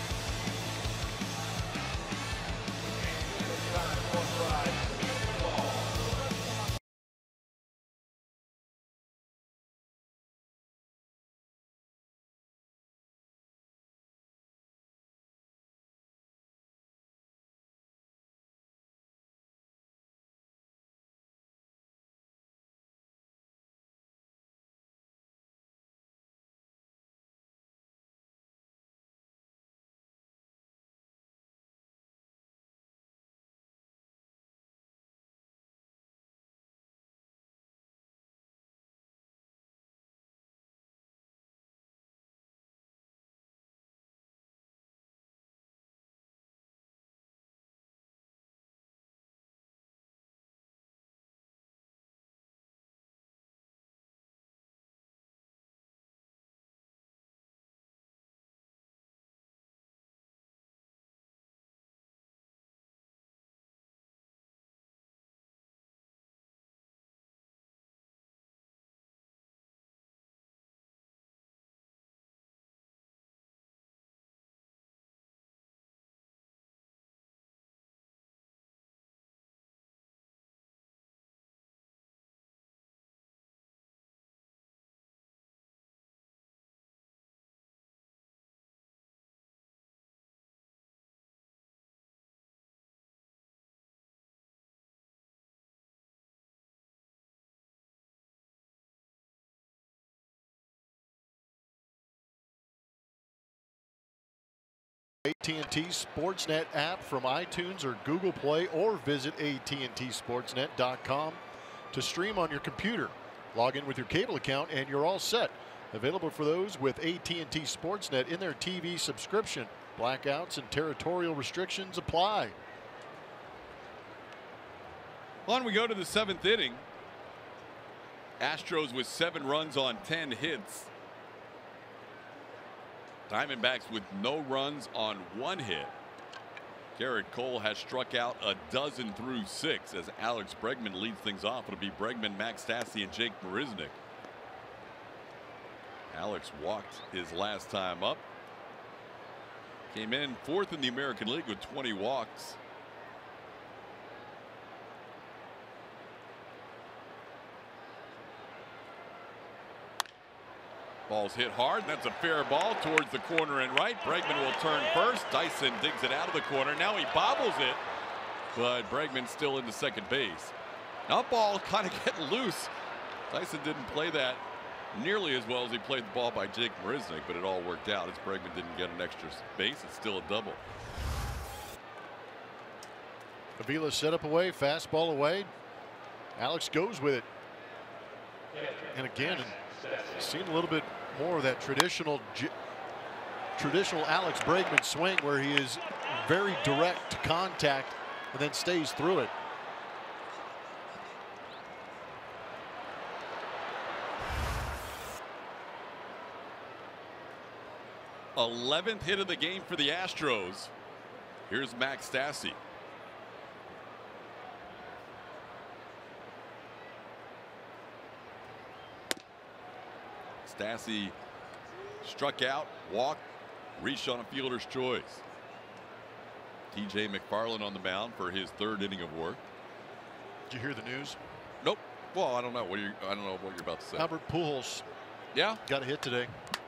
AT&T Sportsnet app from iTunes or Google Play, or visit AT&TSportsnet.com to stream on your computer. Log in with your cable account and you're all set. Available for those with AT&T Sportsnet in their TV subscription. Blackouts and territorial restrictions apply. On we go to the 7th inning. Astros with 7 runs on 10 hits. Diamondbacks with no runs on 1 hit. Garrett Cole has struck out a dozen through 6 as Alex Bregman leads things off. It'll be Bregman, Max Stassi, and Jake Marisnick. Alex walked his last time up. Came in 4th in the American League with 20 walks. Ball's hit hard. That's a fair ball towards the corner and right. Bregman will turn first. Dyson digs it out of the corner. Now he bobbles it, but Bregman's still into second base. Now ball kind of getting loose. Dyson didn't play that nearly as well as he played the ball by Jake Marisnick, but it all worked out as Bregman didn't get an extra base. It's still a double. Avila set up away, fastball away. Alex goes with it. And again, seen a little bit more of that traditional Alex Bregman swing where he is very direct contact and then stays through it. th hit of the game for the Astros. Here's Max Stassi. Stassi struck out, walked, reached on a fielder's choice. TJ McFarland on the mound for his 3rd inning of work. Did you hear the news? Nope. Well, I don't know. I don't know what you're about to say. Albert Pujols. Yeah. Got a hit today.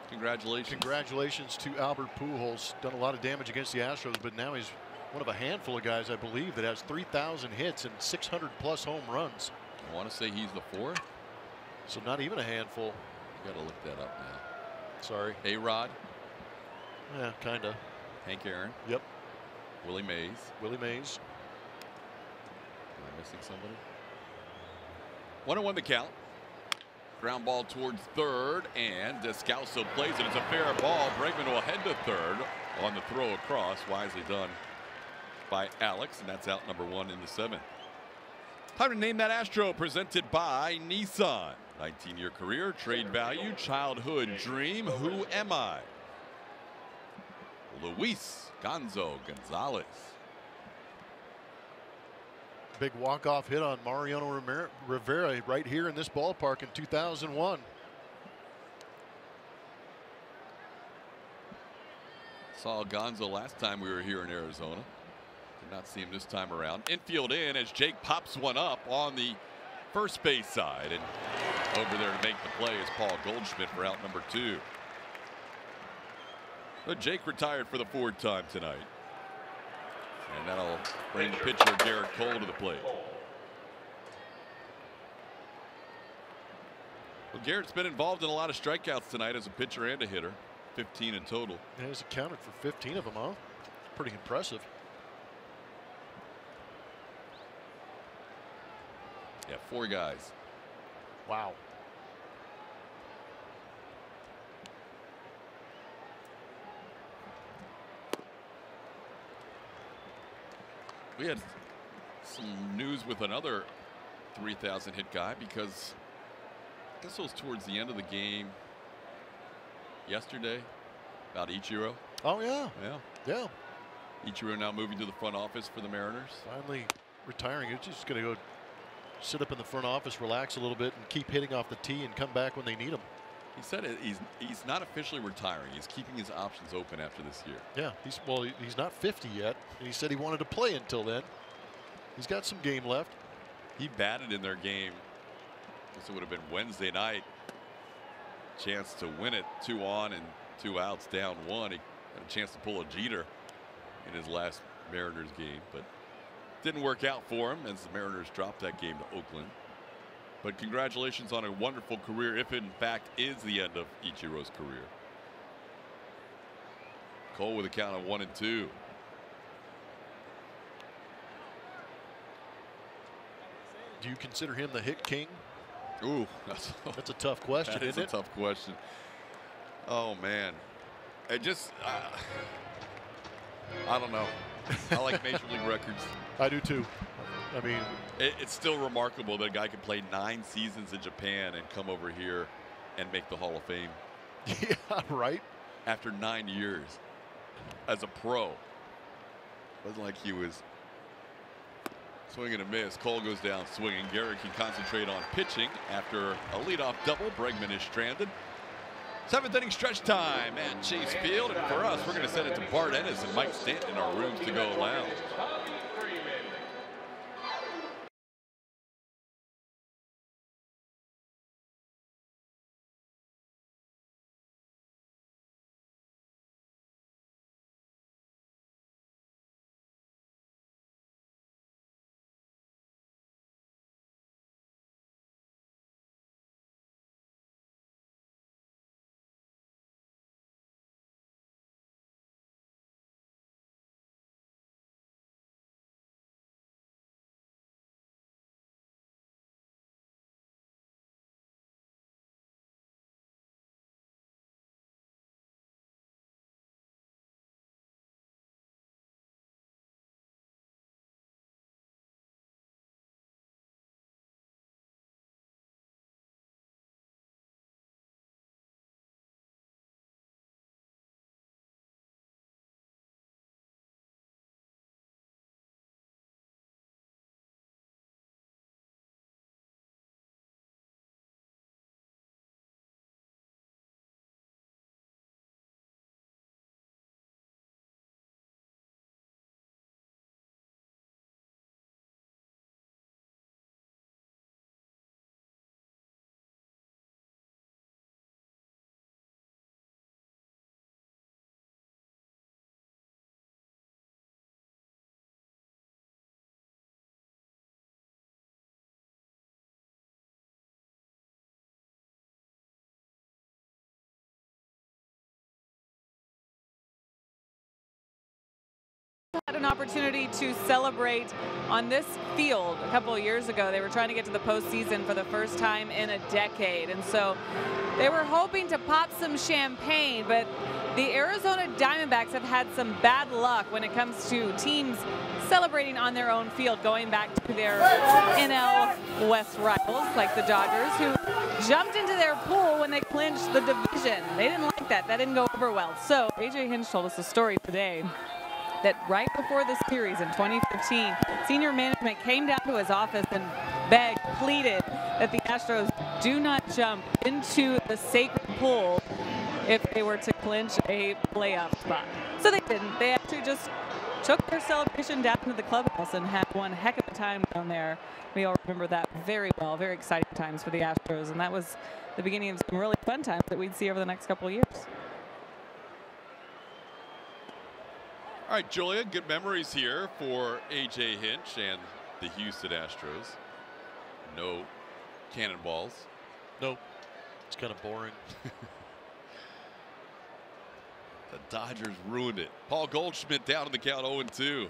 Congratulations. Congratulations to Albert Pujols. Done a lot of damage against the Astros, but now he's one of a handful of guys, I believe, that has 3,000 hits and 600+ home runs. I want to say he's the 4th. So not even a handful. Got to look that up now. Sorry. A-Rod. Yeah, kind of. Hank Aaron. Yep. Willie Mays. Willie Mays. Am I missing somebody? 1-1 the count. Ground ball towards 3rd, and Descalso plays it. It's a fair ball. Bregman will head to 3rd on the throw across. Wisely done by Alex, and that's out number 1 in the 7th. Time to name that Astro, presented by Nissan. 19-year career, trade value, childhood dream. Who am I? Luis Gonzo Gonzalez. Big walk-off hit on Mariano Rivera right here in this ballpark in 2001. Saw Gonzo last time we were here in Arizona. Did not see him this time around. Infield in as Jake pops one up on the first base side, and over there to make the play is Paul Goldschmidt for out number 2. But Jake retired for the 4th time tonight, and that'll bring pitcher Garrett Cole to the plate. Well, Garrett's been involved in a lot of strikeouts tonight as a pitcher and a hitter, 15 in total. Yeah, he's accounted for 15 of them, huh? Pretty impressive. Yeah, 4 guys. Wow. We had some news with another 3,000 hit guy, because I guess it was towards the end of the game yesterday about Ichiro. Oh, yeah. Yeah. Yeah. Ichiro now moving to the front office for the Mariners. Finally retiring. He's just going to go sit up in the front office, relax a little bit, and keep hitting off the tee and come back when they need him. He said he's not officially retiring. He's keeping his options open after this year. Yeah, he's not 50 yet, and he said he wanted to play until then. He's got some game left. He batted in their game. This would have been Wednesday night. Chance to win it, 2 on and 2 outs, down 1. He had a chance to pull a Jeter in his last Mariners game, but didn't work out for him as the Mariners dropped that game to Oakland. But congratulations on a wonderful career, if in fact is the end of Ichiro's career. Cole with a count of 1-2. Do you consider him the hit king? Ooh, that's a tough question, isn't it? That's a tough question. Oh, man. It just, I don't know. I like Major League records. I do too. I mean, it's still remarkable that a guy can play 9 seasons in Japan and come over here and make the Hall of Fame. Yeah, right. After 9 years as a pro. Wasn't like he was swing and a miss. Cole goes down swinging. Garrett can concentrate on pitching after a leadoff double. Bregman is stranded. 7th inning stretch time at Chase Field. And for us, we're going to send it to Bart Ennis and Mike Stanton in our rooms to go lounge. Had an opportunity to celebrate on this field a couple of years ago. They were trying to get to the postseason for the first time in a decade, and so they were hoping to pop some champagne, but the Arizona Diamondbacks have had some bad luck when it comes to teams celebrating on their own field, going back to their NL West rivals like the Dodgers, who jumped into their pool when they clinched the division. They didn't like that. That didn't go over well. So AJ Hinch told us a story today that right before the series in 2015, senior management came down to his office and begged, pleaded that the Astros do not jump into the sacred pool if they were to clinch a playoff spot. So they didn't. They actually just took their celebration down to the clubhouse and had one heck of a time down there. We all remember that very well. Very exciting times for the Astros, and that was the beginning of some really fun times that we'd see over the next couple of years. All right, Julia, good memories here for AJ Hinch and the Houston Astros. No cannonballs. Nope. It's kind of boring. The Dodgers ruined it. Paul Goldschmidt down in the count 0-2.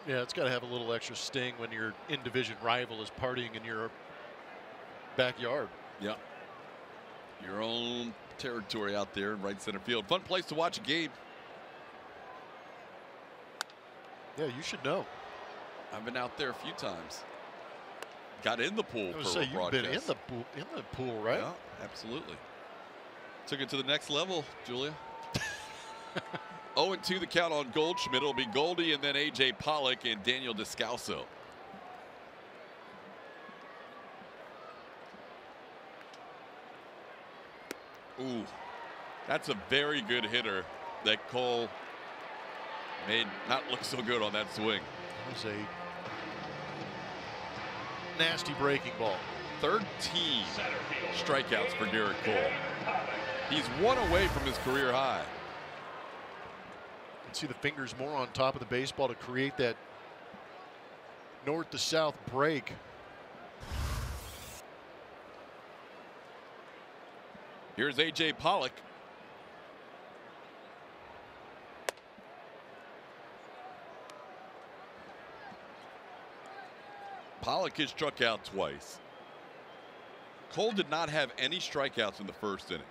Yeah, it's got to have a little extra sting when your in-division rival is partying in your backyard. Yeah. Your own territory out there in right center field. Fun place to watch a game. Yeah, you should know. I've been out there a few times. Got in the pool for a you've broadcast. been in the pool, right? Yeah, absolutely. Took it to the next level, Julia. 0-2 the count on Goldschmidt. It'll be Goldie and then A.J. Pollock and Daniel Descalso. Ooh, that's a very good hitter that Cole made not look so good on that swing. That was a nasty breaking ball. 13 strikeouts for Garrett Cole. He's one away from his career high. You can see the fingers more on top of the baseball to create that north to south break. Here's A.J. Pollock. Pollock is struck out twice. Cole did not have any strikeouts in the first inning.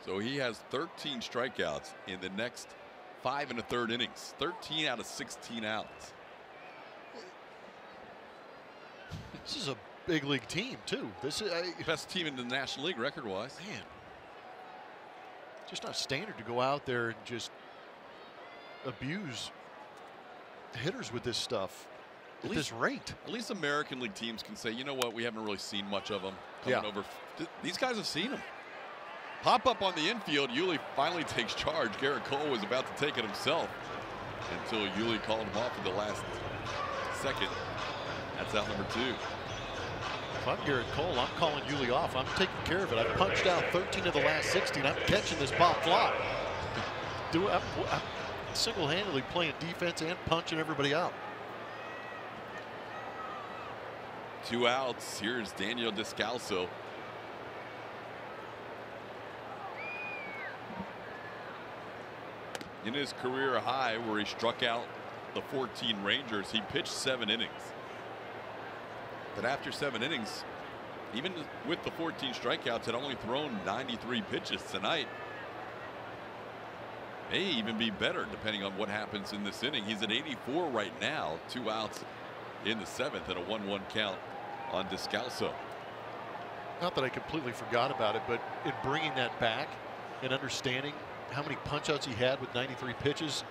So he has 13 strikeouts in the next 5 1/3 innings. 13 out of 16 outs. This is a big league team, too. This is best team in the National League record-wise. Man, just not standard to go out there and just abuse hitters with this stuff at this rate. At least American League teams can say, you know what, we haven't really seen much of them coming over. These guys have seen them. Pop up on the infield. Yuli finally takes charge. Garrett Cole was about to take it himself until Yuli called him off in the last second. That's out number 2. If I'm Garrett Cole, I'm calling Yuli off. I'm taking care of it. I've punched out 13 of the last 16. I'm catching this pop fly. I'm single-handedly playing defense and punching everybody out. 2 outs. Here's Daniel Descalso. In his career high, where he struck out the 14 Rangers, he pitched 7 innings. But after 7 innings, even with the 14 strikeouts, had only thrown 93 pitches tonight. May even be better depending on what happens in this inning. He's at 84 right now, 2 outs in the 7th, and a 1-1 count on Descalso. Not that I completely forgot about it, but in bringing that back and understanding how many punch-outs he had with 93 pitches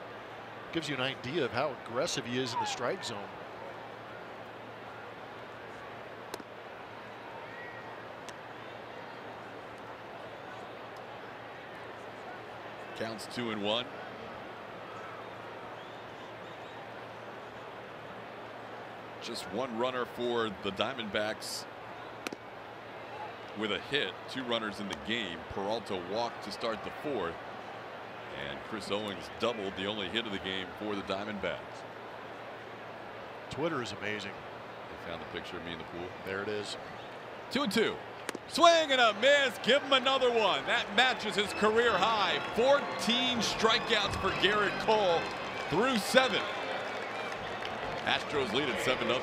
gives you an idea of how aggressive he is in the strike zone. Counts 2-1. Just 1 runner for the Diamondbacks with a hit. 2 runners in the game. Peralta walked to start the 4th. And Chris Owings doubled, the only hit of the game for the Diamondbacks. Twitter is amazing. They found the picture of me in the pool. There it is. 2-2. Swing and a miss. Give him another one. That matches his career high. 14 strikeouts for Garrett Cole through 7. Astros lead at 7-0.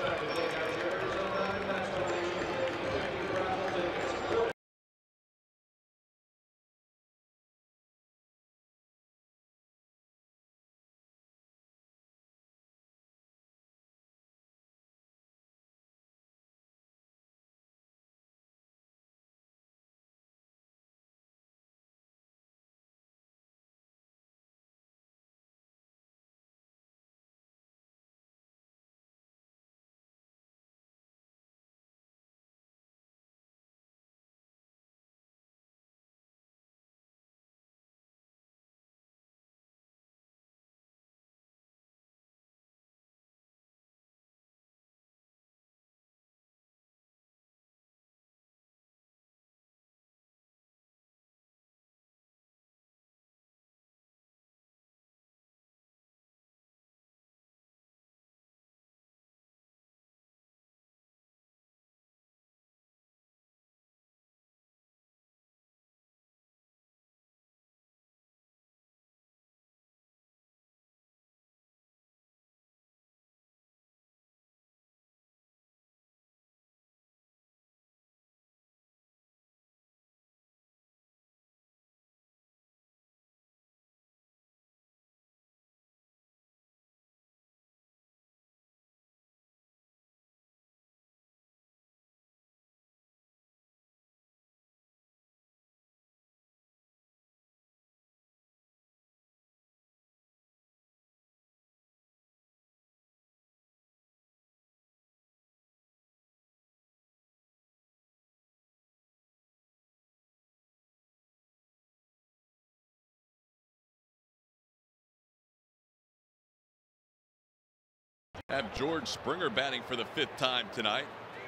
Have George Springer batting for the 5th time tonight.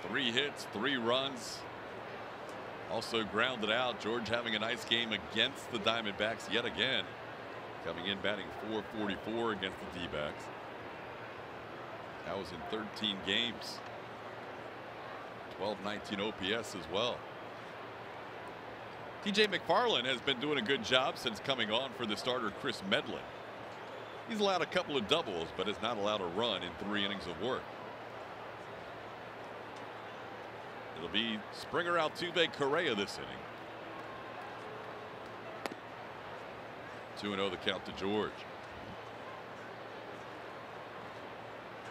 3 hits, 3 runs. Also grounded out. George having a nice game against the Diamondbacks yet again. Coming in batting .444 against the D-backs. That was in 13 games. 1219 OPS as well. TJ McFarland has been doing a good job since coming on for the starter Kris Medlen. He's allowed a couple of doubles, but has not allowed a run in 3 innings of work. It'll be Springer, Altuve, Correa this inning. 2-0 the count to George.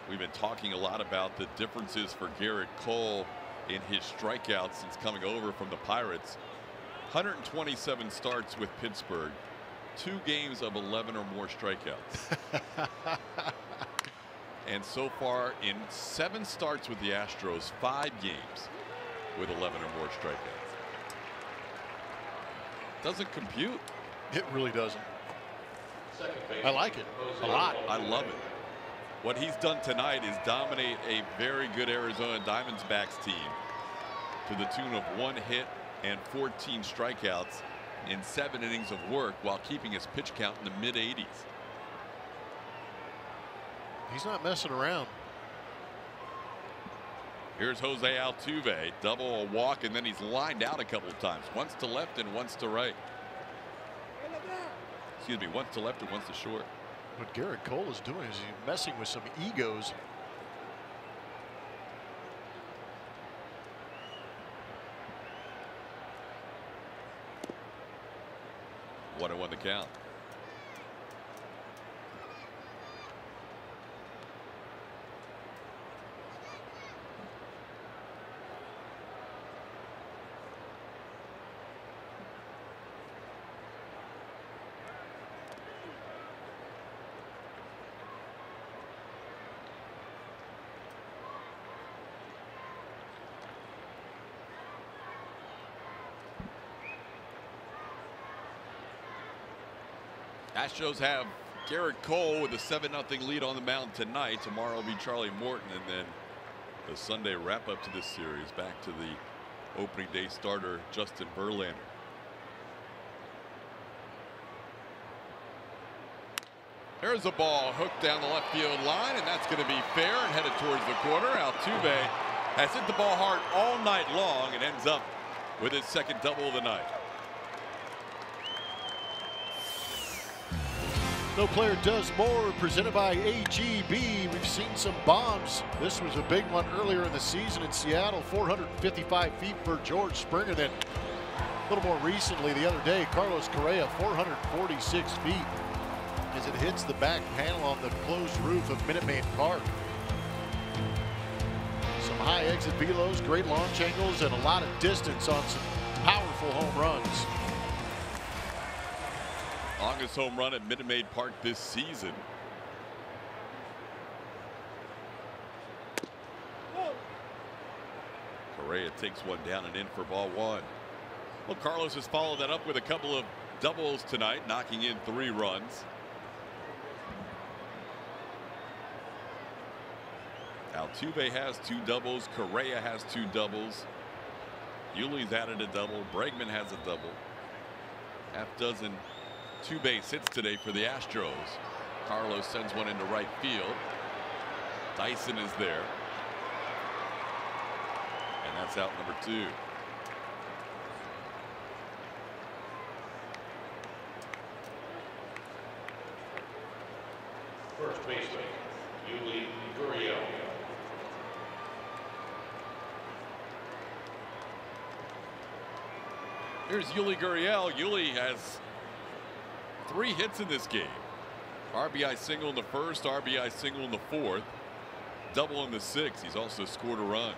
We've been talking a lot about the differences for Garrett Cole in his strikeouts since coming over from the Pirates. 127 starts with Pittsburgh, 2 games of 11 or more strikeouts. And so far in 7 starts with the Astros, 5 games with 11 or more strikeouts. Doesn't compute. It really doesn't. I like it a lot. I love it. What he's done tonight is dominate a very good Arizona Diamondbacks team to the tune of 1 hit and 14 strikeouts in 7 innings of work while keeping his pitch count in the mid-80s. He's not messing around. Here's Jose Altuve, double, a walk, and then he's lined out a couple of times, once to left and once to right. Excuse me, once to left and once to short. What Garrett Cole is doing is he's messing with some egos. One and 1 the count. Astros have Garrett Cole with a 7-0 lead on the mound tonight. Tomorrow will be Charlie Morton, and then the Sunday wrap up to this series back to the opening day starter Justin Verlander. There's a ball hooked down the left field line, and that's going to be fair and headed towards the corner. Altuve has hit the ball hard all night long and ends up with his 2nd double of the night. No player does more, presented by AGB. We've seen some bombs. This was a big one earlier in the season in Seattle, 455 feet for George Springer. Then a little more recently the other day, Carlos Correa, 446 feet as it hits the back panel on the closed roof of Minute Maid Park. Some high exit velos, great launch angles, and a lot of distance on some powerful home runs. Longest home run at Minute Maid Park this season. Correa takes one down and in for ball 1. Well, Carlos has followed that up with a couple of doubles tonight, knocking in 3 runs. Altuve has 2 doubles. Correa has 2 doubles. Yuli's added a double. Bregman has a double. Half dozen 2-base hits today for the Astros. Carlos sends one into right field. Dyson is there. And that's out number 2. First baseman, Yuli Gurriel. Here's Yuli Gurriel. Yuli has 3 hits in this game. RBI single in the 1st, RBI single in the 4th, double in the 6th. He's also scored a run.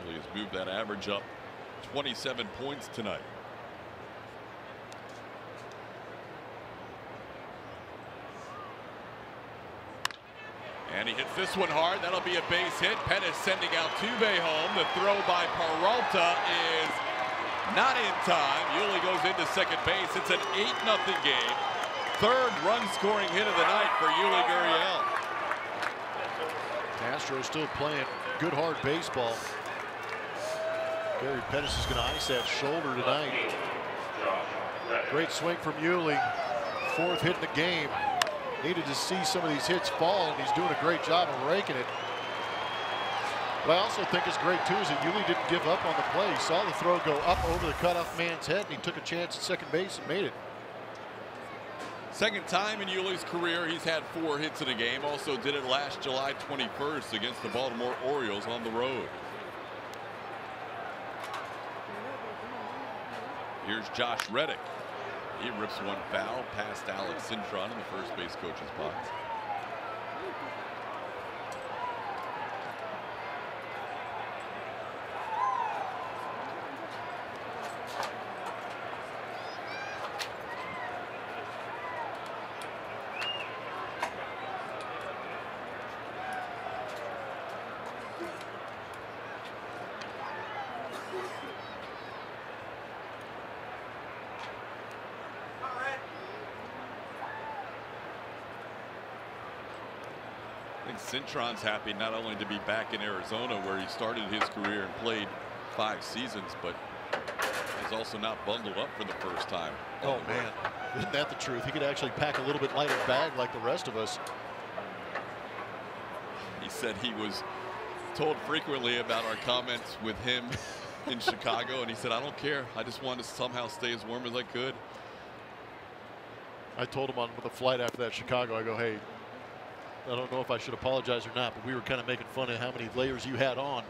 Yuli has moved that average up 27 points tonight. And he hits this one hard. That'll be a base hit. Pettis sending Altuve home. The throw by Peralta is not in time. Yuli goes into second base. It's an 8-0 game. 3rd run-scoring hit of the night for Yuli Gurriel. Astros still playing good hard baseball. Gary Pettis is going to ice that shoulder tonight. Great swing from Yuli. 4th hit in the game. Needed to see some of these hits fall, and he's doing a great job of raking it. What I also think is great, too, is that Yuli didn't give up on the play. He saw the throw go up over the cutoff man's head, and he took a chance at second base and made it. Second time in Yuli's career he's had 4 hits in a game. Also did it last July 21st against the Baltimore Orioles on the road. Here's Josh Reddick. He rips one foul past Alex Cintron in the first base coach's box. Cintron's happy not only to be back in Arizona, where he started his career and played 5 seasons, but he's also not bundled up for the first time. Oh man, isn't that the truth? He could actually pack a little bit lighter bag like the rest of us. He said he was told frequently about our comments with him in Chicago, and he said, I don't care. I just wanted to somehow stay as warm as I could. I told him on the flight after that Chicago, I go, hey, I don't know if I should apologize or not, but we were kind of making fun of how many layers you had on.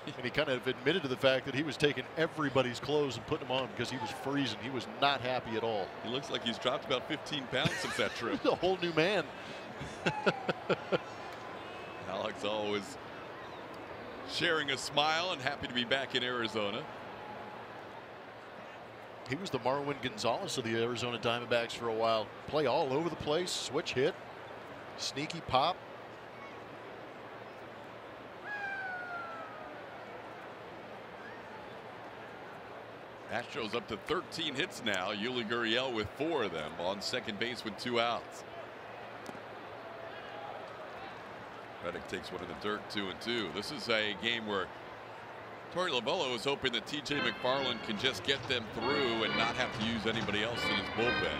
And he kind of admitted to the fact that he was taking everybody's clothes and putting them on because he was freezing. He was not happy at all. He looks like he's dropped about 15 pounds since that trip. He's a whole new man. Alex always sharing a smile and happy to be back in Arizona. He was the Marwin Gonzalez of the Arizona Diamondbacks for a while. Play all over the place, switch hit. Sneaky pop. Astros up to 13 hits now. Yuli Gurriel with 4 of them on second base with 2 outs. Reddick takes one in the dirt, 2-2. This is a game where Torey Lovullo is hoping that TJ McFarland can just get them through and not have to use anybody else in his bullpen.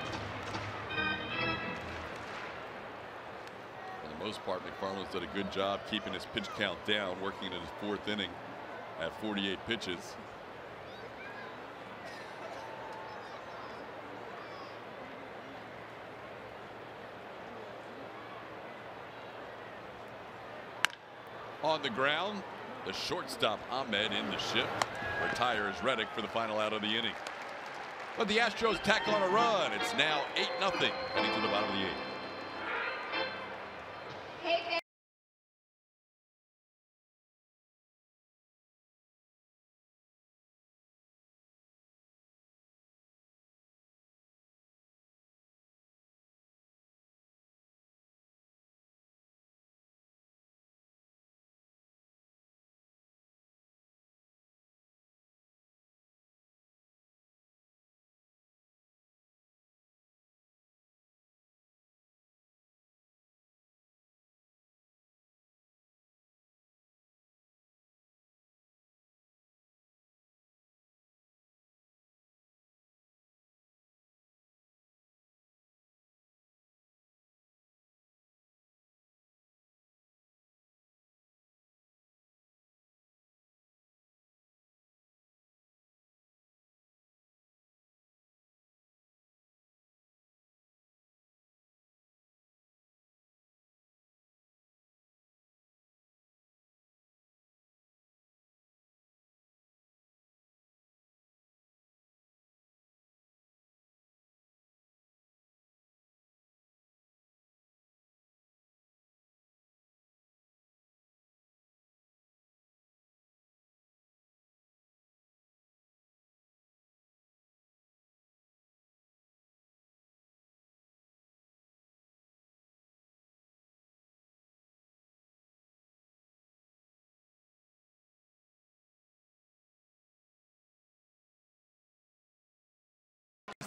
For the most part, McFarland's done a good job keeping his pitch count down, working in his 4th inning at 48 pitches. On the ground, the shortstop Ahmed in the shift retires Reddick for the final out of the inning. But the Astros tack on a run. It's now 8-0 heading to the bottom of the 8th.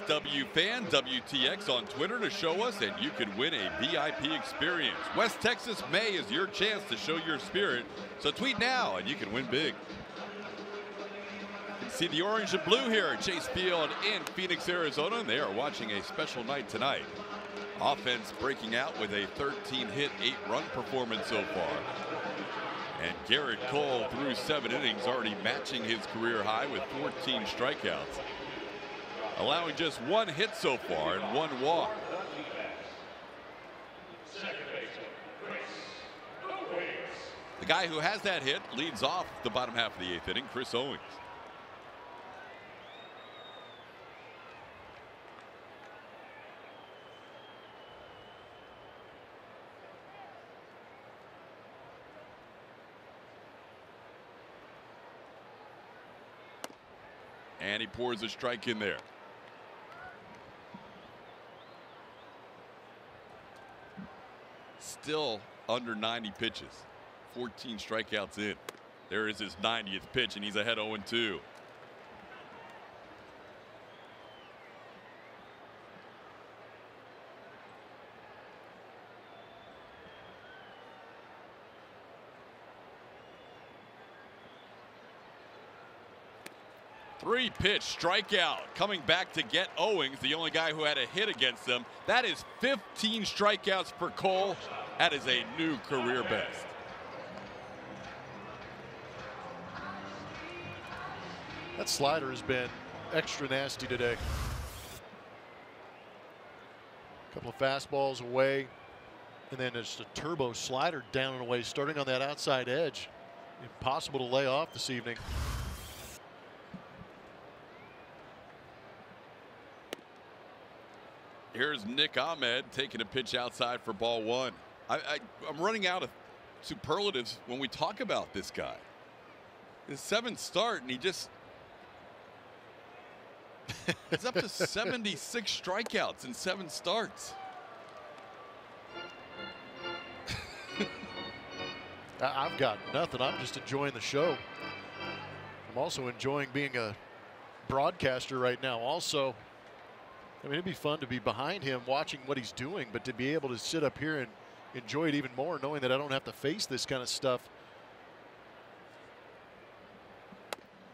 W Fan WTX on Twitter to show us, and you could win a VIP experience. West Texas May is your chance to show your spirit, so tweet now and you can win big. You can see the orange and blue here at Chase Field in Phoenix, Arizona, and they are watching a special night tonight. Offense breaking out with a 13-hit, 8-run performance so far. And Garrett Cole through 7 innings, already matching his career high with 14 strikeouts. Allowing just 1 hit so far and 1 walk. guy who has that hit leads off the bottom half of the 8th inning, Chris Owings. And he pours a strike in there. Still under 90 pitches. 14 strikeouts in. There is his 90th pitch, and he's ahead 0-2. Three-pitch strikeout coming back to get Owings, the only guy who had a hit against them. That is 15 strikeouts for Cole. That is a new career best. That slider has been extra nasty today. A couple of fastballs away, and then just a turbo slider down and away, starting on that outside edge. Impossible to lay off this evening. Here's Nick Ahmed taking a pitch outside for ball one. I'm running out of superlatives when we talk about this guy. His 7th start, and he's up to 76 strikeouts in 7 starts. I've got nothing. I'm just enjoying the show. I'm also enjoying being a broadcaster right now. Also, I mean, it'd be fun to be behind him watching what he's doing, but to be able to sit up here and enjoy it even more, knowing that I don't have to face this kind of stuff.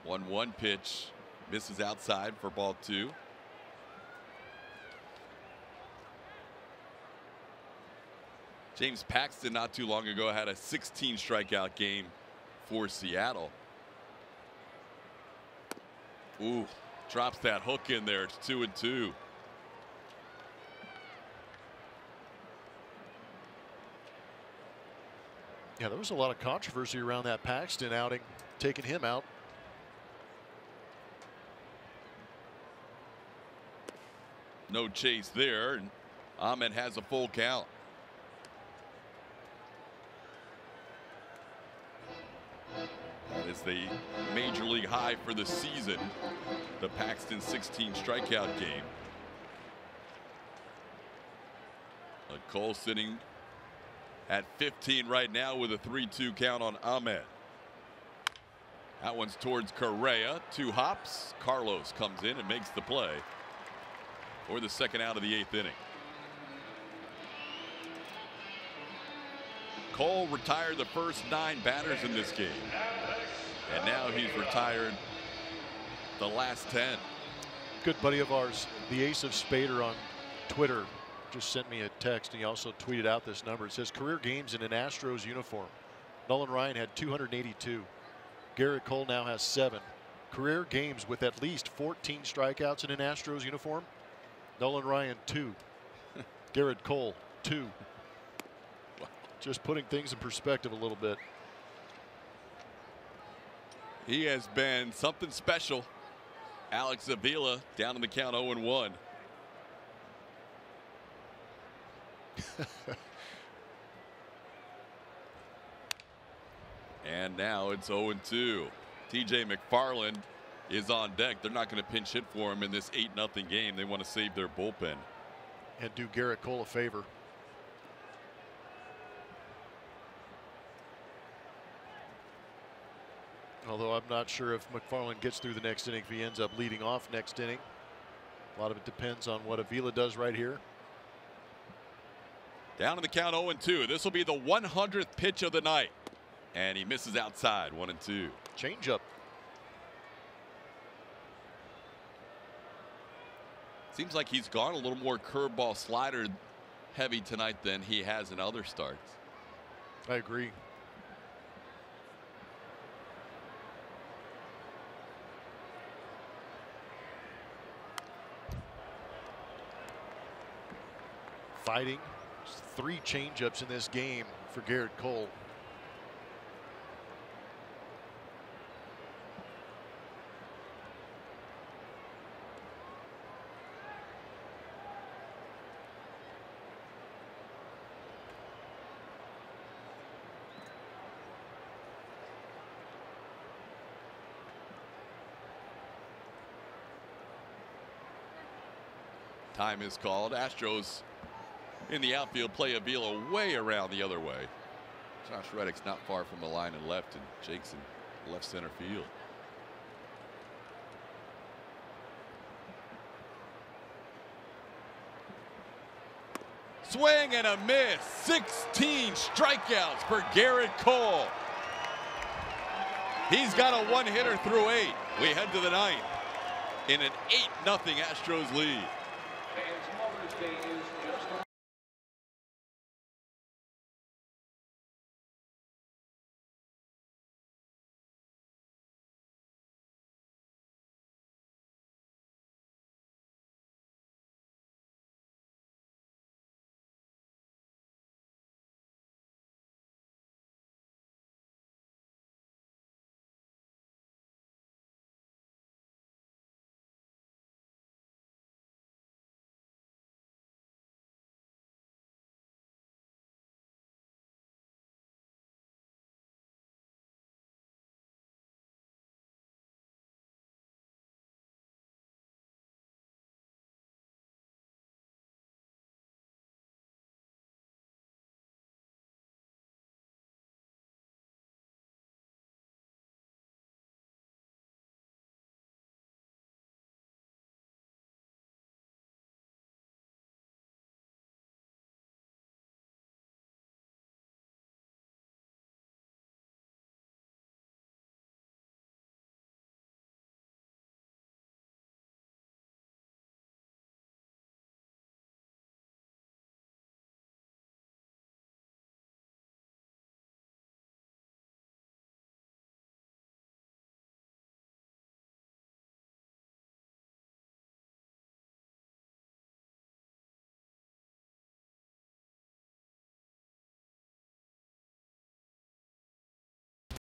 1-1 pitch misses outside for ball 2. James Paxton not too long ago had a 16 strikeout game for Seattle. Ooh, drops that hook in there. It's 2-2. Yeah, there was a lot of controversy around that Paxton outing, taking him out. No chase there, and Ahmed has a full count. That is the major league high for the season, the Paxton 16 strikeout game. Cole sitting at 15 right now with a 3-2 count on Ahmed. That one's towards Correa. 2 hops. Carlos comes in and makes the play for the second out of the 8th inning. Cole retired the first 9 batters in this game, and now he's retired the last 10. Good buddy of ours, the Ace of Spader on Twitter, just sent me a text, and he also tweeted out this number. It says career games in an Astros uniform. Nolan Ryan had 282. Garrett Cole now has 7. Career games with at least 14 strikeouts in an Astros uniform. Nolan Ryan 2. Garrett Cole 2. Just putting things in perspective a little bit. He has been something special. Alex Avila down in the count 0-1. And now it's 0-2. TJ McFarland is on deck. They're not going to pinch hit for him in this 8-0 game. They want to save their bullpen and do Garrett Cole a favor. Although I'm not sure if McFarland gets through the next inning, if he ends up leading off next inning. A lot of it depends on what Avila does right here. Down to the count 0-2. This will be the 100th pitch of the night. And he misses outside, 1-2. Changeup. Seems like he's gone a little more curveball slider heavy tonight than he has in other starts. I agree. Fighting. 3 changeups in this game for Garrett Cole. Time is called. Astros in the outfield play Avila way around the other way. Josh Reddick's not far from the line and left, and Jake's in left center field. Swing and a miss. 16 strikeouts for Gerrit Cole. He's got a one-hitter through 8. We head to the 9th in an 8-0 Astros lead. Fans, Mother's Day is just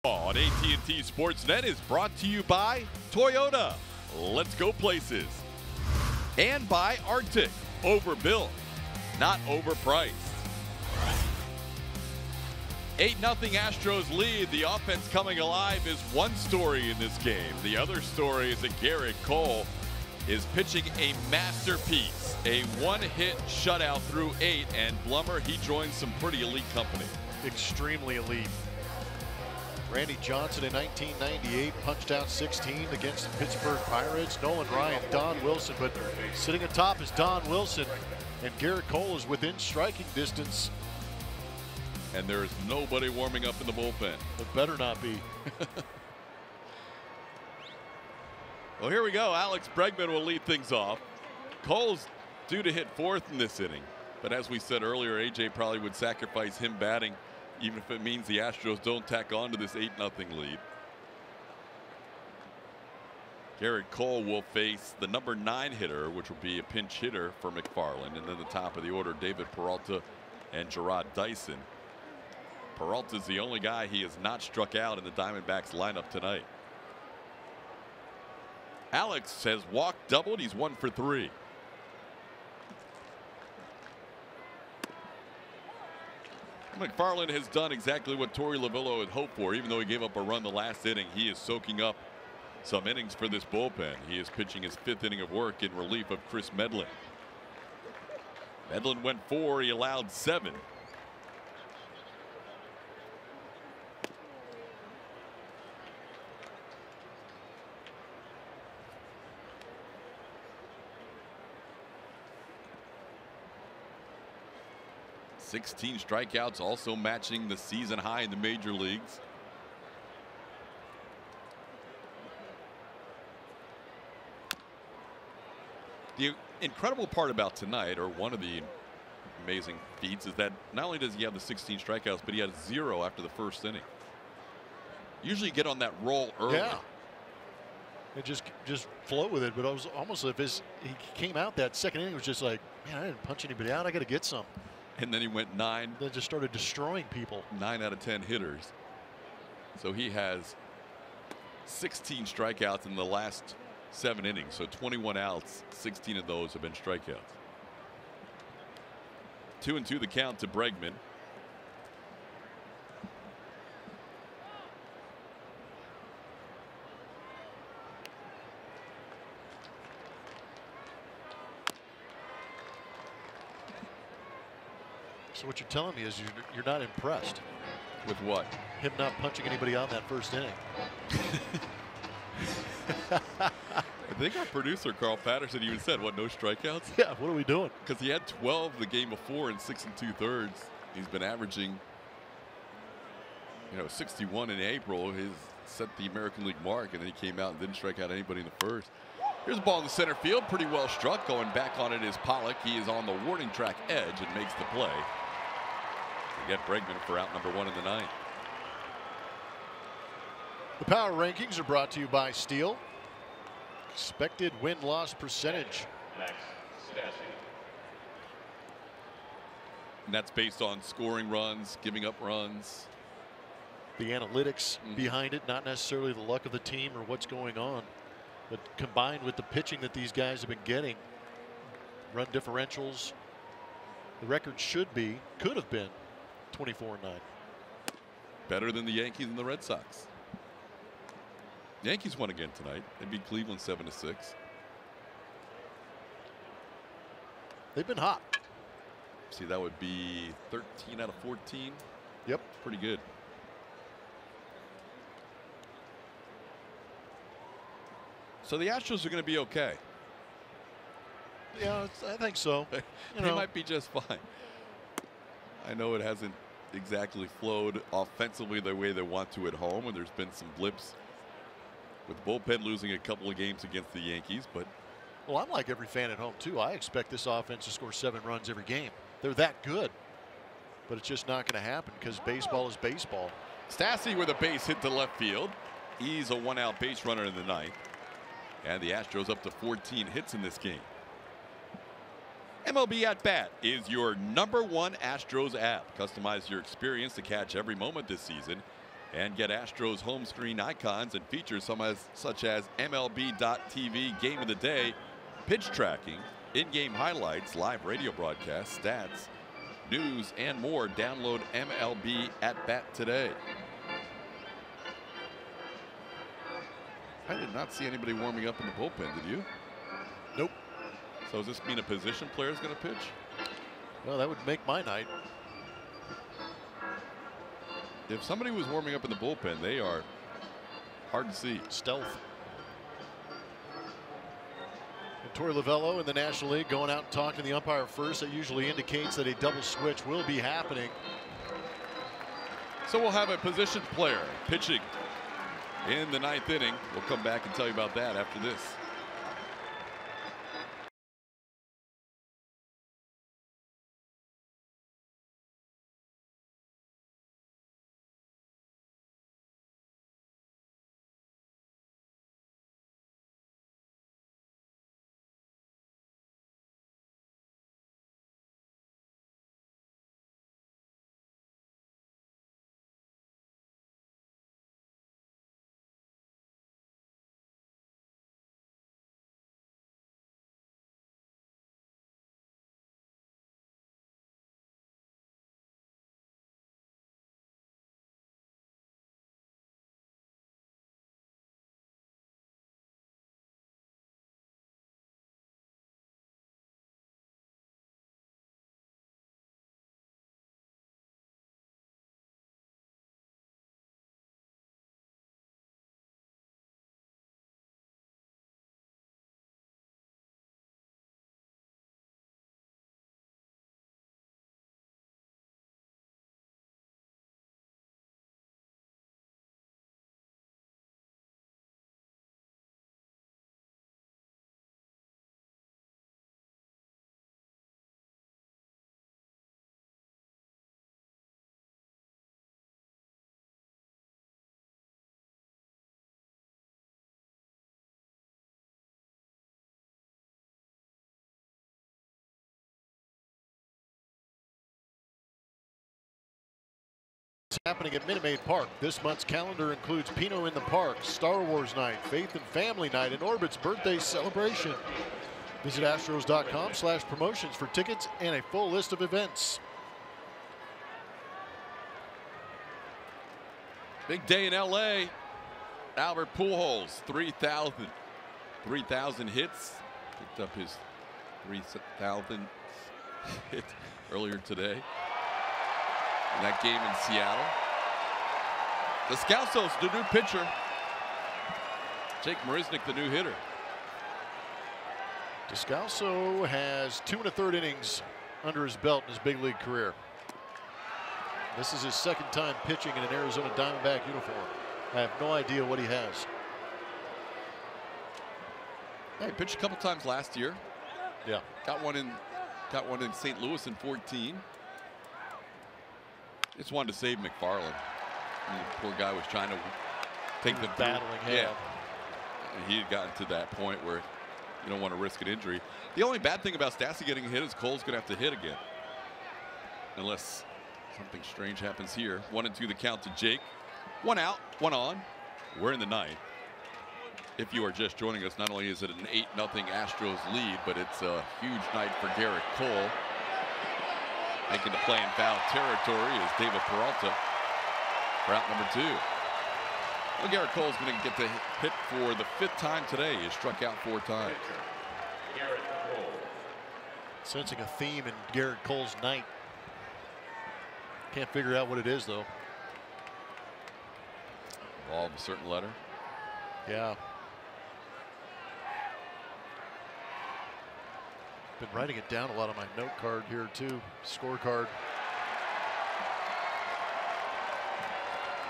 On AT&T Sportsnet is brought to you by Toyota. Let's go places. And by Arctic. Overbuilt, not overpriced. 8-0 Astros lead. The offense coming alive is one story in this game. The other story is that Gerrit Cole is pitching a masterpiece. A one-hit shutout through 8, and Blummer, he joins some pretty elite company. Extremely elite. Randy Johnson in 1998 punched out 16 against the Pittsburgh Pirates. Nolan Ryan, Don Wilson, but sitting atop is Don Wilson, and Gerrit Cole is within striking distance. And there's nobody warming up in the bullpen. It better not be. Well, here we go. Alex Bregman will lead things off. Cole's due to hit 4th in this inning, but as we said earlier, AJ probably would sacrifice him batting, even if it means the Astros don't tack on to this 8-0 lead. Gerrit Cole will face the number 9 hitter, which will be a pinch hitter for McFarland, and then the top of the order, David Peralta and Gerard Dyson. Peralta's the only guy he has not struck out in the Diamondbacks lineup tonight. Alex has walked, doubled. He's 1 for 3. McFarland has done exactly what Torey Lavillo had hoped for. Even though he gave up a run the last inning, he is soaking up some innings for this bullpen. He is pitching his 5th inning of work in relief of Kris Medlen. Medlen went 4. He allowed 7. "16 strikeouts, also matching the season high in the major leagues." The incredible part about tonight, or one of the amazing feats, is that not only does he have the 16 strikeouts, but he had 0 after the 1st inning. Usually you get on that roll early. Yeah. And just flow with it, but it was almost as if he came out that 2nd inning was just like, man, I didn't punch anybody out. I got to get some. And then he went 9. Then just started destroying people. 9 out of 10 hitters. So he has 16 strikeouts in the last 7 innings. So 21 outs, 16 of those have been strikeouts. 2-2 the count to Bregman. So what you're telling me is you're not impressed With what? him not punching anybody out in that first inning. I think our producer, Carl Patterson, even said, what, no strikeouts? Yeah, what are we doing? Because he had 12 the game before in 6 2/3. He's been averaging, 61 in April. He's set the American League mark, and then he came out and didn't strike out anybody in the first. Here's a ball in the center field, pretty well struck. Going back on it is Pollock. He is on the warning track edge and makes the play. We get Bregman for out number 1 in the ninth. The power rankings are brought to you by Steel. Expected win-loss percentage. Next, Stassi. And that's based on scoring runs, giving up runs. The analytics behind it, not necessarily the luck of the team or what's going on, but combined with the pitching that these guys have been getting, run differentials, the record could have been 24-9. Better than the Yankees and the Red Sox. Yankees won again tonight. They beat Cleveland 7-6. They've been hot. See, that would be 13 out of 14. Yep. Pretty good. So the Astros are going to be okay. Yeah, I think so. They might be just fine. I know it hasn't exactly flowed offensively the way they want to at home, and there's been some blips with bullpen losing a couple of games against the Yankees, but well, I'm like every fan at home too. I expect this offense to score 7 runs every game. They're that good, but it's just not going to happen because baseball is baseball. Stassi with a base hit to left field. He's a 1-out base runner in the ninth, and the Astros up to 14 hits in this game. MLB At Bat is your #1 Astros app. Customize your experience to catch every moment this season and get Astros home screen icons and features such as MLB.TV Game of the Day, pitch tracking, in-game highlights, live radio broadcasts, stats, news, and more. Download MLB At Bat today. I did not see anybody warming up in the bullpen, did you? Nope. So does this mean a position player is going to pitch? Well, that would make my night. If somebody was warming up in the bullpen, they are hard to see. Stealth. And Torey Lovello in the National League going out and talking to the umpire first. That usually indicates that a double switch will be happening. So we'll have a position player pitching in the ninth inning. We'll come back and tell you about that after this. Happening at Minute Maid Park. This month's calendar includes Pinot in the Park, Star Wars Night, Faith and Family Night, and Orbit's birthday celebration. Visit astros.com/promotions for tickets and a full list of events. Big day in LA. Albert Pujols, 3,000 hits. Picked up his 3,000th hit earlier today. in that game in Seattle. Descalso's the new pitcher. Jake Marisnick, the new hitter. Descalso has 2 1/3 innings under his belt in his big league career. This is his second time pitching in an Arizona Diamondback uniform. I have no idea what he has. Yeah, he pitched a couple times last year. Yeah. Got one in St. Louis in 14. Just wanted to save McFarland. I mean, the poor guy was trying to take the battling. Yeah. And he had gotten to that point where you don't want to risk an injury. The only bad thing about Stassi getting hit is Cole's going to have to hit again. Unless something strange happens here. 1-2 the count to Jake. 1 out, 1 on. We're in the ninth. If you are just joining us, not only is it an 8-0 Astros lead, but it's a huge night for Gerrit Cole. Making the play in foul territory is David Peralta. Route number 2. Well, Gerrit Cole's going to get the hit for the 5th time today. He struck out 4 times. Sensing a theme in Gerrit Cole's night. Can't figure out what it is, though. All of a certain letter. Yeah. Been writing it down a lot on my note card here, too. Scorecard.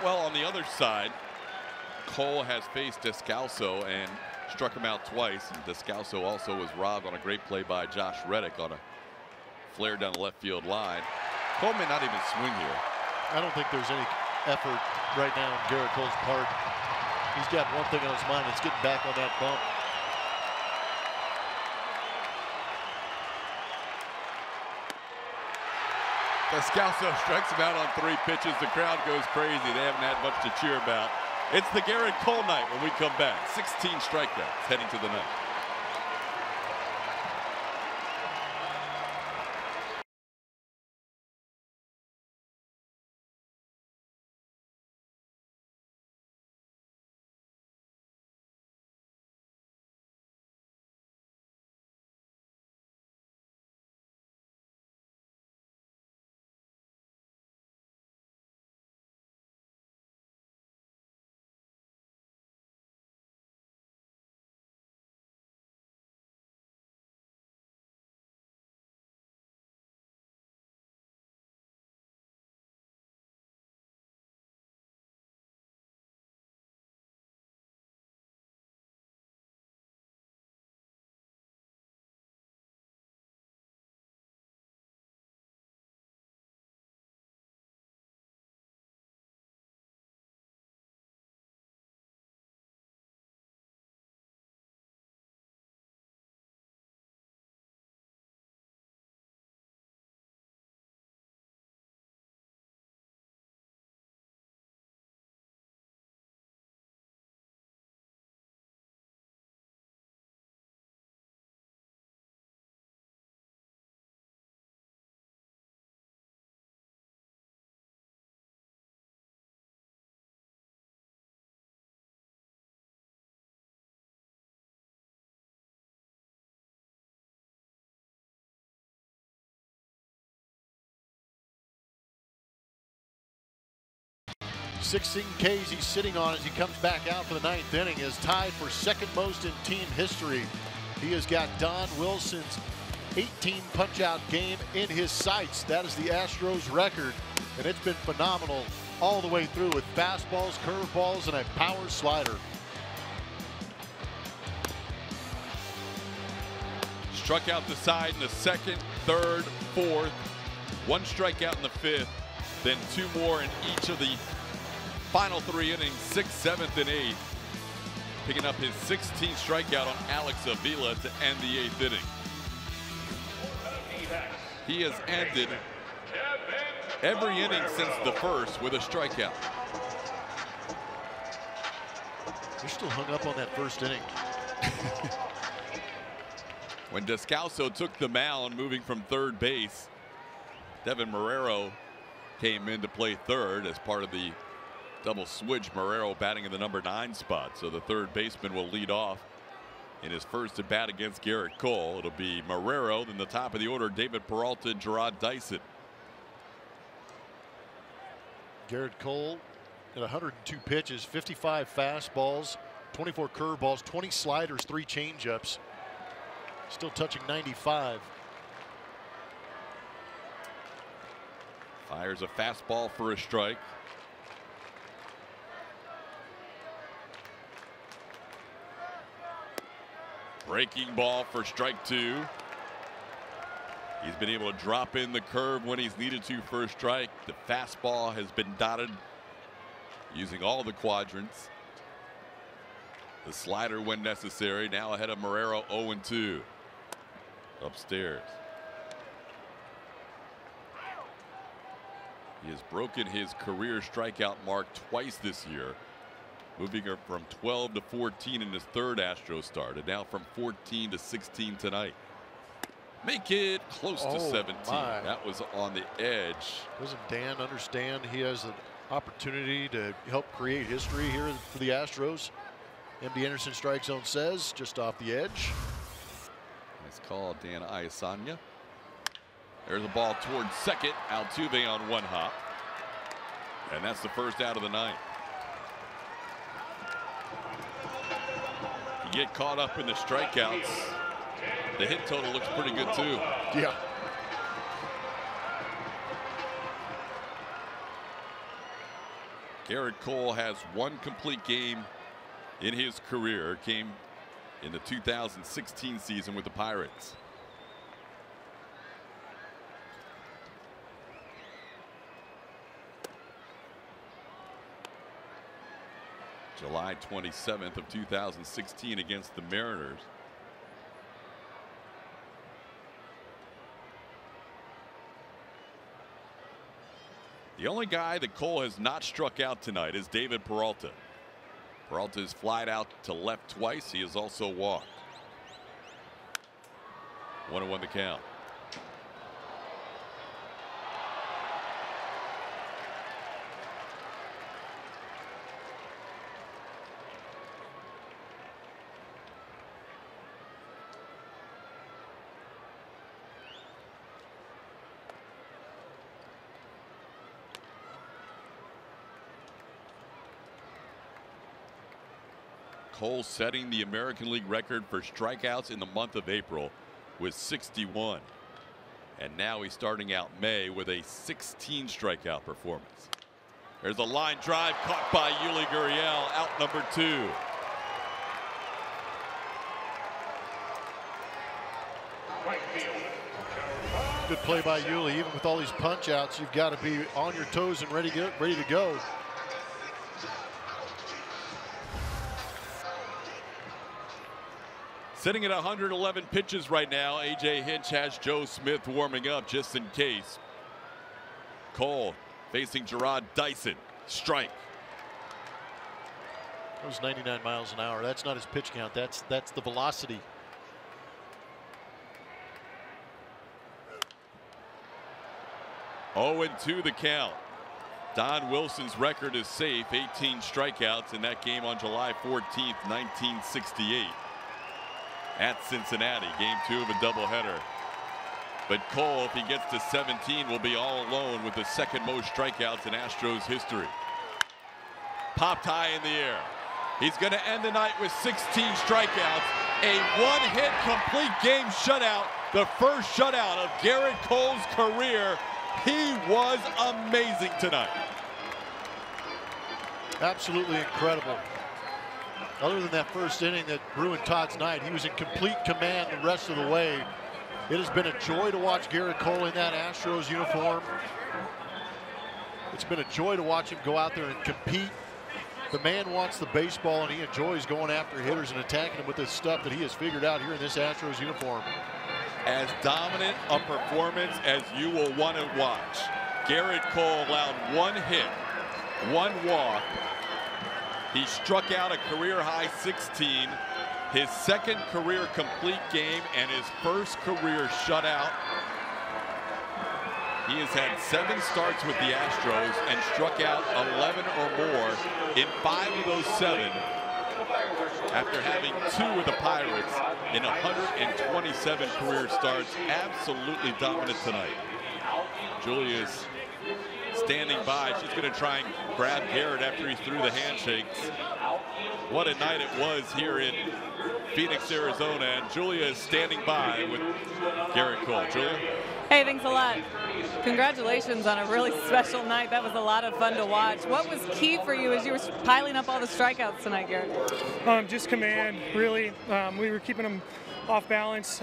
Well, on the other side, Cole has faced Descalso and struck him out twice. And Descalso also was robbed on a great play by Josh Reddick on a flare down the left field line. Cole may not even swing here. I don't think there's any effort right now on Gerrit Cole's part. He's got one thing on his mind. It's getting back on that bump. Descalso strikes him out on 3 pitches. The crowd goes crazy. They haven't had much to cheer about. It's the Gerrit Cole night when we come back. 16 strikeouts heading to the ninth. Sixteen Ks he's sitting on as he comes back out for the 9th inning is tied for 2nd most in team history. He has got Don Wilson's 18 punch-out game in his sights. That is the Astros record, and it's been phenomenal all the way through with fastballs, curveballs, and a power slider. Struck out the side in the 2nd, 3rd, 4th. 1 strikeout in the 5th. Then 2 more in each of the final 3 innings, 6th, 7th, and 8th. Picking up his 16th strikeout on Alex Avila to end the 8th inning. He has ended every inning since the 1st with a strikeout. You're still hung up on that 1st inning. When Descalso took the mound, moving from 3rd base, Devin Marrero came in to play 3rd as part of the double switch. Marrero batting in the number 9 spot, so the 3rd baseman will lead off in his first at bat against Gerrit Cole. It'll be Marrero, then the top of the order, David Peralta and Gerard Dyson. Garrett Cole at 102 pitches, 55 fastballs, 24 curveballs, 20 sliders, 3 changeups. Still touching 95. Fires a fastball for a strike. Breaking ball for strike 2. He's been able to drop in the curve when he's needed to for a strike. The fastball has been dotted using all the quadrants. The slider when necessary. Now ahead of Marrero, 0-2. Upstairs. He has broken his career strikeout mark twice this year, moving her from 12 to 14 in his 3rd Astros start, and now from 14 to 16 tonight. Make it close to 17. My. That was on the edge. Doesn't Dan understand he has an opportunity to help create history here for the Astros? MD Anderson strike zone says, just off the edge. Nice call, Dan Iasanya. There's a ball towards second. Altuve on 1 hop. And that's the first out of the 9th. You get caught up in the strikeouts. The hit total looks pretty good too. Yeah. Garrett Cole has 1 complete game in his career. It came in the 2016 season with the Pirates. July 27th of 2016 against the Mariners. The only guy that Cole has not struck out tonight is David Peralta. Peralta has flied out to left twice. He has also walked. 1-1 the count. Cole setting the American League record for strikeouts in the month of April with 61. And now he's starting out May with a 16 strikeout performance. There's a line drive caught by Yuli Gurriel, out number 2. Good play by Yuli. Even with all these punch outs, you've got to be on your toes and ready to go. Sitting at 111 pitches right now. A.J. Hinch has Joe Smith warming up just in case. Cole facing Gerard Dyson. Strike. That was 99 miles an hour. That's not his pitch count. That's the velocity. Oh, 0-2 the count. Don Wilson's record is safe. 18 strikeouts in that game on July 14th, 1968. At Cincinnati, game 2 of a doubleheader. But Cole, if he gets to 17, will be all alone with the 2nd most strikeouts in Astros history. Popped high in the air. He's going to end the night with 16 strikeouts. A 1-hit complete game shutout. The first shutout of Garrett Cole's career. He was amazing tonight. Absolutely incredible. Other than that first inning that ruined Todd's night, he was in complete command the rest of the way. It has been a joy to watch Garrett Cole in that Astros uniform. It's been a joy to watch him go out there and compete. The man wants the baseball, and he enjoys going after hitters and attacking them with this stuff that he has figured out here in this Astros uniform. As dominant a performance as you will want to watch. Garrett Cole allowed 1 hit, 1 walk. He struck out a career-high 16, his 2nd career complete game, and his 1st career shutout. He has had 7 starts with the Astros and struck out 11 or more in 5 of those 7 after having 2 with the Pirates in 127 career starts. Absolutely dominant tonight. Julius standing by. She's going to try and grab Garrett after he threw the handshakes. What a night it was here in Phoenix, Arizona, and Julia is standing by with Garrett Cole. Julia? Hey, thanks a lot. Congratulations on a really special night. That was a lot of fun to watch. What was key for you as you were piling up all the strikeouts tonight, Garrett? Just command, really. We were keeping them off balance.